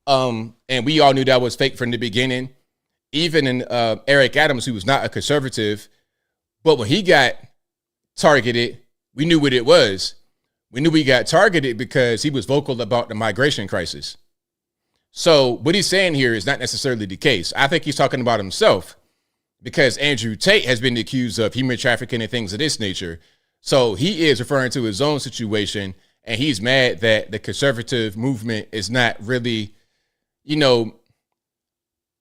And we all knew that was fake from the beginning. Even in Eric Adams, who was not a conservative. But when he got targeted, we knew what it was. We knew we got targeted because he was vocal about the migration crisis. So what he's saying here is not necessarily the case. I think he's talking about himself because Andrew Tate has been accused of human trafficking and things of this nature. So he is referring to his own situation, and he's mad that the conservative movement is not really, you know,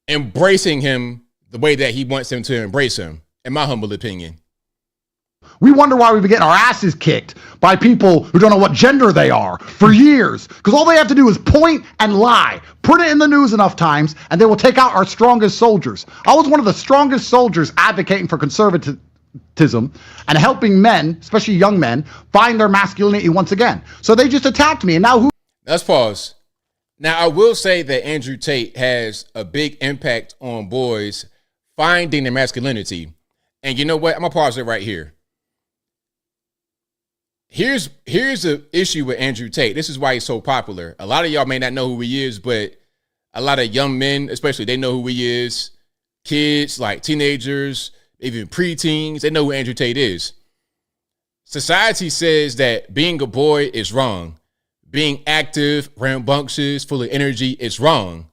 embracing him the way that he wants them to embrace him, in my humble opinion. We wonder why we've been getting our asses kicked by people who don't know what gender they are for years. Because all they have to do is point and lie. Put it in the news enough times, and they will take out our strongest soldiers. I was one of the strongest soldiers advocating for conservatism and helping men, especially young men, find their masculinity once again. So they just attacked me, and now who? Let's pause. Now, I will say that Andrew Tate has a big impact on boys finding their masculinity. And you know what? I'm going to pause it right here. Here's the issue with Andrew Tate. This is why he's so popular. A lot of y'all may not know who he is, but a lot of young men, especially, they know who he is. Kids, like teenagers, even preteens, they know who Andrew Tate is. Society says that being a boy is wrong. Being active, rambunctious, full of energy is wrong.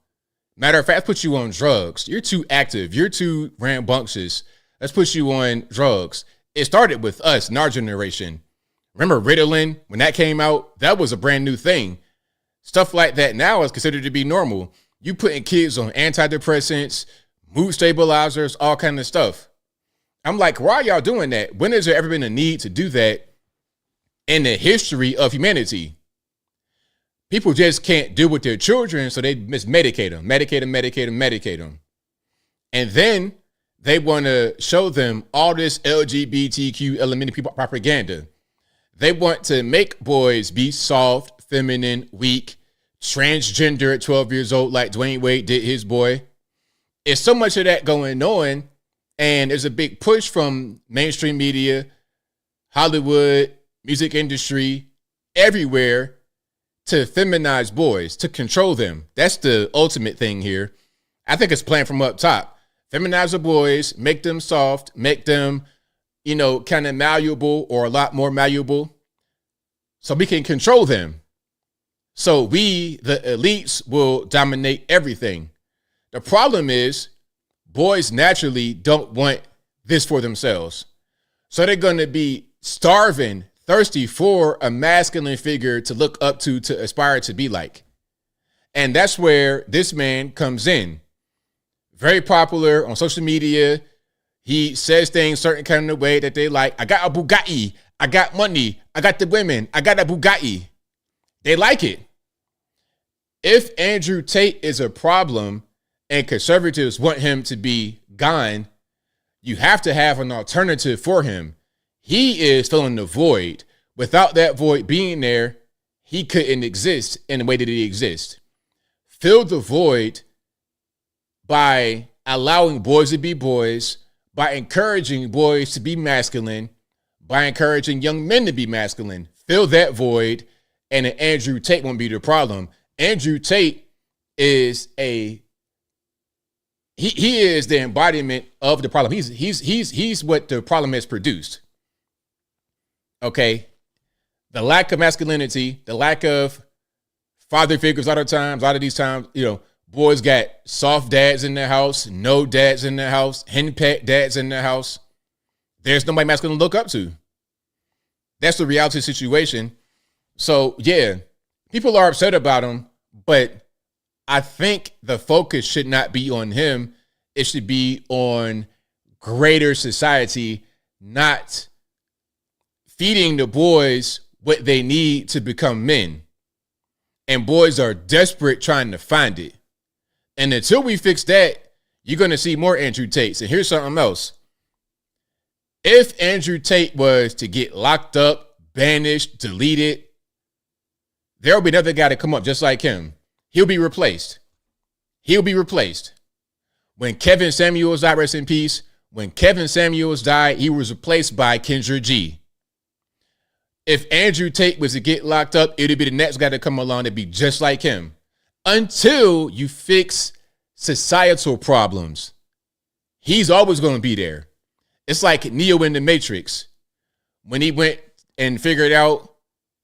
Matter of fact, put you on drugs. You're too active. You're too rambunctious. Let's put you on drugs. It started with us in our generation. Remember Ritalin, when that came out, that was a brand new thing. Stuff like that now is considered to be normal. You putting kids on antidepressants, mood stabilizers, all kind of stuff. I'm like, why are y'all doing that? When has there ever been a need to do that in the history of humanity? People just can't deal with their children, so they medicate them. And then they want to show them all this LGBTQ elementary propaganda. They want to make boys be soft, feminine, weak, transgender at 12 years old like Dwayne Wade did his boy. It's so much of that going on, and there's a big push from mainstream media, Hollywood, music industry, everywhere to feminize boys, to control them. That's the ultimate thing here. I think it's planned from up top. Feminize the boys, make them soft, make them, kind of malleable or a lot more malleable so we can control them. So we, the elites, will dominate everything. The problem is boys naturally don't want this for themselves. So they're going to be starving, thirsty for a masculine figure to look up to aspire to be like. And that's where this man comes in. Very popular on social media. He says things certain kind of way that they like. I got a Bugatti. I got money. I got the women. I got a Bugatti. They like it. If Andrew Tate is a problem and conservatives want him to be gone, you have to have an alternative for him. He is filling the void. Without that void being there, he couldn't exist in the way that he exists. Fill the void by allowing boys to be boys, by encouraging boys to be masculine, by encouraging young men to be masculine. Fill that void, and Andrew Tate won't be the problem. Andrew Tate is he is the embodiment of the problem. He's what the problem has produced. Okay. The lack of masculinity, the lack of father figures a lot of these times, boys got soft dads in their house, no dads in their house, henpecked dads in their house. There's nobody masculine to look up to. That's the reality situation. So, yeah, people are upset about him, but I think the focus should not be on him. It should be on greater society, not feeding the boys what they need to become men. And boys are desperate trying to find it. And until we fix that, you're going to see more Andrew Tates. And here's something else. If Andrew Tate was to get locked up, banished, deleted, there'll be another guy to come up just like him. He'll be replaced. When Kevin Samuels died, rest in peace, when Kevin Samuels died, he was replaced by Kendra G. If Andrew Tate was to get locked up, it'd be the next guy to come along to be just like him. Until you fix societal problems, he's always going to be there. It's like Neo in the Matrix. when he went and figured out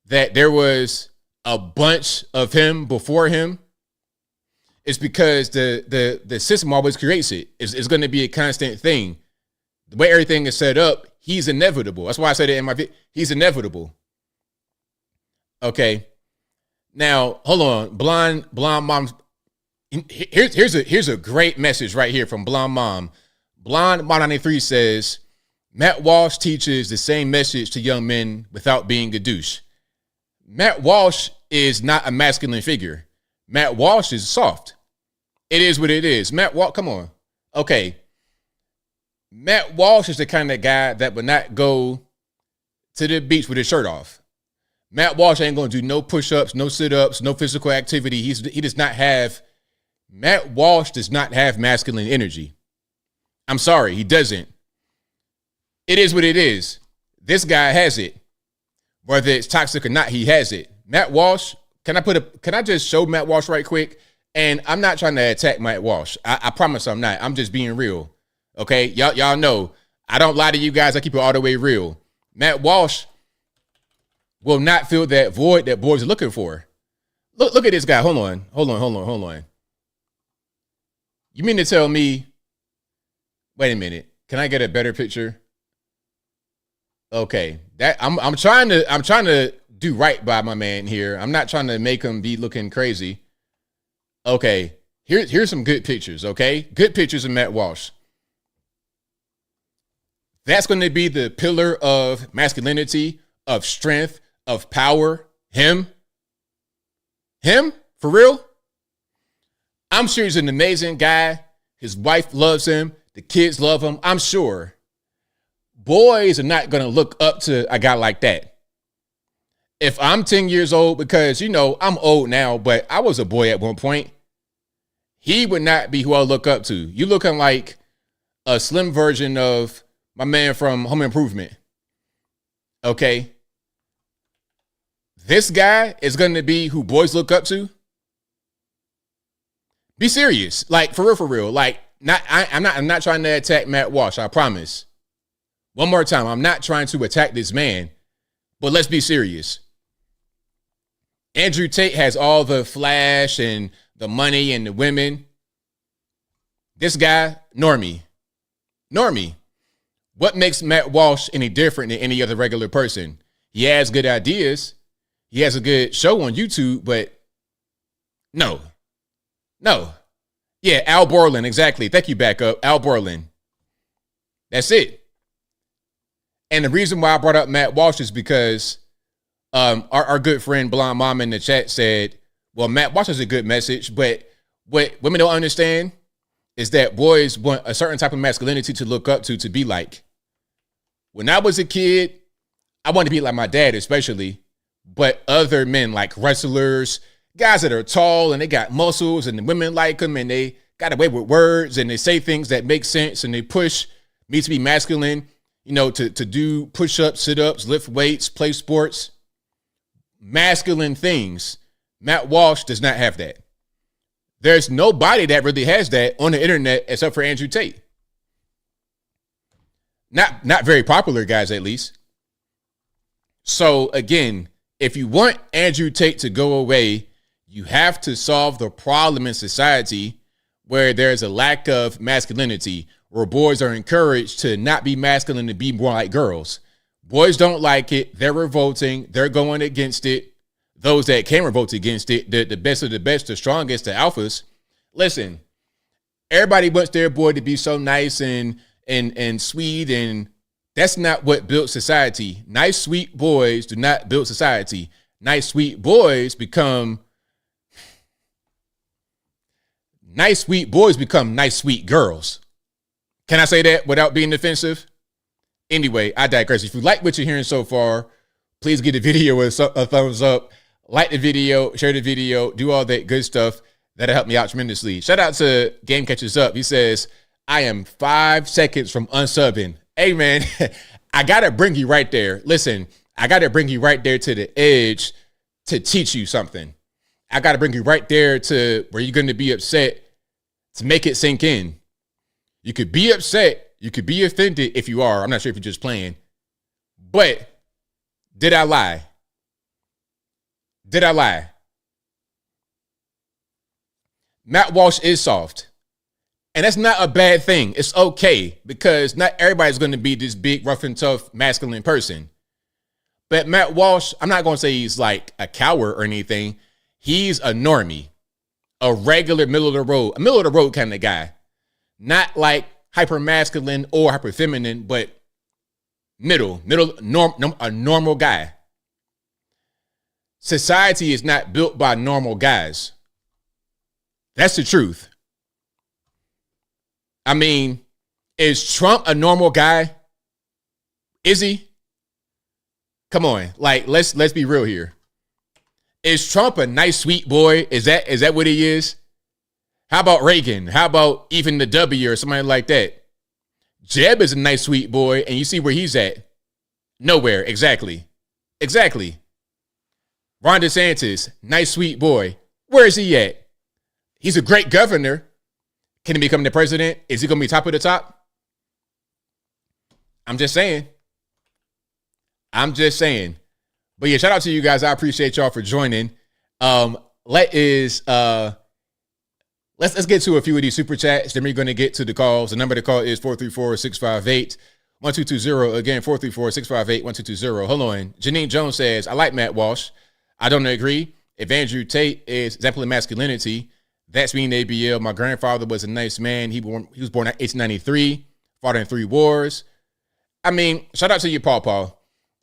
that there was a bunch of him before him, it's because the system always creates it. It's going to be a constant thing. The way everything is set up, he's inevitable. That's why I said it in my video. He's inevitable. Okay. Now, hold on. Blonde Mom. Here's a great message right here from Blonde Mom. Blonde Mom 93 says, Matt Walsh teaches the same message to young men without being a douche. Matt Walsh is not a masculine figure. Matt Walsh is soft. It is what it is. Matt Walsh, come on. Okay. Matt Walsh is the kind of guy that would not go to the beach with his shirt off. Matt Walsh ain't going to do no push-ups, no sit-ups, no physical activity. Matt Walsh does not have masculine energy. I'm sorry, he doesn't. It is what it is. This guy has it. Whether it's toxic or not, he has it. Matt Walsh, can I just show Matt Walsh right quick? And I'm not trying to attack Matt Walsh. I promise I'm not. I'm just being real. Okay? Y'all know. I don't lie to you guys. I keep it all the way real. Matt Walsh will not fill that void that boys are looking for. Look at this guy. Hold on. You mean to tell me, wait a minute. Can I get a better picture? Okay. I'm trying to do right by my man here. I'm not trying to make him be looking crazy. Okay. Here's some good pictures, okay? Good pictures of Matt Walsh. That's going to be the pillar of masculinity, of strength, of power. Him? For real? I'm sure he's an amazing guy. His wife loves him. The kids love him. I'm sure. Boys are not going to look up to a guy like that. If I'm 10 years old, because, I'm old now, but I was a boy at one point, he would not be who I look up to. You looking like a slim version of my man from Home Improvement. Okay? This guy is going to be who boys look up to? Be serious. Like, for real. Like, I'm not trying to attack Matt Walsh, I promise. One more time, I'm not trying to attack this man, but let's be serious. Andrew Tate has all the flash and the money and the women. This guy, normie. What makes Matt Walsh any different than any other regular person? He has good ideas. He has a good show on YouTube, but no. Yeah, Al Borland, exactly. Thank you, backup. Al Borland. That's it. And the reason why I brought up Matt Walsh is because our good friend Blonde Mom in the chat said, well, Matt Walsh is a good message, but what women don't understand is that boys want a certain type of masculinity to look up to be like. When I was a kid, I wanted to be like my dad, especially, but other men like wrestlers, guys that are tall and they got muscles and the women like them and they got away with words and they say things that make sense and they push me to be masculine. To do push-ups, sit-ups, lift weights, play sports, masculine things. Matt Walsh does not have that. There's nobody that really has that on the internet except for Andrew Tate. Not very popular guys, at least. So, again, if you want Andrew Tate to go away, you have to solve the problem in society where there's a lack of masculinity, where boys are encouraged to not be masculine, to be more like girls. Boys don't like it. They're revolting. They're going against it. Those that can revolt against it, the best of the best, the strongest, the alphas. Listen, everybody wants their boy to be so nice and sweet, and that's not what built society. Nice, sweet boys do not build society. Nice, sweet boys become nice, sweet girls. Can I say that without being offensive? Anyway, I digress. If you like what you're hearing so far, please give the video a thumbs up. Like the video, share the video, do all that good stuff. That'll help me out tremendously. Shout out to Game Catches Up. He says, I am 5 seconds from unsubbing. Hey, man, I got to bring you right there. Listen, I got to bring you right there to the edge to teach you something. I got to bring you right there to where you're going to be upset to make it sink in. You could be upset. You could be offended if you are. I'm not sure if you're just playing. But Did I lie? Did I lie? Matt Walsh is soft. And that's not a bad thing. It's okay because not everybody's going to be this big, rough and tough, masculine person. But Matt Walsh, I'm not going to say he's like a coward or anything. He's a normie, a regular middle of the road kind of guy. Not like hyper masculine or hyper feminine, but a normal guy. Society is not built by normal guys. That's the truth. I mean, is Trump a normal guy? Is he? Come on, like let's be real here. Is Trump a nice sweet boy? Is that what he is? How about Reagan? How about even the W or somebody like that? Jeb is a nice sweet boy, and you see where he's at. Nowhere. Exactly. Ron DeSantis, nice sweet boy. Where is he at? He's a great governor. Can he become the president? Is he going to be top of the top? I'm just saying. But yeah, shout out to you guys. I appreciate y'all for joining. Let's get to a few of these super chats. Then we're going to get to the calls. The number to call is 434-658-1220. Again, 434-658-1220. Hold on. Janine Jones says, I like Matt Walsh. I don't agree. If Andrew Tate is exemplary masculinity, that's being ABL. My grandfather was a nice man. He was born in 1893, fought in 3 wars. I mean, shout out to your pawpaw.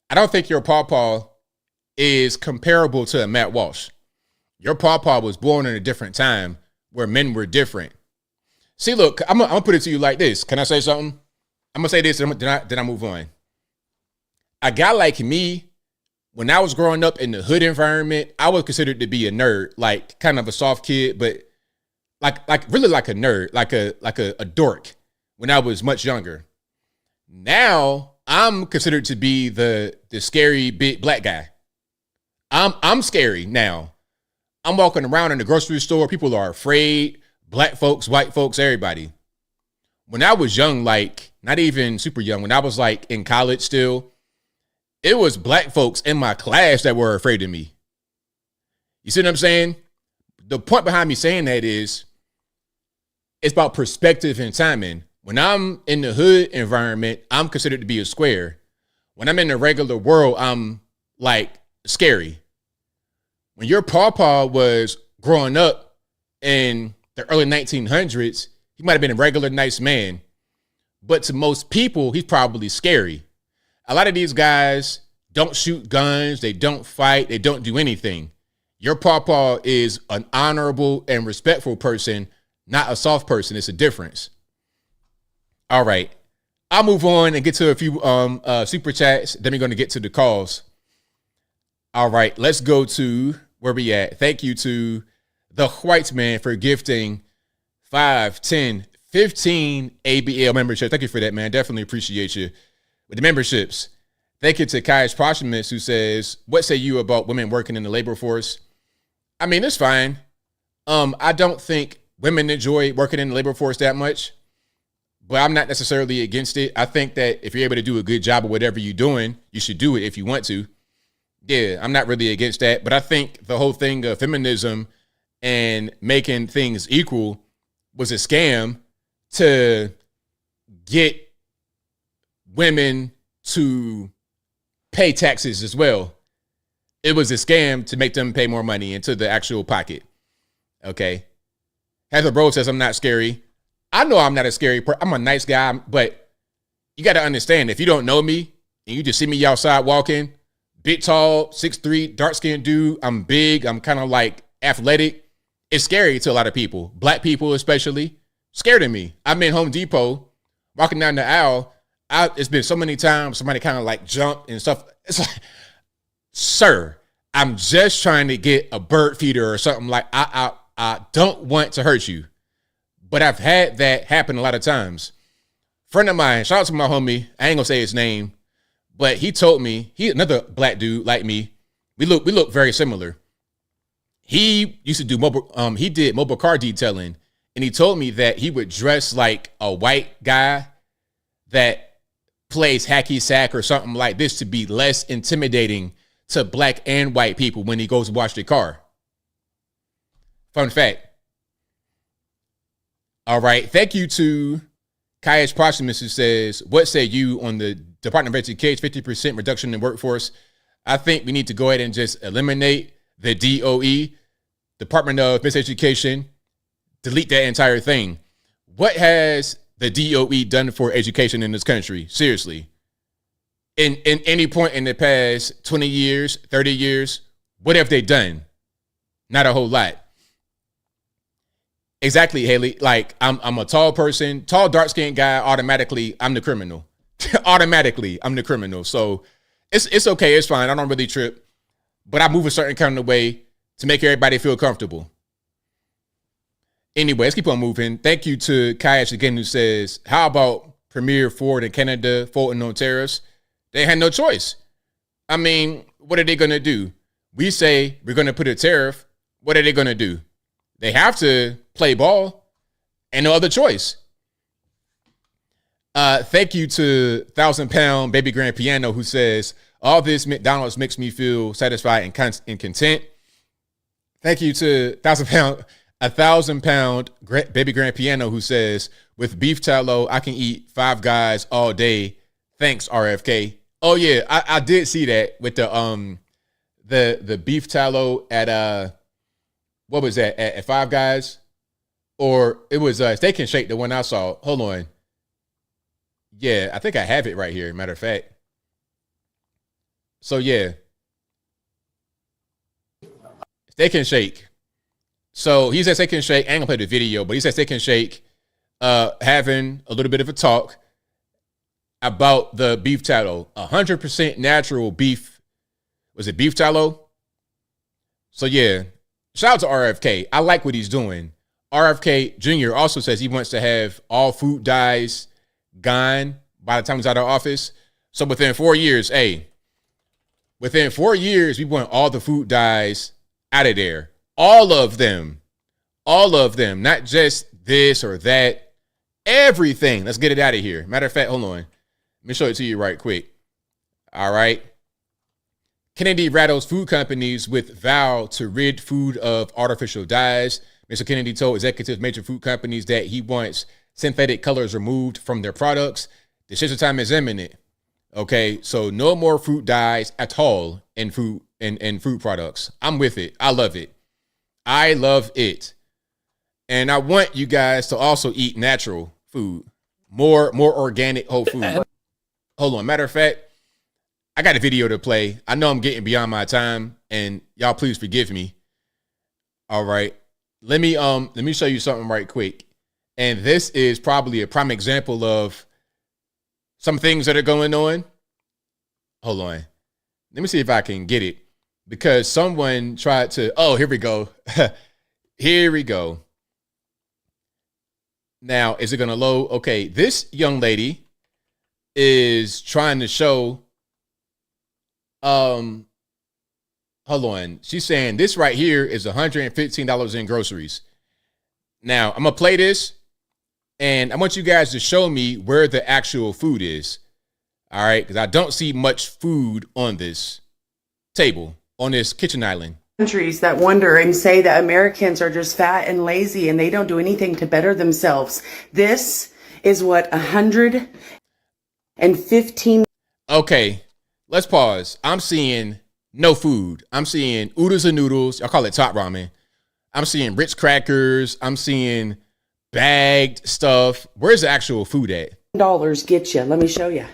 I don't think your pawpaw is comparable to Matt Walsh. Your pawpaw was born in a different time where men were different. See, look, I'm gonna put it to you like this. Can I say something? I'm gonna say this, then I move on. A guy like me, when I was growing up in the hood environment, I was considered to be a nerd, like kind of a soft kid, but like really like a nerd, like a dork when I was much younger. Now I'm considered to be the scary big black guy. I'm scary now. I'm walking around in the grocery store. People are afraid. Black folks, white folks, everybody. When I was young, like not even super young, when I was like in college still, it was black folks in my class that were afraid of me. You see what I'm saying? The point behind me saying that is it's about perspective and timing. When I'm in the hood environment, I'm considered to be a square. When I'm in the regular world, I'm like scary. When your pawpaw was growing up in the early 1900s, he might have been a regular nice man. But to most people, he's probably scary. A lot of these guys don't shoot guns. They don't fight. They don't do anything. Your pawpaw is an honorable and respectful person, not a soft person. It's a difference. All right. I'll move on and get to a few super chats. Then we're going to get to the calls. All right. Let's go to where we at. Thank you to the White Man for gifting 5, 10, 15 ABL memberships. Thank you for that, man. Definitely appreciate you with the memberships. Thank you to Kai's Posthumous, who says, what say you about women working in the labor force? I mean, it's fine. I don't think women enjoy working in the labor force that much, but I'm not necessarily against it. I think that if you're able to do a good job of whatever you're doing, you should do it if you want to. Yeah, I'm not really against that, but I think the whole thing of feminism and making things equal was a scam to get women to pay taxes as well. It was a scam to make them pay more money into the actual pocket. Okay. Heather Bro says, I'm not scary. I know I'm not a scary person. I'm a nice guy, but you got to understand, if you don't know me and you just see me outside walking, big, tall, 6'3", dark-skinned dude, I'm big, I'm kind of like athletic. It's scary to a lot of people, black people especially, scared of me. I'm in Home Depot, walking down the aisle. It's been so many times somebody kind of like jumped and stuff. It's like, sir, I'm just trying to get a bird feeder or something. Like, I don't want to hurt you. But I've had that happen a lot of times. Friend of mine, shout out to my homie, I ain't gonna say his name, but he told me, he another black dude like me. We look very similar. He used to do he did mobile car detailing, and he told me that he would dress like a white guy that place hacky sack or something like this to be less intimidating to black and white people when he goes to wash their car. Fun fact. All right. Thank you to Kaius Proximus, who says, what say you on the Department of Education 50% reduction in workforce? I think we need to go ahead and just eliminate the DOE, Department of Miseducation, delete that entire thing. What has the DOE done for education in this country? Seriously. In any point in the past 20 years, 30 years, what have they done? Not a whole lot. Exactly, Haley. Like, I'm a tall person, tall, dark-skinned guy. Automatically, I'm the criminal. Automatically, I'm the criminal. So it's okay. It's fine. I don't really trip. But I move a certain kind of way to make everybody feel comfortable. Anyway, let's keep on moving. Thank you to Kaius again, who says, how about Premier Ford in Canada voting on tariffs? They had no choice. I mean, what are they going to do? We say we're going to put a tariff. What are they going to do? They have to play ball and no other choice. Thank you to 1,000-pound baby grand piano, who says, all this McDonald's makes me feel satisfied and content. Thank you to 1,000-pound baby grand piano, who says, with beef tallow, I can eat Five Guys all day. Thanks, RFK. Oh yeah, I did see that with the beef tallow at what was that at Five Guys, or it was Steak and Shake, the one I saw. Hold on. Yeah, I think I have it right here. Matter of fact. So yeah, Steak and Shake. So he said Steak and Shake. I ain't gonna play the video, but he said Steak and Shake having a little bit of a talk about the beef tallow. 100% natural beef. Was it beef tallow? So yeah, shout out to RFK. I like what he's doing. RFK Jr. also says he wants to have all food dyes gone by the time he's out of office. So within 4 years, within 4 years, we want all the food dyes out of there. All of them, not just this or that, everything. Let's get it out of here. Matter of fact, hold on. Let me show it to you right quick. All right. Kennedy rattles food companies with vow to rid food of artificial dyes. Mr. Kennedy told executives of major food companies that he wants synthetic colors removed from their products. Decision time is imminent. Okay, so no more fruit dyes at all in food and fruit products. I'm with it. I love it. I love it. And I want you guys to also eat natural food, more organic whole food. Hold on. Matter of fact, I got a video to play. I know I'm getting beyond my time, and y'all please forgive me. All right. Let me show you something right quick. And this is probably a prime example of some things that are going on. Hold on. Let me see if I can get it, because someone tried to, oh, here we go. Here we go. Now, is it going to load? Okay. This young lady is trying to show, hold on. She's saying this right here is $115 in groceries. Now, I'm going to play this, and I want you guys to show me where the actual food is. All right, because I don't see much food on this table, on this kitchen island. Countries that wonder and say that Americans are just fat and lazy and they don't do anything to better themselves. This is what 115. Okay, let's pause. I'm seeing no food. I'm seeing oodles and noodles. Y'all call it top ramen. I'm seeing Ritz crackers. I'm seeing bagged stuff. Where's the actual food at? $10 get you. Let me show you.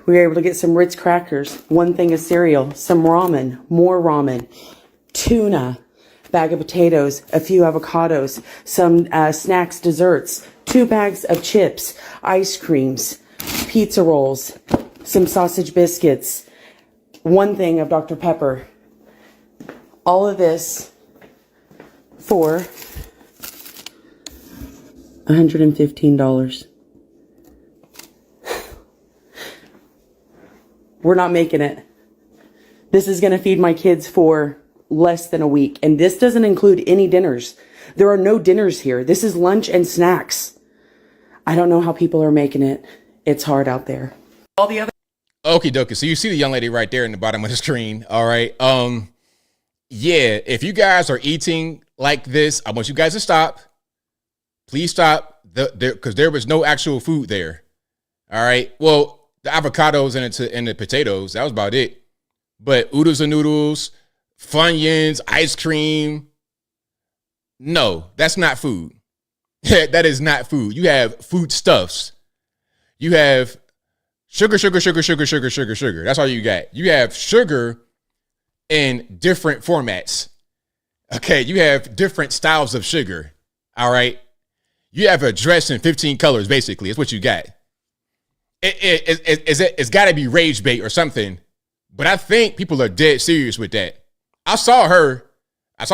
We were able to get some Ritz crackers, one thing of cereal, some ramen, more ramen, tuna, bag of potatoes, a few avocados, some snacks, desserts, 2 bags of chips, ice creams, pizza rolls, some sausage biscuits, one thing of Dr. Pepper. All of this for $115. We're not making it. This is going to feed my kids for less than a week. And this doesn't include any dinners. There are no dinners here. This is lunch and snacks. I don't know how people are making it. It's hard out there. All the other. Okie dokie. So you see the young lady right there in the bottom of the screen. All right. Yeah, if you guys are eating like this, I want you guys to stop. Please stop. Because there was no actual food there. All right. Well, the avocados and the potatoes, that was about it. But oodles and noodles, Funyuns, ice cream. No, that's not food. That is not food. You have foodstuffs. You have sugar. That's all you got. You have sugar in different formats. Okay, you have different styles of sugar. All right. You have a dress in 15 colors, basically. It's what you got. It's got to be rage bait or something. But I think people are dead serious with that. I saw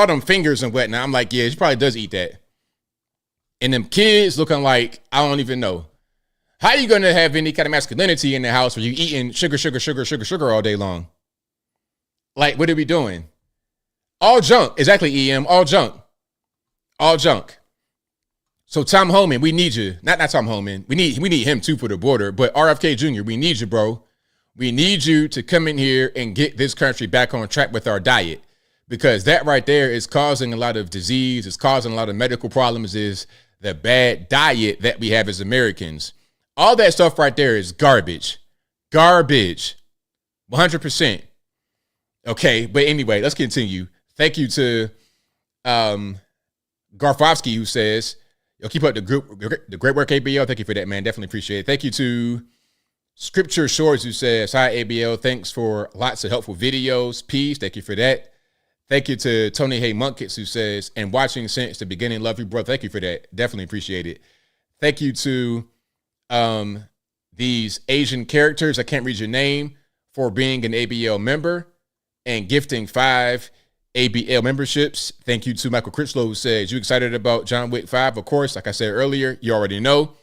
them fingers and whatnot. I'm like, yeah, she probably does eat that. And them kids looking like, I don't even know. How are you going to have any kind of masculinity in the house where you eating sugar all day long? Like, what are we doing? All junk. Exactly, EM. All junk. All junk. So Tom Homan, we need you. Not Tom Homan. We need him too for the border. But RFK Jr., we need you, bro. We need you to come in here and get this country back on track with our diet. Because that right there is causing a lot of disease. It's causing a lot of medical problems. Is the bad diet that we have as Americans. All that stuff right there is garbage. Garbage. 100%. Okay, but anyway, let's continue. Thank you to Garfowski, who says, you'll keep up the great work, ABL. Thank you for that, man. Definitely appreciate it. Thank you to Scripture Shores, who says, hi, ABL. Thanks for lots of helpful videos. Peace. Thank you for that. Thank you to Tony Hay Munkets, who says, and watching since the beginning, love you, bro. Thank you for that. Definitely appreciate it. Thank you to these Asian characters, I can't read your name, for being an ABL member and gifting 5 ABL memberships. Thank you to Michael Critchlow, who says, you excited about John Wick 5? Of course, like I said earlier, you already know.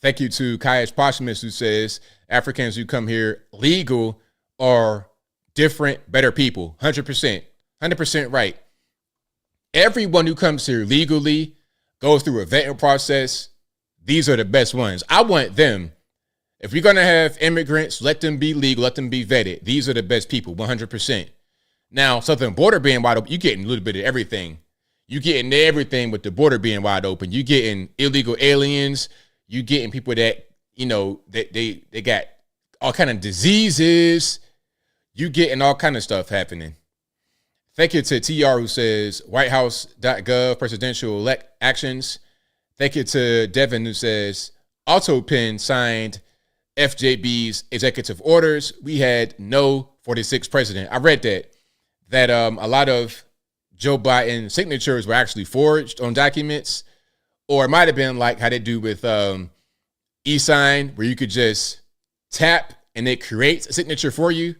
Thank you to Kayash Posthumous, who says, Africans who come here legal are different, better people. 100%. 100% right. Everyone who comes here legally goes through a vetting process. These are the best ones. I want them. If you're going to have immigrants, let them be legal, let them be vetted. These are the best people, 100%. Now, southern border being wide open, you're getting a little bit of everything. You're getting everything with the border being wide open. You're getting illegal aliens. You're getting people that, you know, that they got all kind of diseases. You're getting all kind of stuff happening. Thank you to TR, who says, whitehouse.gov, presidential elect actions. Thank you to Devin, who says, AutoPen signed FJB's executive orders. We had no 46th president. I read that a lot of Joe Biden signatures were actually forged on documents, or it might have been like how they do with e-sign, where you could just tap and it creates a signature for you,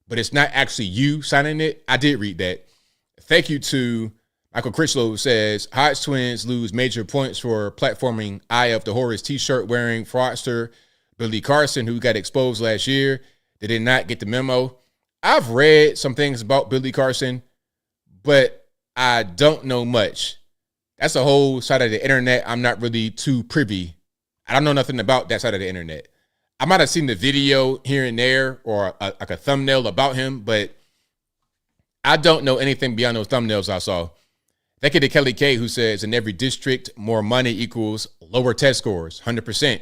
but it's not actually you signing it. I did read that. Thank you to Michael Critchlow, who says, Hodge twins lose major points for platforming Eye of the Horus t-shirt wearing fraudster Billy Carson, who got exposed last year. They did not get the memo. I've read some things about Billy Carson, but I don't know much. That's a whole side of the internet I'm not really too privy. I don't know nothing about that side of the internet. I might have seen the video here and there or like a thumbnail about him, but I don't know anything beyond those thumbnails I saw. Thank you to Kelly K, who says, in every district, more money equals lower test scores, 100%.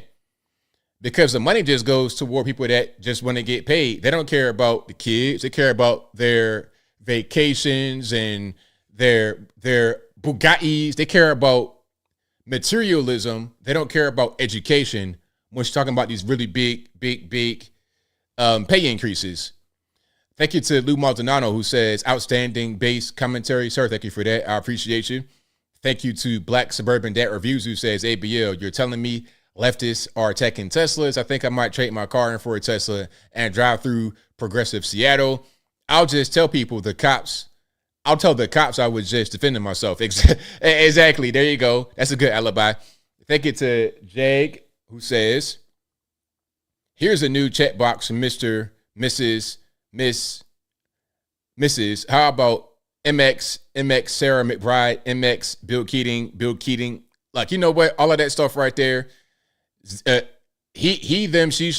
Because the money just goes toward people that just want to get paid. They don't care about the kids. They care about their vacations and their Bugattis. They care about materialism. They don't care about education when you're talking about these really big pay increases. Thank you to Lou Maldonado, who says, outstanding base commentary. Sir, thank you for that. I appreciate you. Thank you to Black Suburban Dad Reviews, who says, ABL, you're telling me leftists are attacking Teslas. I think I might trade my car in for a Tesla and drive through progressive Seattle. I'll just tell people I'll tell the cops I was just defending myself. Exactly. There you go. That's a good alibi. Thank you to Jag, who says, here's a new chat box from Mr., Mrs., Mrs. How about MX, Sarah McBride, MX, Bill Keating. Like, you know what? All of that stuff right there. he, them, she,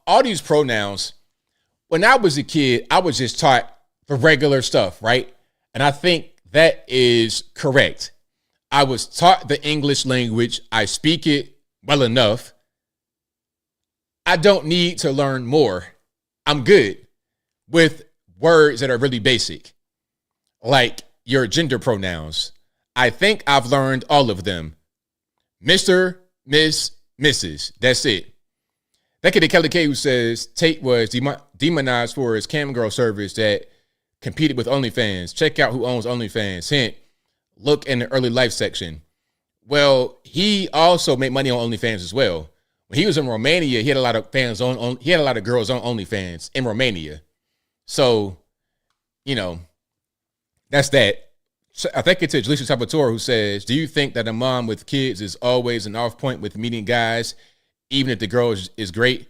all these pronouns. When I was a kid, I was just taught the regular stuff, right? And I think that is correct. I was taught the English language. I speak it well enough. I don't need to learn more. I'm good with words that are really basic, like your gender pronouns. I think I've learned all of them. Mr., Miss, Mrs. That's it. That kid Kelly K who says Tate was demonized for his cam girl service that competed with OnlyFans. Check out who owns OnlyFans. Hint, look in the early life section. Well, he also made money on OnlyFans as well. When he was in Romania, he had a lot of fans on he had a lot of girls on OnlyFans in Romania. So, you know, that's that. So I think it's Alicia Salvatore who says, do you think that a mom with kids is always an off point with meeting guys, even if the girl is great?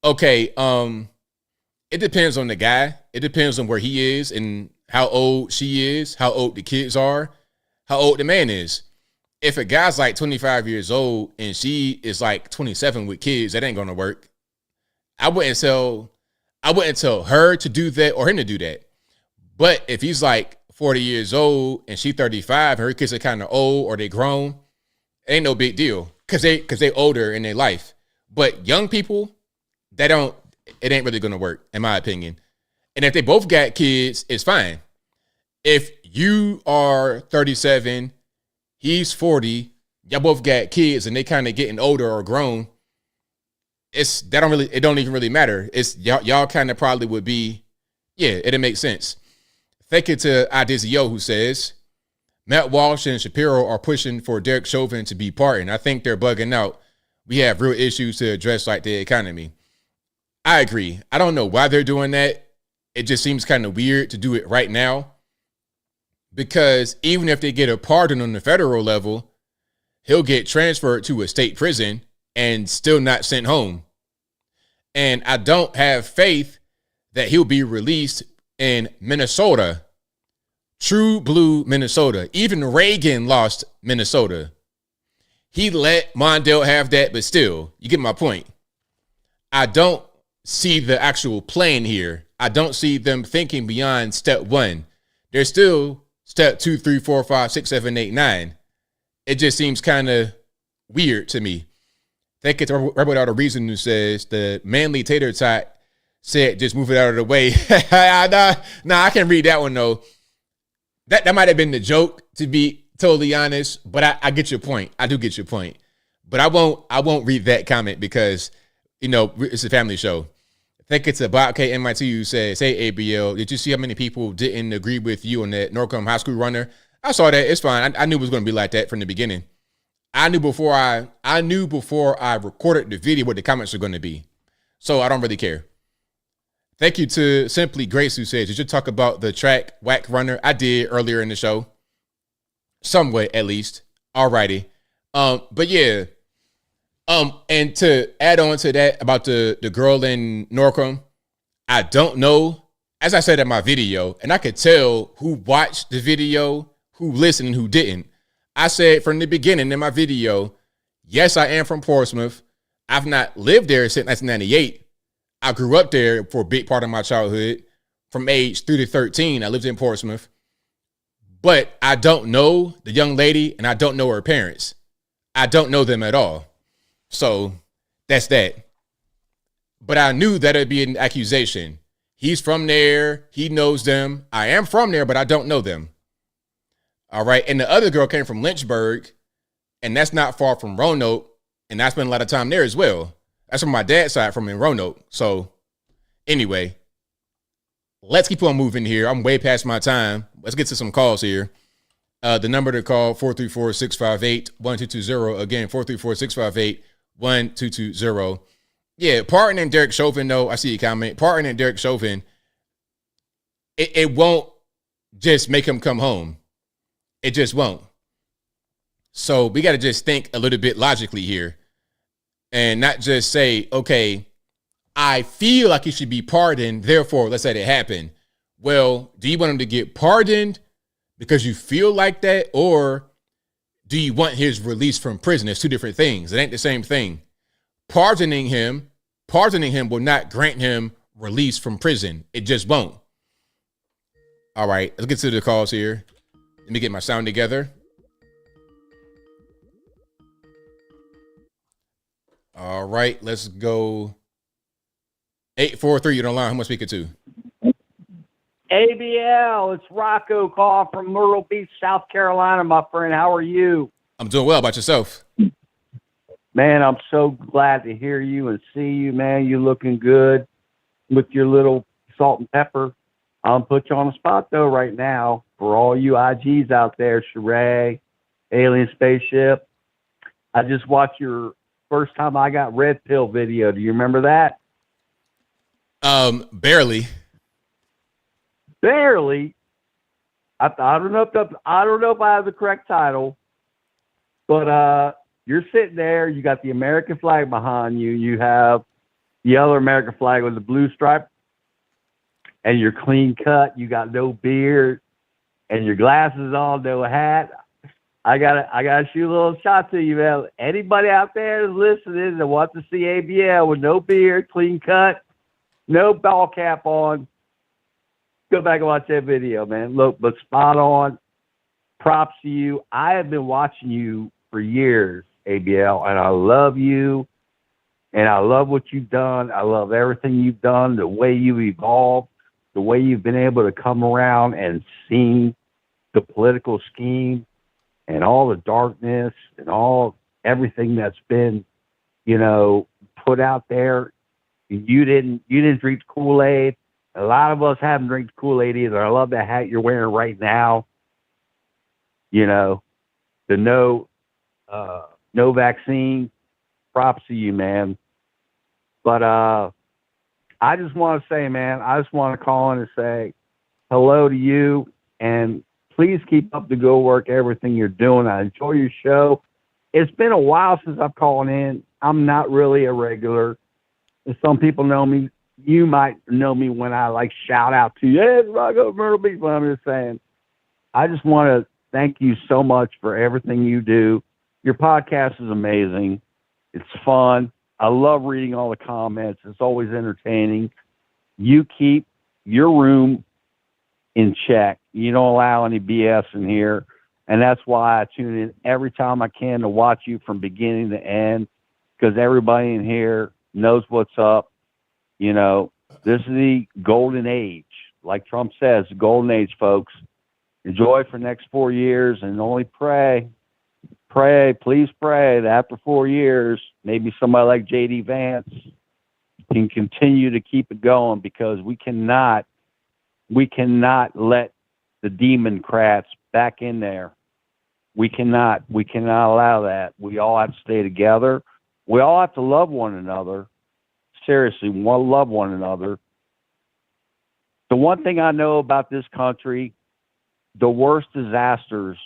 Okay, it depends on the guy. It depends on where he is and how old she is, how old the kids are, how old the man is. If a guy's like 25 years old and she is like 27 with kids, that ain't gonna work. I wouldn't tell her to do that or him to do that. But if he's like 40 years old and she 35, her kids are kind of old or they grown, it ain't no big deal because they older in their life. But young people, it ain't really gonna work, in my opinion. And if they both got kids, it's fine. If you are 37, he's 40, y'all both got kids and they kind of getting older or grown, it don't even really matter. It's y'all kind of probably would be, yeah, it'll make sense. Thank you to Idizio who says, Matt Walsh and Shapiro are pushing for Derek Chauvin to be pardoned. I think they're bugging out. We have real issues to address like the economy. I agree. I don't know why they're doing that. It just seems kind of weird to do it right now. Because even if they get a pardon on the federal level, he'll get transferred to a state prison and still not sent home. And I don't have faith that he'll be released in Minnesota, true blue Minnesota. Even Reagan lost Minnesota. He let Mondale have that, but still, you get my point. I don't see the actual plan here. I don't see them thinking beyond step one. They're still step 2, 3, 4, 5, 6, 7, 8, 9. It just seems kind of weird to me. Think it's right without a reason who says the manly tater tot said, just move it out of the way. Nah, I can't read that one though. That might have been the joke, to be totally honest, but I get your point. I do get your point. But I won't read that comment because, you know, it's a family show. I think it's a Bob K MIT who says, hey, ABL, did you see how many people didn't agree with you on that Norcom high school runner? I saw that. It's fine. I knew it was going to be like that from the beginning. I knew before I recorded the video what the comments are going to be. So I don't really care. Thank you to Simply Grace who says, did you talk about the track whack runner? I did earlier in the show. Somewhat, at least. Alrighty. But yeah. And to add on to that about the girl in Norcom, I don't know. As I said in my video, and I could tell who watched the video, who listened, and who didn't. I said from the beginning in my video, yes, I am from Portsmouth. I've not lived there since 1998. I grew up there for a big part of my childhood. From age 3 to 13, I lived in Portsmouth. But I don't know the young lady, and I don't know her parents. I don't know them at all. So that's that. But I knew that it'd be an accusation. He's from there. He knows them. I am from there, but I don't know them. All right. And the other girl came from Lynchburg, and that's not far from Roanoke. And I spent a lot of time there as well. That's from my dad's side, from in Roanoke. So anyway, let's keep on moving here. I'm way past my time. Let's get to some calls here. The number to call, 434-658-1220. Again, 434-658-1220. Yeah, pardoning Derek Chauvin, though. I see a comment. Pardoning Derek Chauvin, it won't just make him come home. It just won't. So we got to just think a little bit logically here and not just say, okay, I feel like he should be pardoned, therefore let's let it happen. Well, do you want him to get pardoned because you feel like that, or do you want his release from prison? It's two different things. It ain't the same thing. pardoning him will not grant him release from prison. It just won't. All right, let's get to the calls here. Let me get my sound together. All right, let's go. 843, you're on the line. Who am I speaking to? ABL, it's Roco call from Myrtle Beach, South Carolina, my friend. How are you? I'm doing well. About yourself? Man, I'm so glad to hear you and see you, man. You're looking good with your little salt and pepper. I'll put you on the spot, though, right now. For all you IGs out there, Sheree, Alien Spaceship, I just watched your first time I got red pill video. Do you remember that? Barely. Barely. I don't know if I have the correct title, but you're sitting there. You got the American flag behind you. You have the other American flag with the blue stripe, and you're clean cut. You got no beard, and your glasses on, no hat. I gotta shoot a little shot to you, man. Anybody out there that's listening that wants to see ABL with no beard, clean cut, no ball cap on, go back and watch that video, man. Look, but spot on. Props to you. I have been watching you for years, ABL, and I love you, and I love what you've done. I love everything you've done, the way you've evolved, the way you've been able to come around and see the political scheme and all the darkness and everything that's been, put out there. You didn't drink Kool-Aid. A lot of us haven't drank Kool-Aid either. I love that hat you're wearing right now. The no vaccine. Props to you, man. But I just want to say, man, I just want to call in and say hello to you, and please keep up the good work, everything you're doing. I enjoy your show. It's been a while since I've called in. I'm not really a regular. Some people know me. You might know me when I shout out to you, hey, it's Roco Myrtle Beach. But I'm just saying, I just want to thank you so much for everything you do. Your podcast is amazing. It's fun. I love reading all the comments. It's always entertaining. You keep your room in check. You don't allow any BS in here. And that's why I tune in every time I can to watch you from beginning to end, because everybody in here knows what's up. This is the golden age. Like Trump says, the golden age, folks. Enjoy for the next 4 years, and only pray, please pray that after 4 years, maybe somebody like J.D. Vance can continue to keep it going, because we cannot let the Democrats back in there. We cannot allow that. We all have to stay together. We all have to love one another. Seriously, love one another. The one thing I know about this country, the worst disasters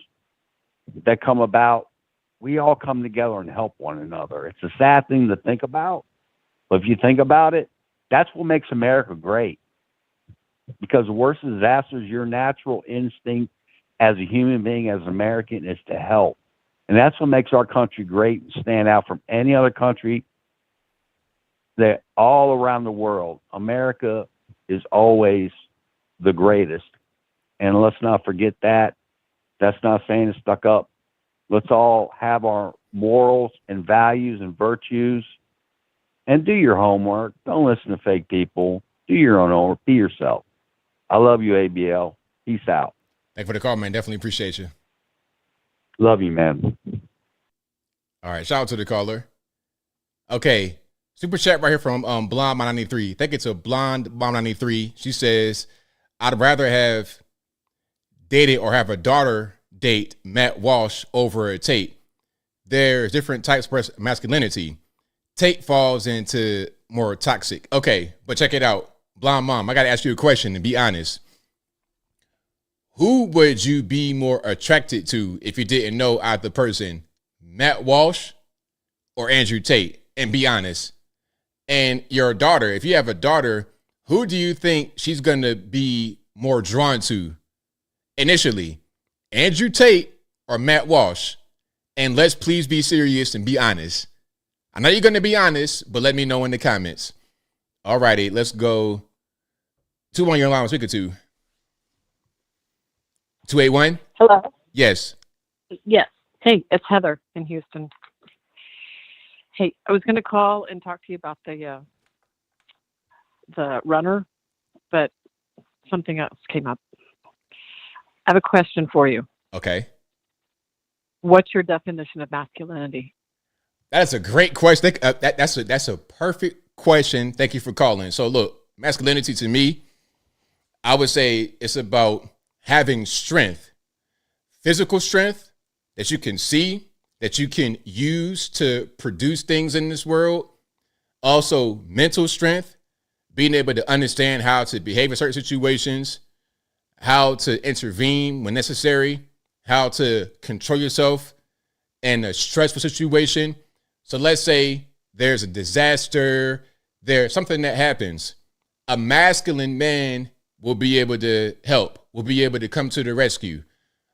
that come about, we all come together and help one another. It's a sad thing to think about, but if you think about it, that's what makes America great. Because the worst disasters, your natural instinct as a human being, as an American, is to help. And that's what makes our country great and stand out from any other country that all around the world. America is always the greatest. And let's not forget that. That's not saying it's stuck up. Let's all have our morals and values and virtues, and do your homework. Don't listen to fake people. Do your own homework. Be yourself. I love you, ABL. Peace out. Thanks for the call, man. Definitely appreciate you. Love you, man. All right. Shout out to the caller. Okay. Super chat right here from Blonde 93. Thank you to Blonde 93. She says, I'd rather have dated or have a daughter date Matt Walsh over Tate. There's different types of masculinity. Tate falls into more toxic. Okay, but check it out. Blonde Mom, I got to ask you a question and be honest. Who would you be more attracted to if you didn't know either person, Matt Walsh or Andrew Tate? And be honest. And your daughter, if you have a daughter, who do you think she's going to be more drawn to initially? Andrew Tate or Matt Walsh? And let's please be serious and be honest. I know you're going to be honest, but let me know in the comments. All righty, let's go. 2 on your line. Speaker 2. 281? Hello. Yes. Yes. Hey, it's Heather in Houston. Hey, I was going to call and talk to you about the runner, but something else came up. I have a question for you. Okay. What's your definition of masculinity? That's a great question. That's a perfect question. Thank you for calling. So look, masculinity to me, I would say it's about having strength, physical strength that you can see, that you can use to produce things in this world. Also mental strength, being able to understand how to behave in certain situations, how to intervene when necessary, how to control yourself in a stressful situation. So let's say there's a disaster, there's something that happens. A masculine man will be able to help, will be able to come to the rescue.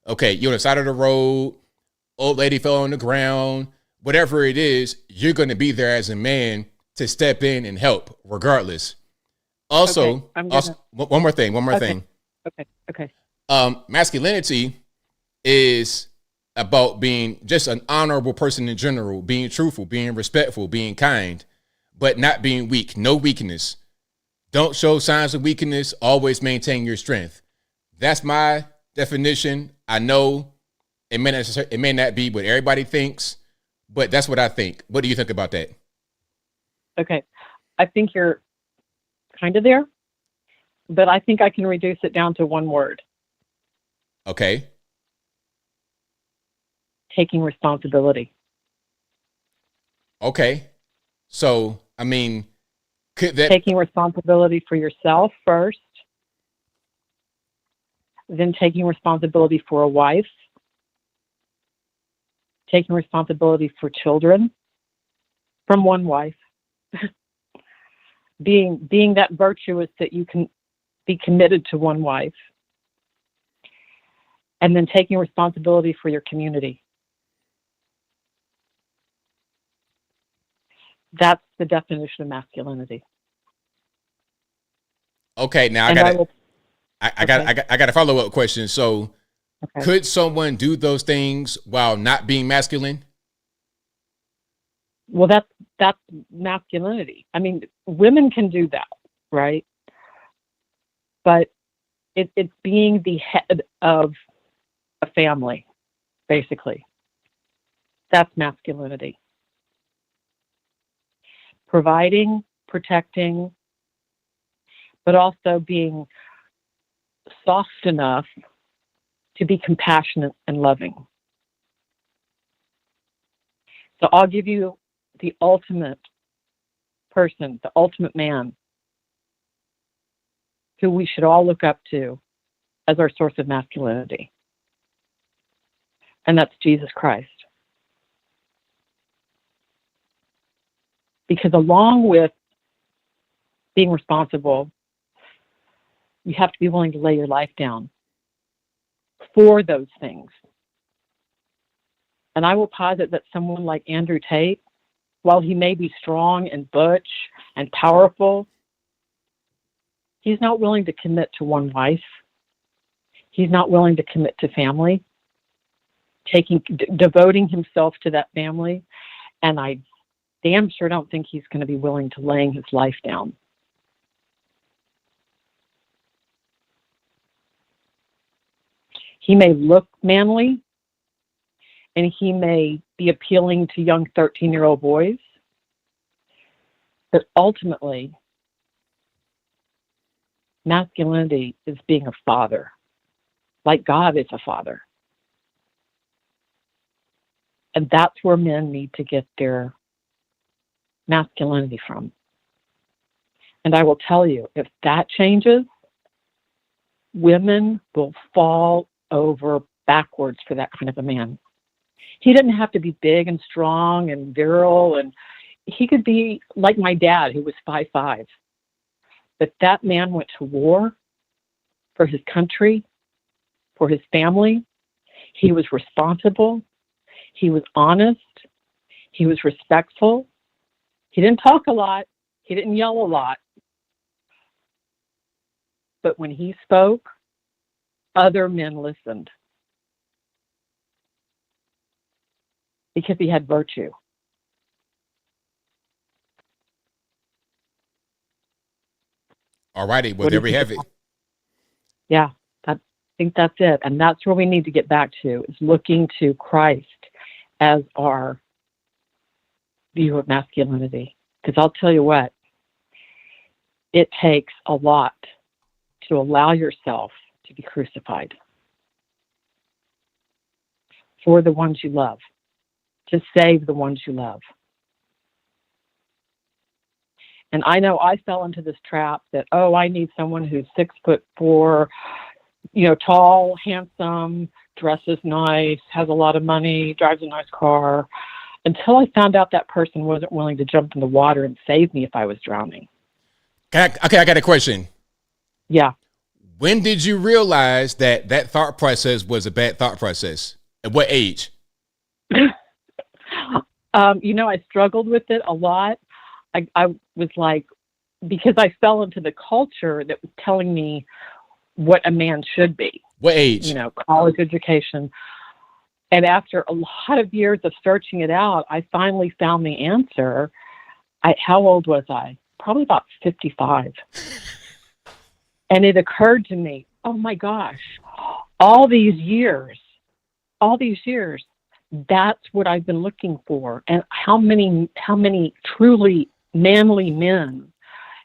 Okay, you're on the side of the road, old lady fell on the ground, whatever it is, you're going to be there as a man to step in and help regardless. Also, one more thing. Okay. Masculinity is about being just an honorable person in general, being truthful, being respectful, being kind, but not being weak. No weakness. Don't show signs of weakness. Always maintain your strength. That's my definition. I know it may not be what everybody thinks, but that's what I think. What do you think about that? Okay. I think you're kind of there, but I think I can reduce it down to one word. Okay. Taking responsibility. Okay. So, I mean, could that... Taking responsibility for yourself first, then taking responsibility for a wife, taking responsibility for children from one wife, being that virtuous that you can be committed to one wife, and then taking responsibility for your community. That's the definition of masculinity. Okay, now I got a follow-up question. So, could someone do those things while not being masculine? Well, that's masculinity. I mean, women can do that, right? But it's being the head of a family, basically. That's masculinity. Providing, protecting, but also being soft enough to be compassionate and loving. So I'll give you the ultimate person, the ultimate man, who we should all look up to as our source of masculinity. And that's Jesus Christ. Because along with being responsible, you have to be willing to lay your life down for those things. And I will posit that someone like Andrew Tate, while he may be strong and butch and powerful, he's not willing to commit to one wife. He's not willing to commit to family, devoting himself to that family. And I damn sure don't think he's going to be willing to laying his life down. He may look manly, and he may be appealing to young 13-year-old boys, but ultimately, masculinity is being a father, like God is a father. And that's where men need to get their masculinity from. And I will tell you, if that changes, women will fall over backwards for that kind of a man. He didn't have to be big and strong and virile, and he could be like my dad, who was 5'5". But that man went to war for his country, for his family. He was responsible. He was honest. He was respectful. He didn't talk a lot. He didn't yell a lot. But when he spoke, other men listened because he had virtue. All righty. Well, there we have it. Yeah, I think that's it. And that's where we need to get back to, is looking to Christ as our view of masculinity. Because I'll tell you what, it takes a lot to allow yourself to be crucified for the ones you love, to save the ones you love. And I know I fell into this trap that, oh, I need someone who's 6'4", tall, handsome, dresses nice, has a lot of money, drives a nice car, until I found out that person wasn't willing to jump in the water and save me if I was drowning. I got a question. Yeah. When did you realize that thought process was a bad thought process? At what age? I struggled with it a lot. I was like, because I fell into the culture that was telling me what a man should be. What age? College education. And after a lot of years of searching it out, I finally found the answer. How old was I? Probably about 55. And it occurred to me, oh my gosh, all these years, that's what I've been looking for. And how many truly manly men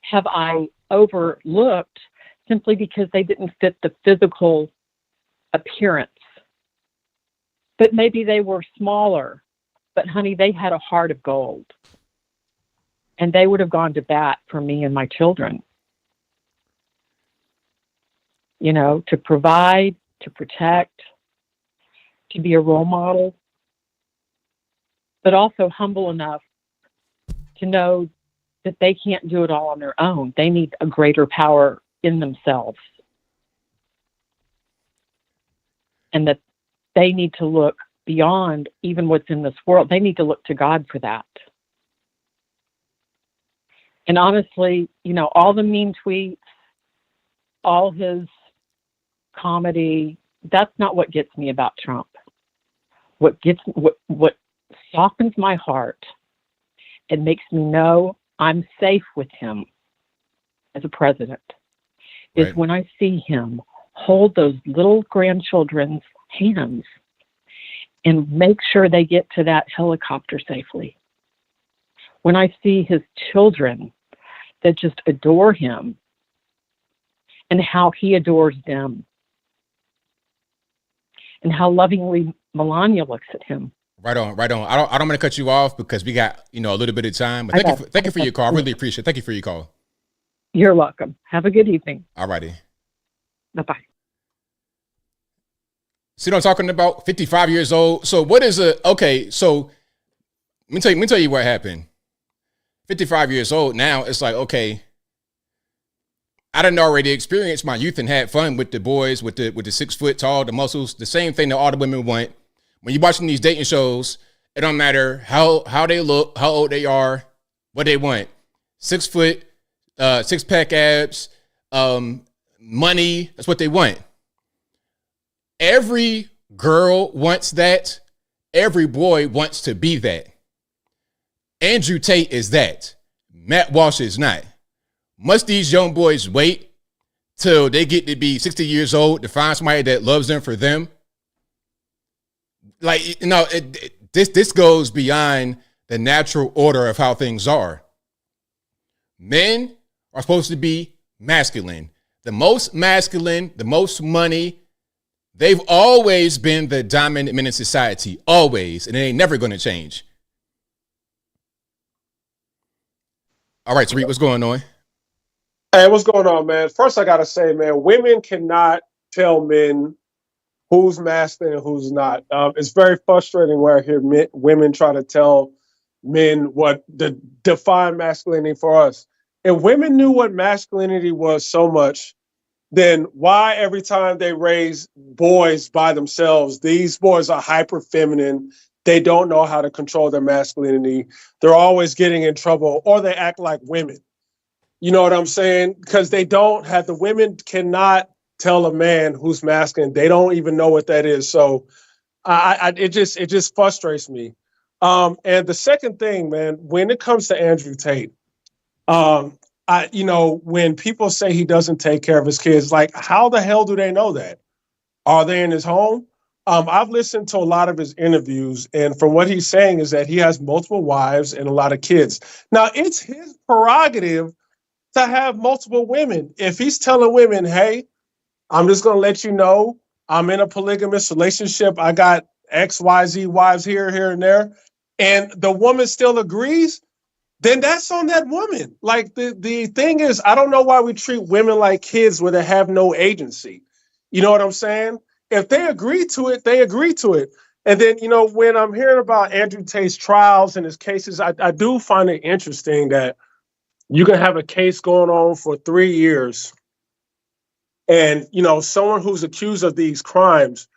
have I overlooked simply because they didn't fit the physical appearance? But maybe they were smaller, but honey, they had a heart of gold. And they would have gone to bat for me and my children. To provide, to protect, to be a role model, but also humble enough to know that they can't do it all on their own. They need a greater power in themselves. And that they need to look beyond even what's in this world. They need to look to God for that. And honestly, all the mean tweets, all his comedy, that's not what gets me about Trump. What softens my heart and makes me know I'm safe with him as a president is when I see him hold those little grandchildren's hands and make sure they get to that helicopter safely. When I see his children that just adore him and how he adores them and how lovingly Melania looks at him. Right on. I don't want to cut you off because we got, a little bit of time. But thank you for your call. I really appreciate it. Thank you for your call. You're welcome. Have a good evening. All righty. Bye-bye. See what I'm talking about? 55 years old. So what is so let me tell you what happened. 55 years old now, it's like, okay, I done already experienced my youth and had fun with the boys, with the 6 foot tall, the muscles, the same thing that all the women want. When you're watching these dating shows, it don't matter how they look, how old they are, what they want. 6 foot, 6-pack abs, money, that's what they want. Every girl wants that. Every boy wants to be that. Andrew Tate is that. Matt Walsh is not. Must these young boys wait till they get to be 60 years old to find somebody that loves them for them? Like, this goes beyond the natural order of how things are. Men are supposed to be masculine. The most masculine, the most money. They've always been the dominant men in society. Always. And it ain't never going to change. All right, Tariq, what's going on? Hey, what's going on, man? First, I got to say, man, women cannot tell men who's masculine and who's not. It's very frustrating where I hear women try to tell men what define masculinity for us. If women knew what masculinity was so much, then why every time they raise boys by themselves, these boys are hyper feminine, They don't know how to control their masculinity. They're always getting in trouble, or they act like women. You know what I'm saying? Because the women cannot tell a man who's masculine. They don't even know what that is. So it just frustrates me. And the second thing, man, when it comes to Andrew Tate, when people say he doesn't take care of his kids, like, how the hell do they know that? Are they in his home? I've listened to a lot of his interviews, and from what he's saying is that he has multiple wives and a lot of kids. Now, it's his prerogative to have multiple women. If he's telling women, hey, I'm just going to let you know I'm in a polygamous relationship, I got X, Y, Z wives here, and there, and the woman still agrees, then that's on that woman. Like, the thing is, I don't know why we treat women like kids where they have no agency. You know what I'm saying? If they agree to it, they agree to it. And then, when I'm hearing about Andrew Tate's trials and his cases, I do find it interesting that you can have a case going on for 3 years. And, someone who's accused of these crimes,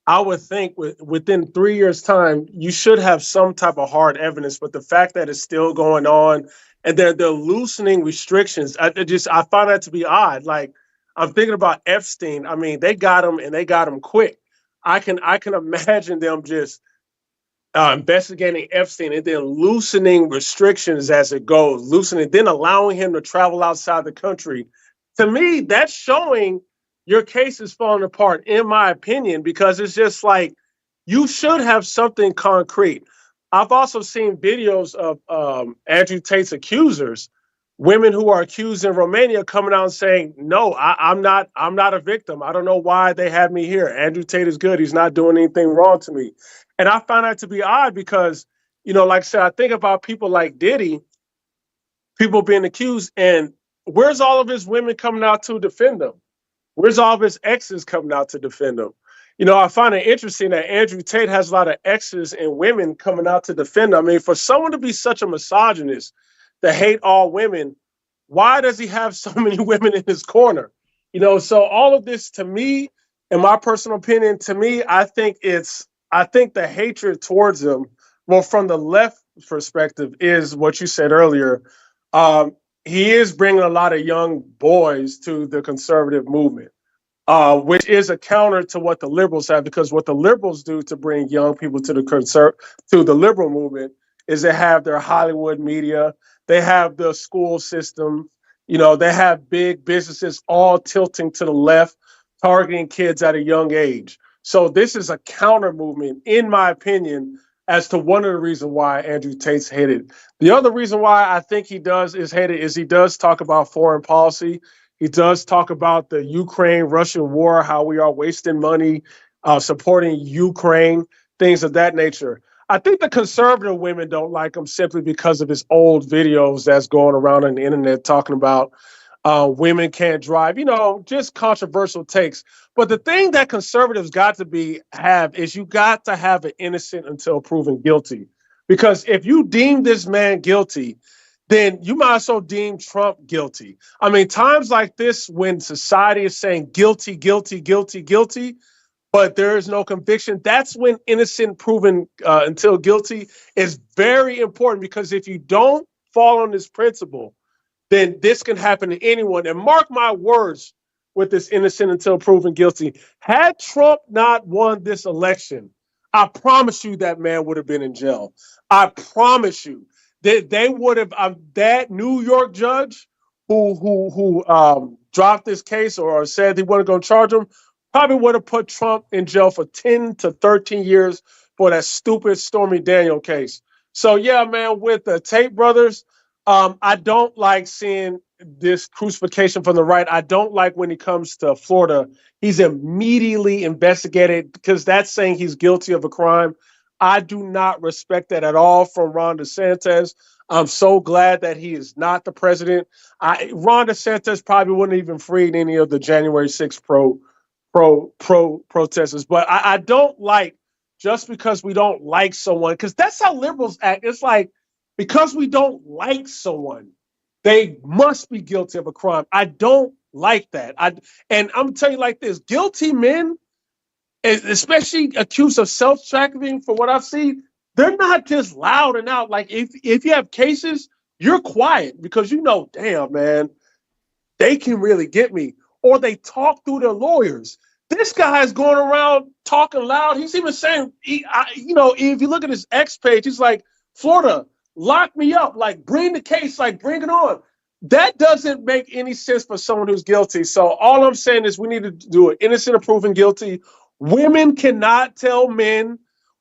I would think within 3 years' time, you should have some type of hard evidence. But the fact that it's still going on and they're loosening restrictions, I find that to be odd. Like, I'm thinking about Epstein. I mean, they got him and they got him quick. I can imagine them just investigating Epstein and then loosening restrictions as it goes, then allowing him to travel outside the country. To me, that's showing your case is falling apart, in my opinion, because it's just like, you should have something concrete. I've also seen videos of Andrew Tate's accusers, women who are accused in Romania, coming out and saying, no, I'm not a victim. I don't know why they have me here. Andrew Tate is good. He's not doing anything wrong to me. And I find that to be odd because, like I said, I think about people like Diddy, people being accused, and where's all of his women coming out to defend him? Where's all of his exes coming out to defend him? I find it interesting that Andrew Tate has a lot of exes and women coming out to defend him. I mean, for someone to be such a misogynist, to hate all women, why does he have so many women in his corner? So all of this, to me, in my personal opinion, I think the hatred towards him, well, from the left perspective, is what you said earlier. He is bringing a lot of young boys to the conservative movement, which is a counter to what the liberals have, because what the liberals do to bring young people to the liberal movement is they have their Hollywood media, they have the school system, they have big businesses all tilting to the left, targeting kids at a young age. So this is a counter movement, in my opinion, as to one of the reasons why Andrew Tate's hated. The other reason why I think he is hated is he does talk about foreign policy. He does talk about the Ukraine-Russian war, how we are wasting money, supporting Ukraine, things of that nature. I think the conservative women don't like him simply because of his old videos that's going around on the internet talking about women can't drive, just controversial takes. But the thing that conservatives got to have is you got to have an innocent until proven guilty. Because if you deem this man guilty, then you might as well deem Trump guilty. I mean, times like this, when society is saying guilty, guilty, guilty, guilty, but there is no conviction, that's when innocent proven until guilty is very important. Because if you don't fall on this principle, then this can happen to anyone. And mark my words with this innocent until proven guilty. Had Trump not won this election, I promise you that man would have been in jail. I promise you that they would have, that New York judge who dropped this case or said he wasn't going to charge him, probably would have put Trump in jail for 10 to 13 years for that stupid Stormy Daniel case. So yeah, man, with the Tate brothers, I don't like seeing this crucifixion from the right. I don't like when he comes to Florida, he's immediately investigated because that's saying he's guilty of a crime. I do not respect that at all from Ron DeSantis. I'm so glad that he is not the president. Ron DeSantis probably wouldn't even freed any of the January 6th protesters. But I don't like, just because we don't like someone, because that's how liberals act. It's like, because we don't like someone, they must be guilty of a crime. I don't like that. And I'm going to tell you like this, guilty men, especially accused of self-trafficking, for what I've seen, they're not just loud and out. Like if you have cases, you're quiet because you know, damn, man, they can really get me. Or they talk through their lawyers. This guy is going around talking loud. He's even saying, if you look at his X page, he's like, Florida, lock me up. Like, bring the case. Like, bring it on. That doesn't make any sense for someone who's guilty. So all I'm saying is we need to do it. Innocent of proven guilty. Women cannot tell men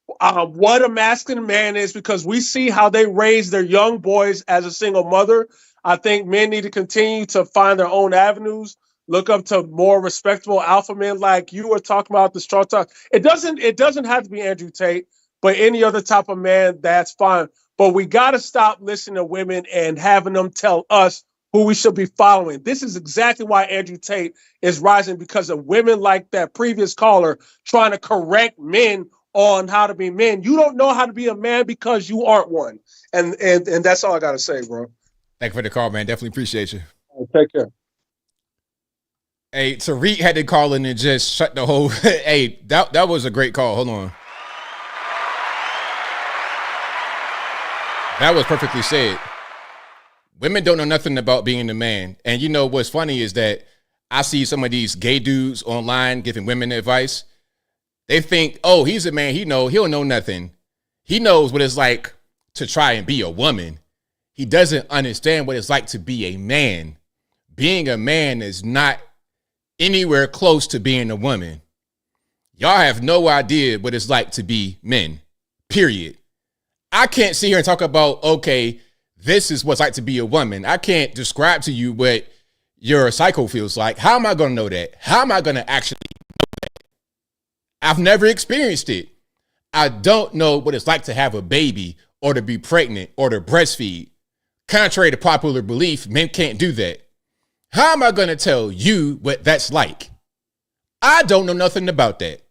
what a masculine man is because we see how they raise their young boys as a single mother. I think men need to continue to find their own avenues. Look up to more respectable alpha men like you were talking about the straw talk. It doesn't have to be Andrew Tate, but any other type of man, that's fine. But we got to stop listening to women and having them tell us who we should be following. This is exactly why Andrew Tate is rising, because of women like that previous caller trying to correct men on how to be men. You don't know how to be a man because you aren't one. And that's all I got to say, bro. Thank you for the call, man. Definitely appreciate you. Take care. Hey, Tariq had to call in and just shut the whole. Hey, that was a great call. Hold on. That was perfectly said. Women don't know nothing about being a man. And you know what's funny is that I see some of these gay dudes online giving women advice. They think, oh, he's a man. He'll know nothing. He knows what it's like to try and be a woman. He doesn't understand what it's like to be a man. Being a man is not anywhere close to being a woman. Y'all have no idea what it's like to be men, period. I can't sit here and talk about, okay, this is what's like to be a woman. I can't describe to you what your psycho feels like. How am I going to know that? How am I going to actually know that? I've never experienced it. I don't know what it's like to have a baby or to be pregnant or to breastfeed. Contrary to popular belief, men can't do that. How am I going to tell you what that's like? I don't know nothing about that.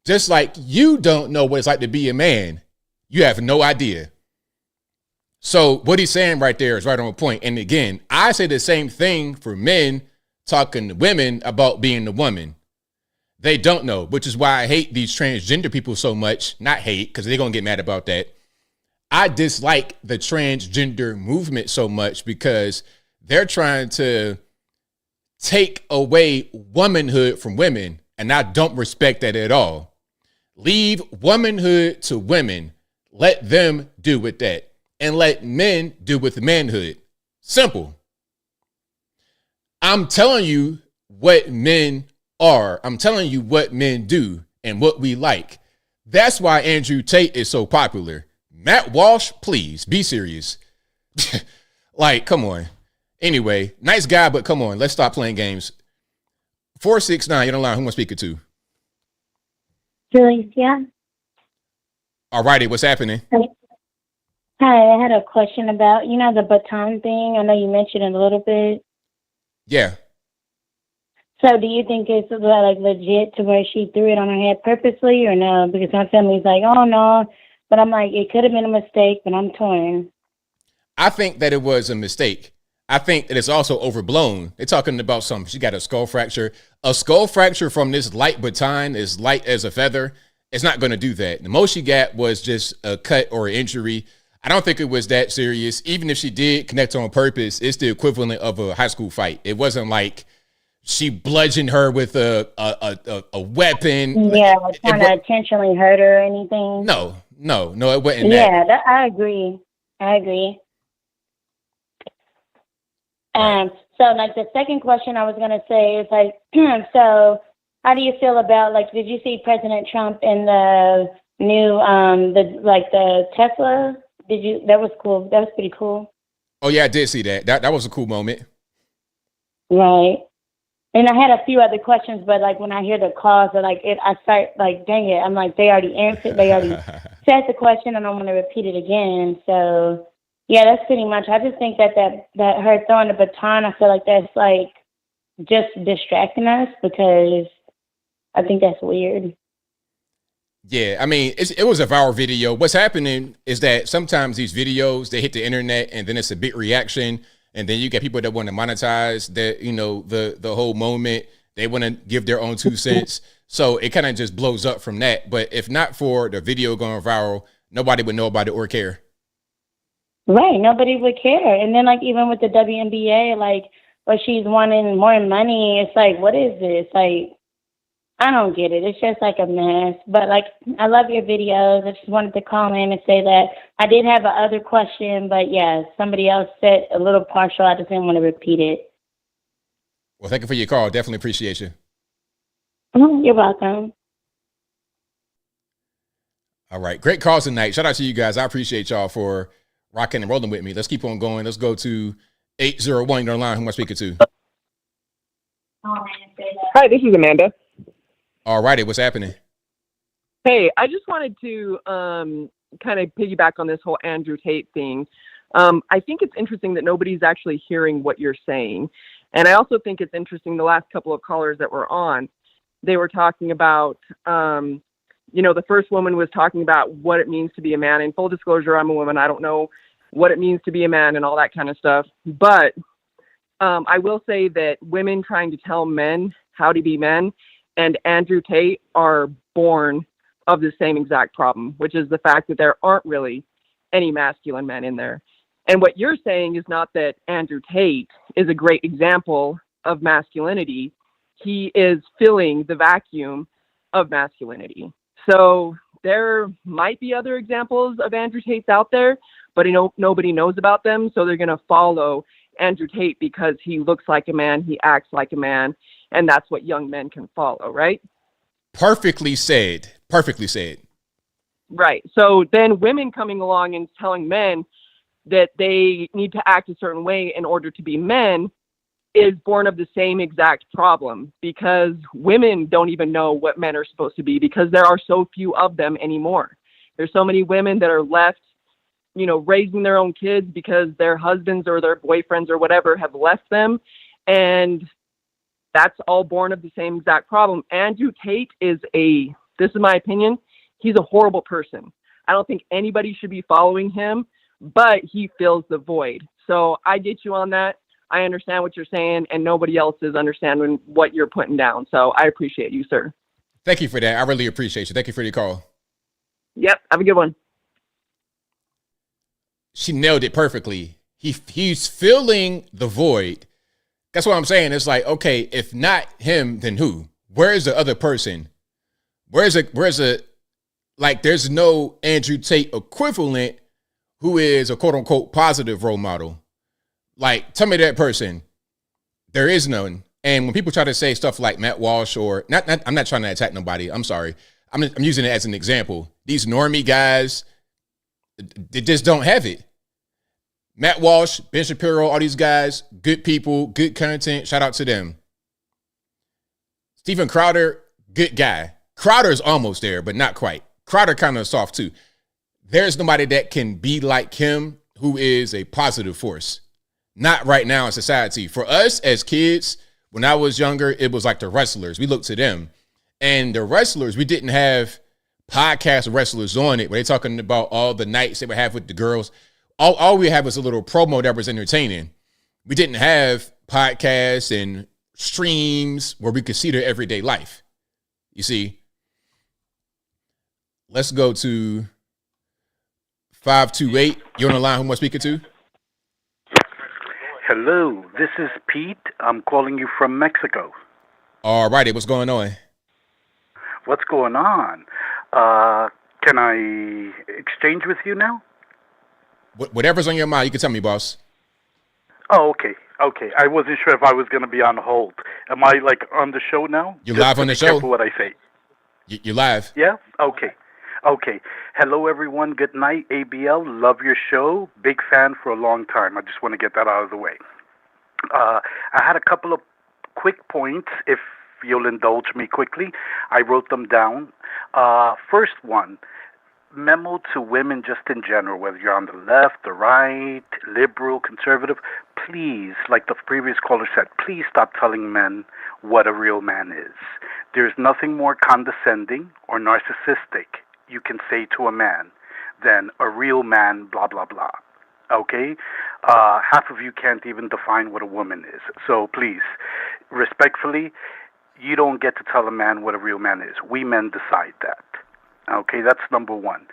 Just like you don't know what it's like to be a man. You have no idea. So what he's saying right there is right on point. And again, I say the same thing for men talking to women about being a woman. They don't know, which is why I hate these transgender people so much. Not hate, because they're going to get mad about that. I dislike the transgender movement so much because they're trying to take away womanhood from women, and I don't respect that at all. Leave womanhood to women. Let them do with that, and let men do with manhood. Simple. I'm telling you what men are. I'm telling you what men do and what we like. That's why Andrew Tate is so popular. Matt Walsh, please be serious. Like, come on. Anyway, nice guy, but come on, let's stop playing games. 469, you're on the line. Who am I speaking to? Alicia. All righty, what's happening? Hi, I had a question about, the baton thing. I know you mentioned it a little bit. Yeah. So do you think it's like legit to where she threw it on her head purposely or no? Because my family's like, oh no. But I'm like, it could have been a mistake, but I'm torn. I think that it was a mistake. I think that it's also overblown. They're talking about she got a skull fracture. A skull fracture from this light baton is light as a feather. It's not going to do that. The most she got was just a cut or an injury. I don't think it was that serious. Even if she did connect on purpose, it's the equivalent of a high school fight. It wasn't like she bludgeoned her with a weapon. Yeah, trying to intentionally hurt her or anything. No, it wasn't that. Yeah, I agree. So like the second question I was gonna say is like, so how do you feel about did you see President Trump in the new the Tesla? That was cool. That was pretty cool. Oh yeah, I did see that. That was a cool moment. Right. And I had a few other questions, but when I hear the calls, I start dang it. I'm like, they already answered. They already said the question, and I don't want to repeat it again. So yeah, that's pretty much. I just think that her throwing the baton, I feel like that's just distracting us because I think that's weird. Yeah, I mean, it was a viral video. What's happening is that sometimes these videos, they hit the internet and then it's a big reaction. And then you get people that want to monetize that, the whole moment. They want to give their own 2 cents. So it kind of just blows up from that. But if not for the video going viral, nobody would know about it or care. Right. Nobody would care. And then, like, even with the WNBA, like, where she's wanting more money, it's like, what is this? Like, I don't get it. It's just like a mess. But, like, I love your videos. I just wanted to call in and say that I did have a other question, but yeah, somebody else said a little partial. I just didn't want to repeat it. Well, thank you for your call. Definitely appreciate you. You're welcome. All right. Great calls tonight. Shout out to you guys. I appreciate y'all for rocking and rolling with me. Let's keep on going. Let's go to 801. You're on the line. Who am I speaking to? Hi, this is Amanda. All righty. What's happening? Hey, I just wanted to kind of piggyback on this whole Andrew Tate thing. I think it's interesting that nobody's actually hearing what you're saying. And I also think it's interesting, the last couple of callers that were on, they were talking about, the first woman was talking about what it means to be a man. In full disclosure, I'm a woman. I don't know what it means to be a man and all that kind of stuff. But I will say that women trying to tell men how to be men and Andrew Tate are born of the same exact problem, which is the fact that there aren't really any masculine men in there. And what you're saying is not that Andrew Tate is a great example of masculinity. He is filling the vacuum of masculinity. So there might be other examples of Andrew Tates out there, but nobody knows about them. So they're going to follow Andrew Tate because he looks like a man, he acts like a man, and that's what young men can follow, right? Perfectly said. Perfectly said. Right. So then women coming along and telling men that they need to act a certain way in order to be men is born of the same exact problem, because women don't even know what men are supposed to be because there are so few of them anymore. There's so many women that are left, raising their own kids because their husbands or their boyfriends or whatever have left them. And that's all born of the same exact problem. Andrew Tate this is my opinion, he's a horrible person. I don't think anybody should be following him, but he fills the void. So I get you on that. I understand what you're saying, and nobody else is understanding what you're putting down. So I appreciate you, sir. Thank you for that. I really appreciate you. Thank you for your call. Yep. Have a good one. She nailed it perfectly. He's filling the void. That's what I'm saying. It's like, okay, if not him, then who? Where's the other person? There's no Andrew Tate equivalent who is a quote unquote positive role model. Like, tell me that person. There is none. And when people try to say stuff like Matt Walsh or I'm not trying to attack nobody. I'm sorry. I'm using it as an example. These normie guys, they just don't have it. Matt Walsh, Ben Shapiro, all these guys, good people, good content. Shout out to them. Steven Crowder, good guy. Crowder's almost there, but not quite. Crowder kind of soft too. There's nobody that can be like him who is a positive force. Not right now in society. For us as kids, when I was younger, it was like the wrestlers. We looked to them. And the wrestlers, we didn't have podcast wrestlers on it where they're talking about all the nights they would have with the girls. All we had was a little promo that was entertaining. We didn't have podcasts and streams where we could see their everyday life. You see? Let's go to 528. You're on the line. Who am I speaking to? Hello, this is Pete. I'm calling you from Mexico. All righty, what's going on? What's going on? Can I exchange with you now? Whatever's on your mind, you can tell me, boss. Oh, okay. I wasn't sure if I was going to be on hold. Am I, on the show now? You're live on the show. Careful what I say. You're live. Yeah? Okay. Hello, everyone. Good night, ABL. Love your show. Big fan for a long time. I just want to get that out of the way. I had a couple of quick points, if you'll indulge me quickly. I wrote them down. First one, memo to women just in general, whether you're on the left, the right, liberal, conservative, please, like the previous caller said, please stop telling men what a real man is. There's nothing more condescending or narcissistic you can say to a man than a real man, blah, blah, blah. Okay? Half of you can't even define what a woman is. So please, respectfully, you don't get to tell a man what a real man is. We men decide that. Okay, that's number one.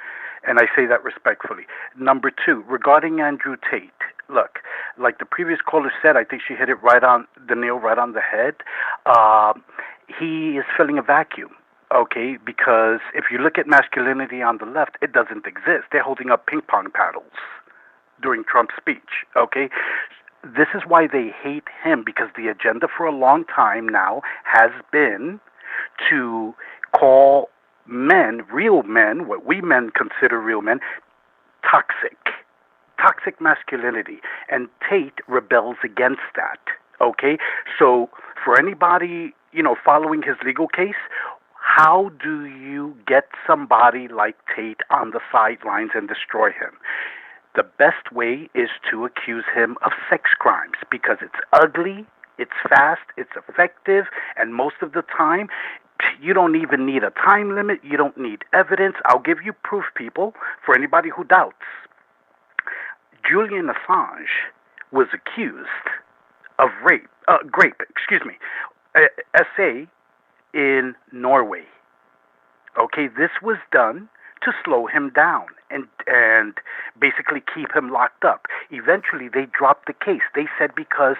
And I say that respectfully. Number two, regarding Andrew Tate, look, like the previous caller said, I think she hit it right on the nail, right on the head. He is filling a vacuum. Okay, because if you look at masculinity on the left, it doesn't exist. They're holding up ping pong paddles during Trump's speech. Okay, this is why they hate him, because the agenda for a long time now has been to call men, real men, what we men consider real men, toxic masculinity. And Tate rebels against that. Okay, so for anybody, following his legal case, how do you get somebody like Tate on the sidelines and destroy him? The best way is to accuse him of sex crimes, because it's ugly, it's fast, it's effective, and most of the time, you don't even need a time limit, you don't need evidence. I'll give you proof, people, for anybody who doubts. Julian Assange was accused of grape, SA in Norway. Okay, this was done to slow him down and basically keep him locked up. Eventually, they dropped the case. They said because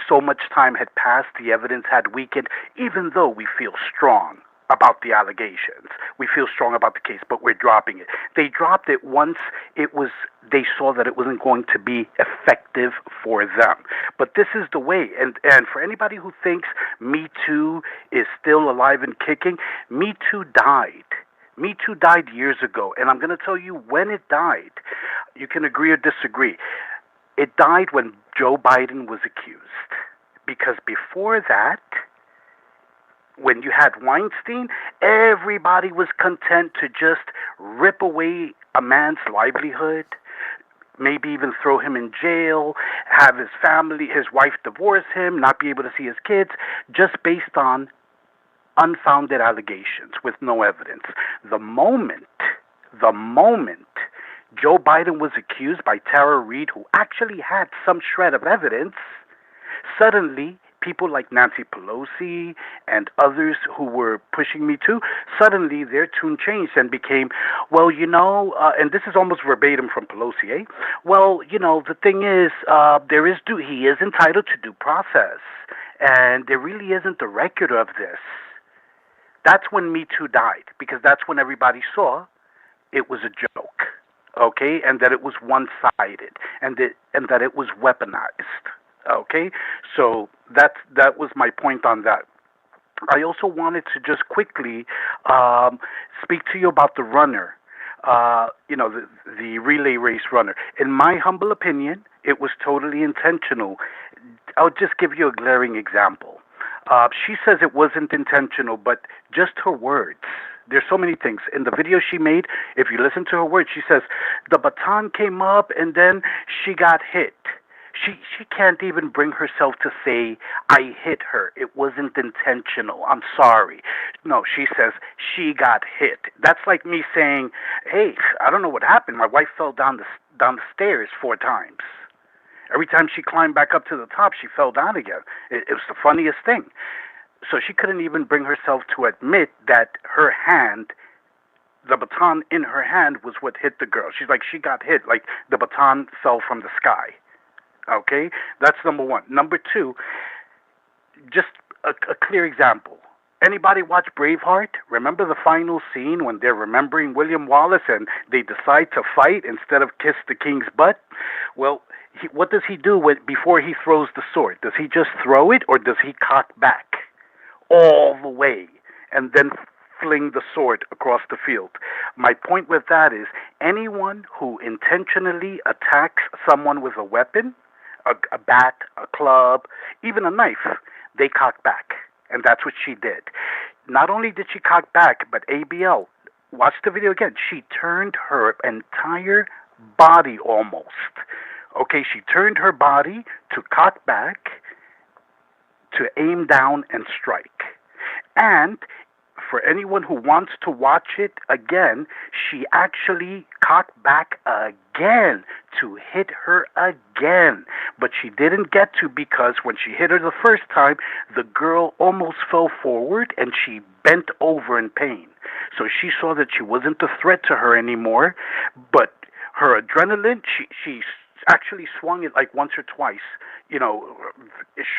so much time had passed, the evidence had weakened, even though we feel strong about the allegations. We feel strong about the case, but we're dropping it. They dropped it once they saw that it wasn't going to be effective for them. But this is the way. And for anybody who thinks Me Too is still alive and kicking, Me Too died. Me Too died years ago. And I'm going to tell you when it died. You can agree or disagree. It died when Joe Biden was accused. Because before that, when you had Weinstein, everybody was content to just rip away a man's livelihood, maybe even throw him in jail, have his family, his wife divorce him, not be able to see his kids, just based on unfounded allegations with no evidence. The moment Joe Biden was accused by Tara Reid, who actually had some shred of evidence, suddenly people like Nancy Pelosi and others who were pushing Me Too, suddenly their tune changed and became, well, and this is almost verbatim from Pelosi, well, the thing is, he is entitled to due process, and there really isn't a record of this. That's when Me Too died, because that's when everybody saw it was a joke, okay, and that it was one-sided, and that it was weaponized. Okay, so that was my point on that. I also wanted to just quickly speak to you about the runner, the relay race runner. In my humble opinion, it was totally intentional. I'll just give you a glaring example. She says it wasn't intentional, but just her words. There's so many things. In the video she made, if you listen to her words, she says, the baton came up and then she got hit. She can't even bring herself to say, I hit her. It wasn't intentional. I'm sorry. No, she says, she got hit. That's like me saying, hey, I don't know what happened. My wife fell down the stairs 4 times. Every time she climbed back up to the top, she fell down again. It was the funniest thing. So she couldn't even bring herself to admit that her hand, the baton in her hand, was what hit the girl. She's like, she got hit, like the baton fell from the sky. Okay, that's number one. Number two, just a clear example. Anybody watch Braveheart? Remember the final scene when they're remembering William Wallace and they decide to fight instead of kiss the king's butt? Well, what does he do before he throws the sword? Does he just throw it, or does he cock back all the way and then fling the sword across the field? My point with that is anyone who intentionally attacks someone with a weapon, a bat, a club, even a knife, they cock back. And that's what she did. Not only did she cock back, but ABL, watch the video again, she turned her entire body almost. Okay, she turned her body to cock back, to aim down and strike. And for anyone who wants to watch it again, she actually cocked back again to hit her again. But she didn't get to, because when she hit her the first time, the girl almost fell forward and she bent over in pain. So she saw that she wasn't a threat to her anymore, but her adrenaline, she actually swung it like once or twice,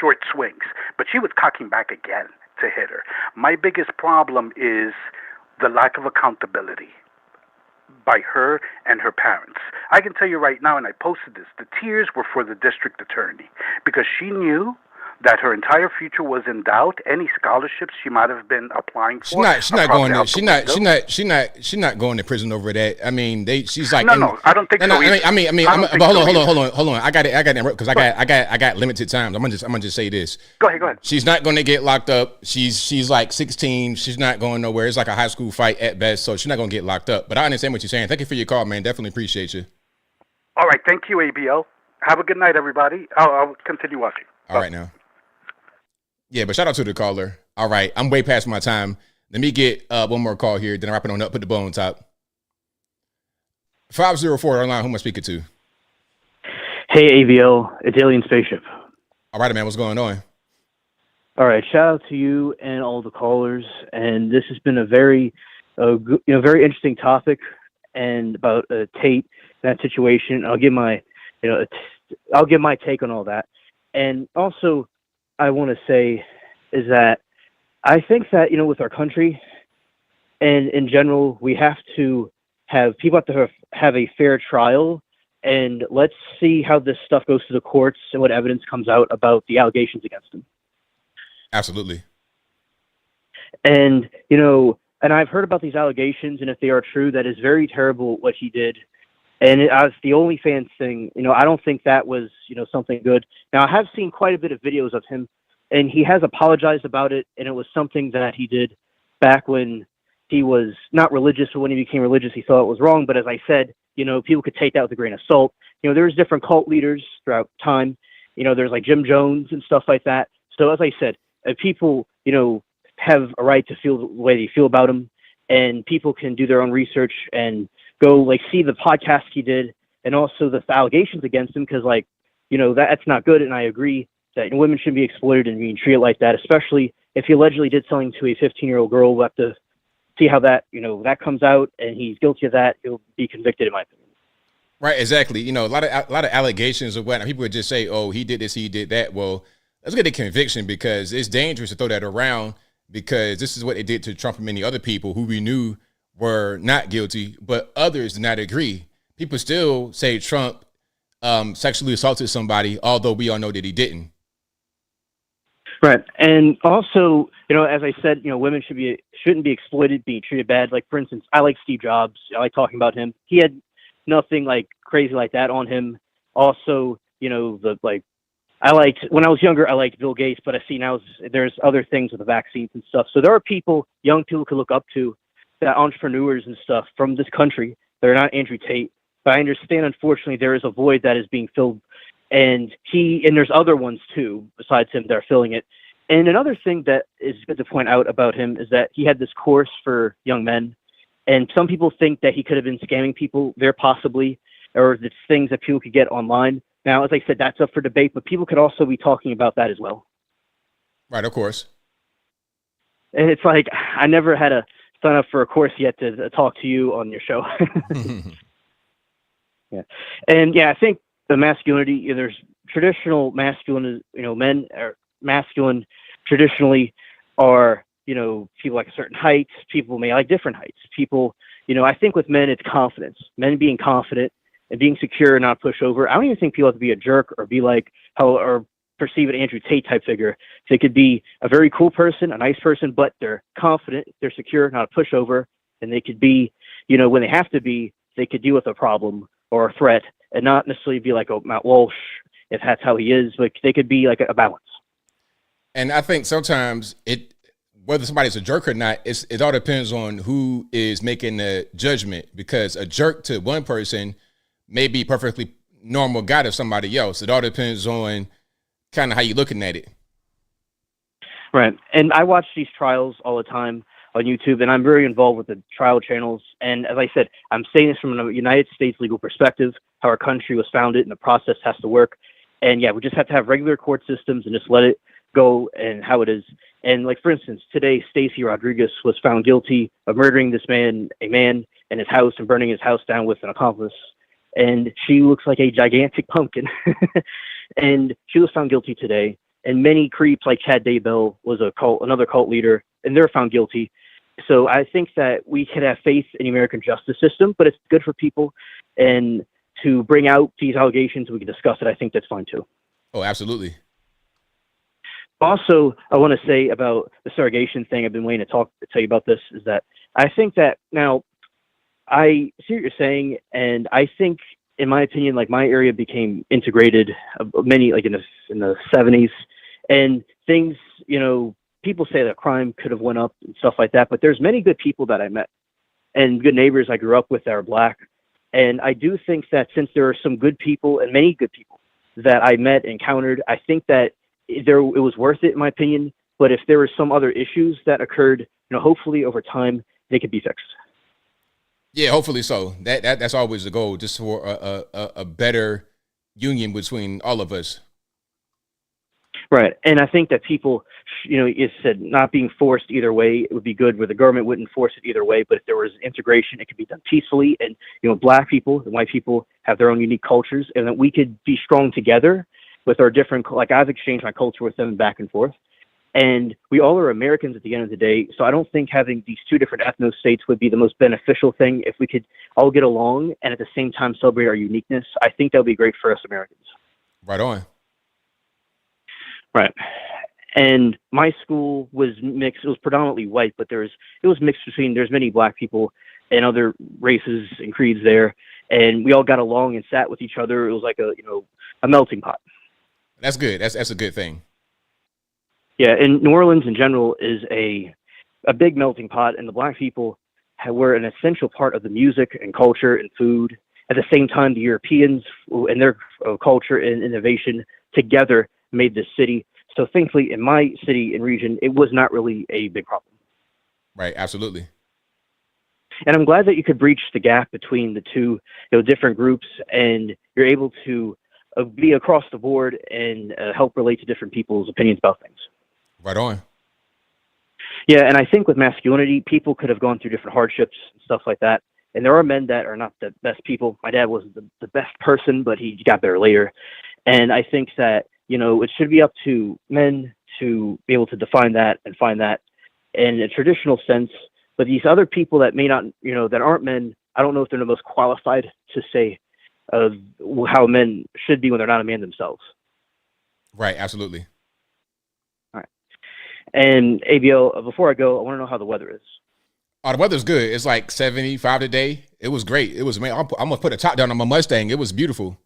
short swings. But she was cocking back again to hit her. My biggest problem is the lack of accountability by her and her parents. I can tell you right now, and I posted this, the tears were for the district attorney because she knew that her entire future was in doubt. Any scholarships she might have been applying for. She's not going to. She's not going to prison over that. I mean, she's like. No, I don't think so. I mean, but hold on. I got it because I got limited time. I'm gonna just say this. Go ahead. She's not going to get locked up. She's like 16. She's not going nowhere. It's like a high school fight at best. So she's not going to get locked up. But I understand what you're saying. Thank you for your call, man. Definitely appreciate you. All right, thank you, ABL. Have a good night, everybody. I'll continue watching. All right now. Yeah, but shout out to the caller. All right, I'm way past my time. Let me get one more call here. Then I wrap it on up. Put the bow on top. 504 online. Who am I speaking to? Hey, ABL. It's Alien Spaceship. All right, man. What's going on? All right. Shout out to you and all the callers. And this has been a very, very interesting topic, and about Tate, that situation. I'll give my, take on all that. And also, I want to say is that I think that, with our country and in general, we have to have people have a fair trial, and let's see how this stuff goes to the courts and what evidence comes out about the allegations against him. Absolutely. And, and I've heard about these allegations, and if they are true, that is very terrible what he did. And as the OnlyFans thing, I don't think that was, something good. Now, I have seen quite a bit of videos of him, and he has apologized about it, and it was something that he did back when he was not religious, or when he became religious, he thought it was wrong. But as I said, people could take that with a grain of salt. There's different cult leaders throughout time. There's like Jim Jones and stuff like that. So as I said, people, have a right to feel the way they feel about him, and people can do their own research and go see the podcast he did, and also the allegations against him, because that's not good. And I agree that women shouldn't be exploited and being treated like that, especially if he allegedly did something to a 15-year-old girl. We'll have to see how that, that comes out, and he's guilty of that. He'll be convicted, in my opinion. Right, exactly. A lot of allegations of what people would just say, oh, he did this, he did that. Well, let's get a conviction, because it's dangerous to throw that around, because this is what they did to Trump and many other people who we knew were not guilty, but others did not agree. People still say Trump sexually assaulted somebody, although we all know that he didn't. Right. And also, as I said, women shouldn't be exploited, being treated bad. Like, for instance, I like Steve Jobs. I like talking about him. He had nothing crazy like that on him. Also, I liked, when I was younger, I liked Bill Gates, but I see now there's other things with the vaccines and stuff. So there are young people could look up to, that entrepreneurs and stuff from this country. They're not Andrew Tate. But I understand, unfortunately, there is a void that is being filled. And there's other ones too, besides him, that are filling it. And another thing that is good to point out about him is that he had this course for young men. And some people think that he could have been scamming people there, possibly, or it's things that people could get online. Now, as I said, that's up for debate, but people could also be talking about that as well. Right, of course. And it's I never had to sign up for a course yet to talk to you on your show. Yeah. And yeah, I think the masculinity, there's traditional masculine, men are masculine traditionally are, people like a certain height. People may like different heights. People, I think with men, it's confidence. Men being confident and being secure and not pushover. I don't even think people have to be a jerk or be or perceive an Andrew Tate type figure. They could be a very cool person, a nice person, but they're confident, they're secure, not a pushover, and they could be, when they have to be, they could deal with a problem or a threat and not necessarily be like Matt Walsh, if that's how he is, but they could be a balance. And I think sometimes whether somebody's a jerk or not, it all depends on who is making the judgment, because a jerk to one person may be perfectly normal guy to somebody else. It all depends on kind of how you're looking at it. Right. And I watch these trials all the time on YouTube, and I'm very involved with the trial channels. And as I said, I'm saying this from a United States legal perspective, how our country was founded and the process has to work. And yeah, we just have to have regular court systems and just let it go and how it is. And like, for instance, today, Stacey Rodriguez was found guilty of murdering a man in his house and burning his house down with an accomplice. And she looks like a gigantic pumpkin. And she was found guilty today. And many creeps like Chad Daybell was another cult leader, and they're found guilty. So I think that we can have faith in the American justice system, but it's good for people. And to bring out these allegations, we can discuss it. I think that's fine too. Oh, absolutely. Also, I want to say about the segregation thing. I've been waiting to tell you about this. Is that I think that now I see what you're saying, and I think, in my opinion, like my area became integrated many like in the 70s, and things, you know, people say that crime could have went up and stuff like that, but there's many good people that I met and good neighbors I grew up with that are black, and I do think that since there are some good people and many good people that I met and encountered, I think that it was worth it in my opinion. But if there were some other issues that occurred, you know, hopefully over time they could be fixed. Yeah, hopefully so. That's always the goal, just for a better union between all of us. Right. And I think that people, you know, you said not being forced either way, it would be good, where the government wouldn't force it either way. But if there was integration, it could be done peacefully. And, you know, black people and white people have their own unique cultures, and that we could be strong together with our different, like I've exchanged my culture with them back and forth. And we all are Americans at the end of the day. So I don't think having these two different ethno states would be the most beneficial thing. If we could all get along and at the same time celebrate our uniqueness, I think that would be great for us Americans. Right on. Right. And my school was mixed. It was predominantly white, but it was mixed between, there's many black people and other races and creeds there. And we all got along and sat with each other. It was like a melting pot. That's good. That's a good thing. Yeah, and New Orleans in general is a big melting pot, and the black people were an essential part of the music and culture and food. At the same time, the Europeans and their culture and innovation together made this city. So thankfully, in my city and region, it was not really a big problem. Right, absolutely. And I'm glad that you could breach the gap between the two, different groups, and you're able to be across the board and help relate to different people's opinions about things. Right on. Yeah, and I think with masculinity, people could have gone through different hardships and stuff like that. And there are men that are not the best people. My dad wasn't the best person, but he got better later. And I think that, it should be up to men to be able to define that and find that in a traditional sense. But these other people that may not, that aren't men, I don't know if they're the most qualified to say how men should be when they're not a man themselves. Right, absolutely. All right. And ABL, before I go, I want to know how the weather is. Oh, the weather's good. It's like 75 today. It was great. It was, man, I'm going to put a top down on my Mustang. It was beautiful.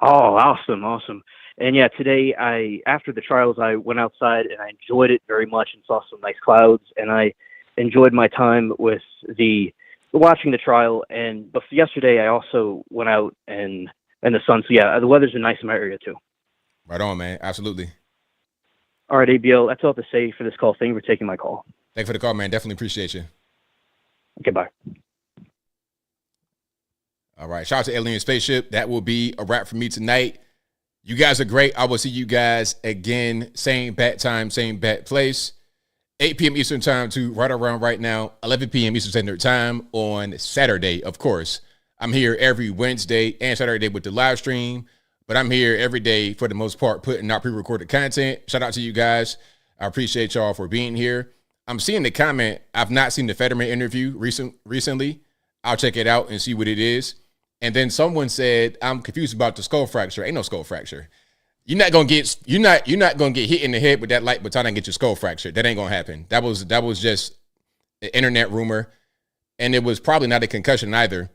Oh, awesome. And yeah, today after the trials, I went outside and I enjoyed it very much and saw some nice clouds, and I enjoyed my time with watching the trial. But yesterday I also went out and in the sun. So yeah, the weather's been nice in my area too. Right on, man. Absolutely. All right, ABL, that's all I have to say for this call. Thank you for taking my call. Thanks for the call, man. Definitely appreciate you. Okay, bye. All right. Shout out to Alien Spaceship. That will be a wrap for me tonight. You guys are great. I will see you guys again. Same bat time, same bat place. 8 p.m. Eastern time to right around right now, 11 p.m. Eastern Standard Time on Saturday, of course. I'm here every Wednesday and Saturday with the live stream, but I'm here every day for the most part putting out pre-recorded content. Shout out to you guys. I appreciate y'all for being here. I'm seeing the comment. I've not seen the Fetterman interview recently. I'll check it out and see what it is. And then someone said, I'm confused about the skull fracture. Ain't no skull fracture. You're not gonna get hit in the head with that light baton and get your skull fractured. That ain't gonna happen. That was just an internet rumor, and it was probably not a concussion either.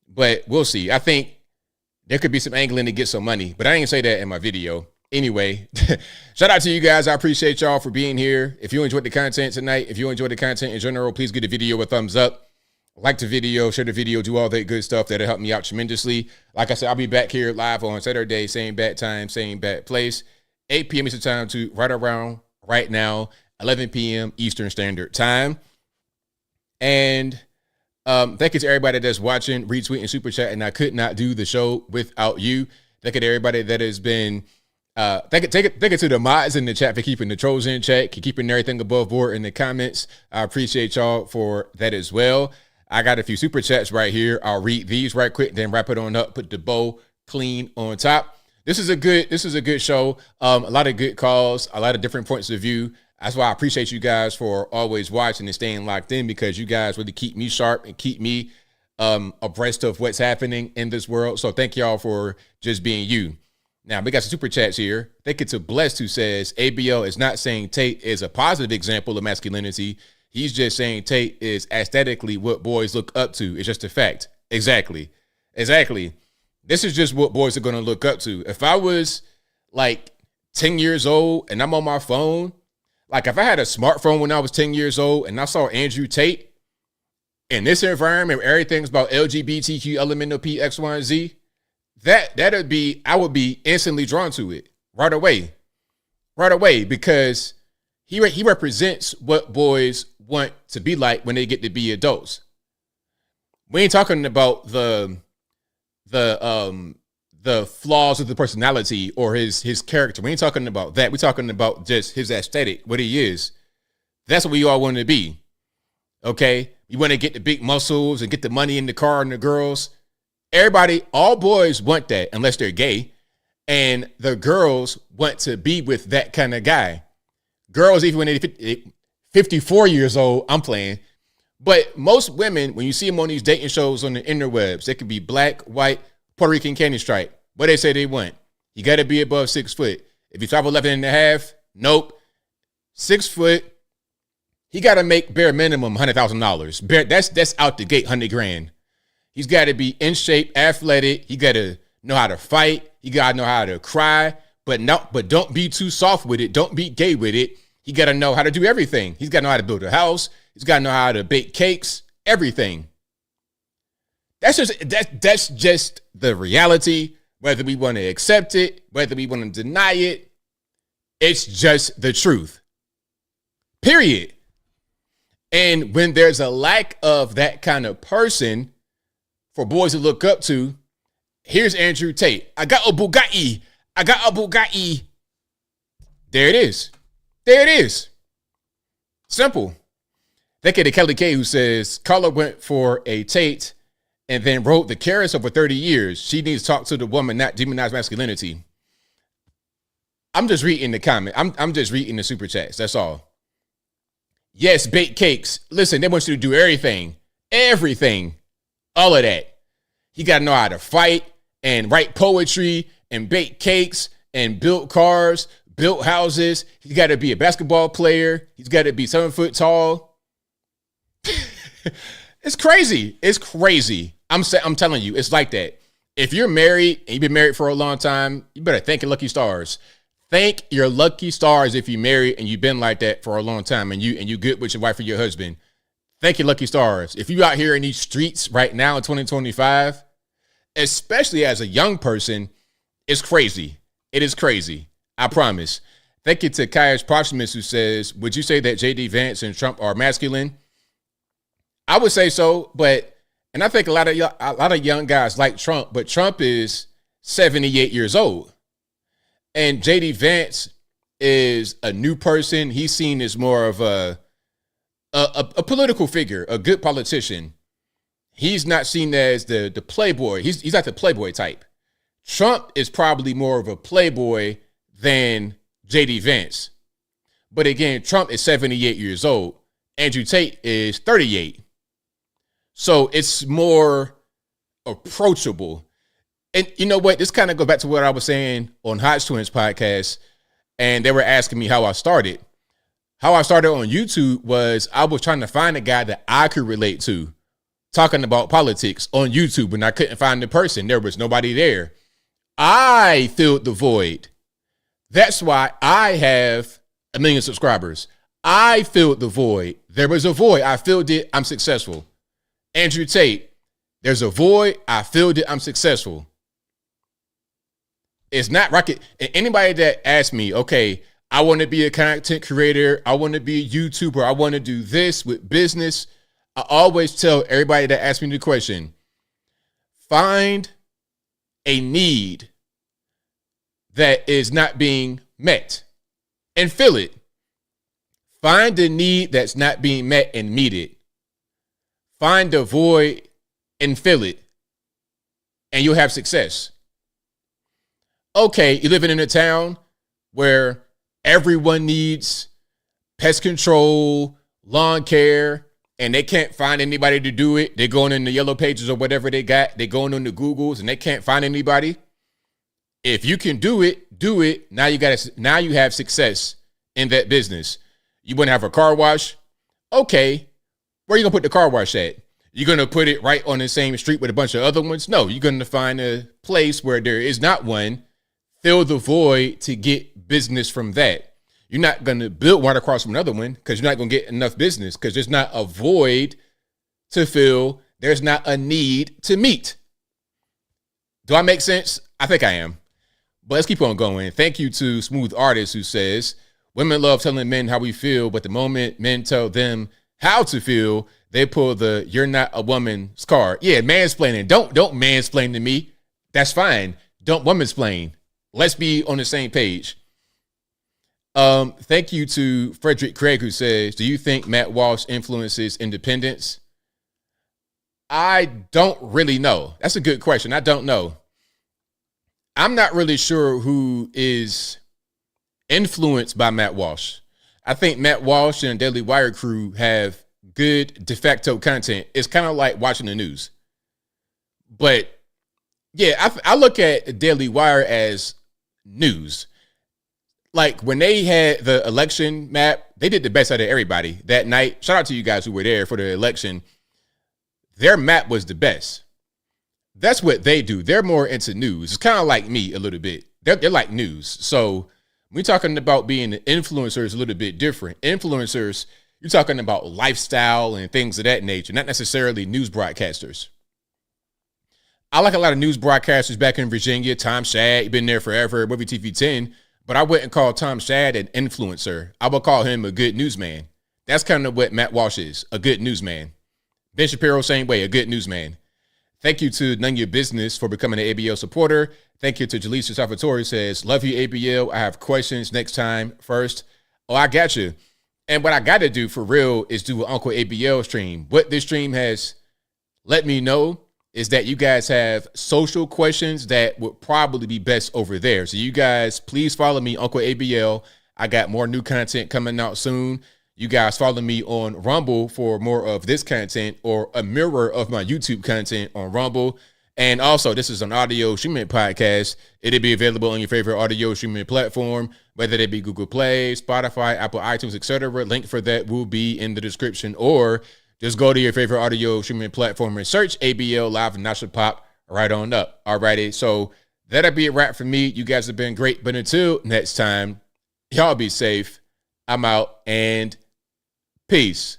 But we'll see. I think there could be some angling to get some money, but I didn't say that in my video. Anyway, shout out to you guys. I appreciate y'all for being here. If you enjoyed the content tonight, if you enjoyed the content in general, please give the video a thumbs up. Like the video, share the video, do all that good stuff. That'll help me out tremendously. Like I said, I'll be back here live on Saturday, same bat time, same bat place, 8 p.m. Eastern time to right around right now, 11 p.m. Eastern Standard Time. And thank you to everybody that's watching, retweeting, super chat, and I could not do the show without you. Thank you to everybody that has been Thank it to the mods in the chat for keeping the trolls in check, keeping everything above board in the comments. I appreciate y'all for that as well. I got a few super chats right here. I'll read these right quick, then wrap it on up, put the bow clean on top. This is a good show. A lot of good calls, a lot of different points of view. That's why I appreciate you guys for always watching and staying locked in, because you guys really keep me sharp and keep me abreast of what's happening in this world. So thank y'all for just being you. Now, we got some super chats here. Thank you to Blessed, who says, ABL is not saying Tate is a positive example of masculinity. He's just saying Tate is aesthetically what boys look up to. It's just a fact. Exactly. This is just what boys are going to look up to. If I was like 10 years old and I'm on my phone, like if I had a smartphone when I was 10 years old and I saw Andrew Tate in this environment where everything's about LGBTQ, elemental P, X, Y, and Z, I would be instantly drawn to it right away, because he represents what boys want to be like when they get to be adults. We ain't talking about the flaws of the personality or his character. We ain't talking about that. We're talking about just his aesthetic, what he is. That's what we all want to be. Okay? You want to get the big muscles and get the money in the car and the girls. Everybody, all boys want that unless they're gay. And the girls want to be with that kind of guy. Girls, even when they're 54 years old, I'm playing. But most women, when you see them on these dating shows on the interwebs, they could be black, white, Puerto Rican, candy stripe. What they say they want. You got to be above 6 foot. If you travel 11 and a half, nope. 6 foot, he got to make bare minimum $100,000. That's out the gate, $100,000. He's got to be in shape, athletic. He got to know how to fight. He got to know how to cry, but don't be too soft with it. Don't be gay with it. He got to know how to do everything. He's got to know how to build a house. He's got to know how to bake cakes, everything. That's just the reality, whether we want to accept it, whether we want to deny it. It's just the truth. Period. And when there's a lack of that kind of person for boys to look up to, here's Andrew Tate. I got a Bugatti. There it is. Simple. Thank you to Kelly K, who says, Carla went for a Tate and then wrote the Karis over 30 years. She needs to talk to the woman, not demonize masculinity. I'm just reading the comment. I'm just reading the super chats. That's all. Yes, bake cakes. Listen, they want you to do everything. All of that. He got to know how to fight and write poetry and bake cakes and build cars, build houses. He's got to be a basketball player. He's got to be 7 foot tall. It's crazy. I'm telling you, it's like that. If you're married and you've been married for a long time, you better thank your lucky stars. Thank your lucky stars if you're married and you've been like that for a long time and you good with your wife or your husband. Thank your lucky stars. If you out here in these streets right now in 2025, especially as a young person, it's crazy. It is crazy. I promise. Thank you to Kaius Proximus, who says, would you say that J.D. Vance and Trump are masculine? I would say so, and I think a lot of young guys like Trump, but Trump is 78 years old. And J.D. Vance is a new person. He's seen as more of a political figure, a good politician. He's not seen as the playboy. He's not the playboy type. Trump is probably more of a playboy than J.D. Vance. But again, Trump is 78 years old. Andrew Tate is 38. So it's more approachable. And you know what? This kind of goes back to what I was saying on Hodge Twins podcast. And they were asking me how I started. How I started on YouTube was I was trying to find a guy that I could relate to talking about politics on YouTube, and I couldn't find the person. There was nobody there. I filled the void. That's why I have 1 million subscribers. I filled the void. There was a void. I filled it. I'm successful. Andrew Tate, there's a void. I filled it. I'm successful. It's not rocket. Anybody that asks me, okay, I want to be a content creator, I want to be a YouTuber, I want to do this with business, I always tell everybody that asks me the question, find a need that is not being met and fill it. Find the need that's not being met and meet it. Find the void and fill it, and you'll have success. Okay, you're living in a town where everyone needs pest control, lawn care, and they can't find anybody to do it. They're going in the yellow pages or whatever they got. They're going on the Googles and they can't find anybody. If you can do it, do it. Now you have success in that business. You want to have a car wash? Okay. Where are you going to put the car wash at? You're going to put it right on the same street with a bunch of other ones? No, you're going to find a place where there is not one. Fill the void to get business from that. You're not going to build one across from another one because you're not going to get enough business because there's not a void to fill. There's not a need to meet. Do I make sense? I think I am. But let's keep on going. Thank you to Smooth Artist who says, women love telling men how we feel, but the moment men tell them how to feel, they pull the "you're not a woman's" card. Yeah, mansplaining. Don't mansplain to me. That's fine. Don't womansplain. Let's be on the same page. Thank you to Frederick Craig who says, do you think Matt Walsh influences independence? I don't really know. That's a good question. I don't know. I'm not really sure who is influenced by Matt Walsh. I think Matt Walsh and Daily Wire crew have good de facto content. It's kind of like watching the news. But yeah, I look at Daily Wire as news. Like when they had the election map, they did the best out of everybody that night. Shout out to you guys who were there for the election. Their map was the best. That's what they do. They're more into news. It's kind of like me a little bit. They're like news. So we're talking about being an influencer is a little bit different. Influencers, you're talking about lifestyle and things of that nature, not necessarily news broadcasters. I like a lot of news broadcasters back in Virginia. Tom Shad, been there forever, Movie TV 10. But I wouldn't call Tom Shad an influencer. I would call him a good newsman. That's kind of what Matt Walsh is, a good newsman. Ben Shapiro, same way, a good newsman. Thank you to None Your Business for becoming an ABL supporter. Thank you to Jaleesa Salvatore says, love you, ABL. I have questions next time first. Oh, I got you. And what I got to do for real is do an Uncle ABL stream. What this stream has let me know is that you guys have social questions that would probably be best over there. So you guys, please follow me, Uncle ABL. I got more new content coming out soon. You guys follow me on Rumble for more of this content or a mirror of my YouTube content on Rumble. And also, this is an audio streaming podcast. It'll be available on your favorite audio streaming platform, whether it be Google Play, Spotify, Apple iTunes, etc. Link for that will be in the description, or just go to your favorite audio streaming platform and search ABL Live, and that should pop right on up. Alrighty, so that'll be a wrap for me. You guys have been great, but until next time, y'all be safe. I'm out, and peace.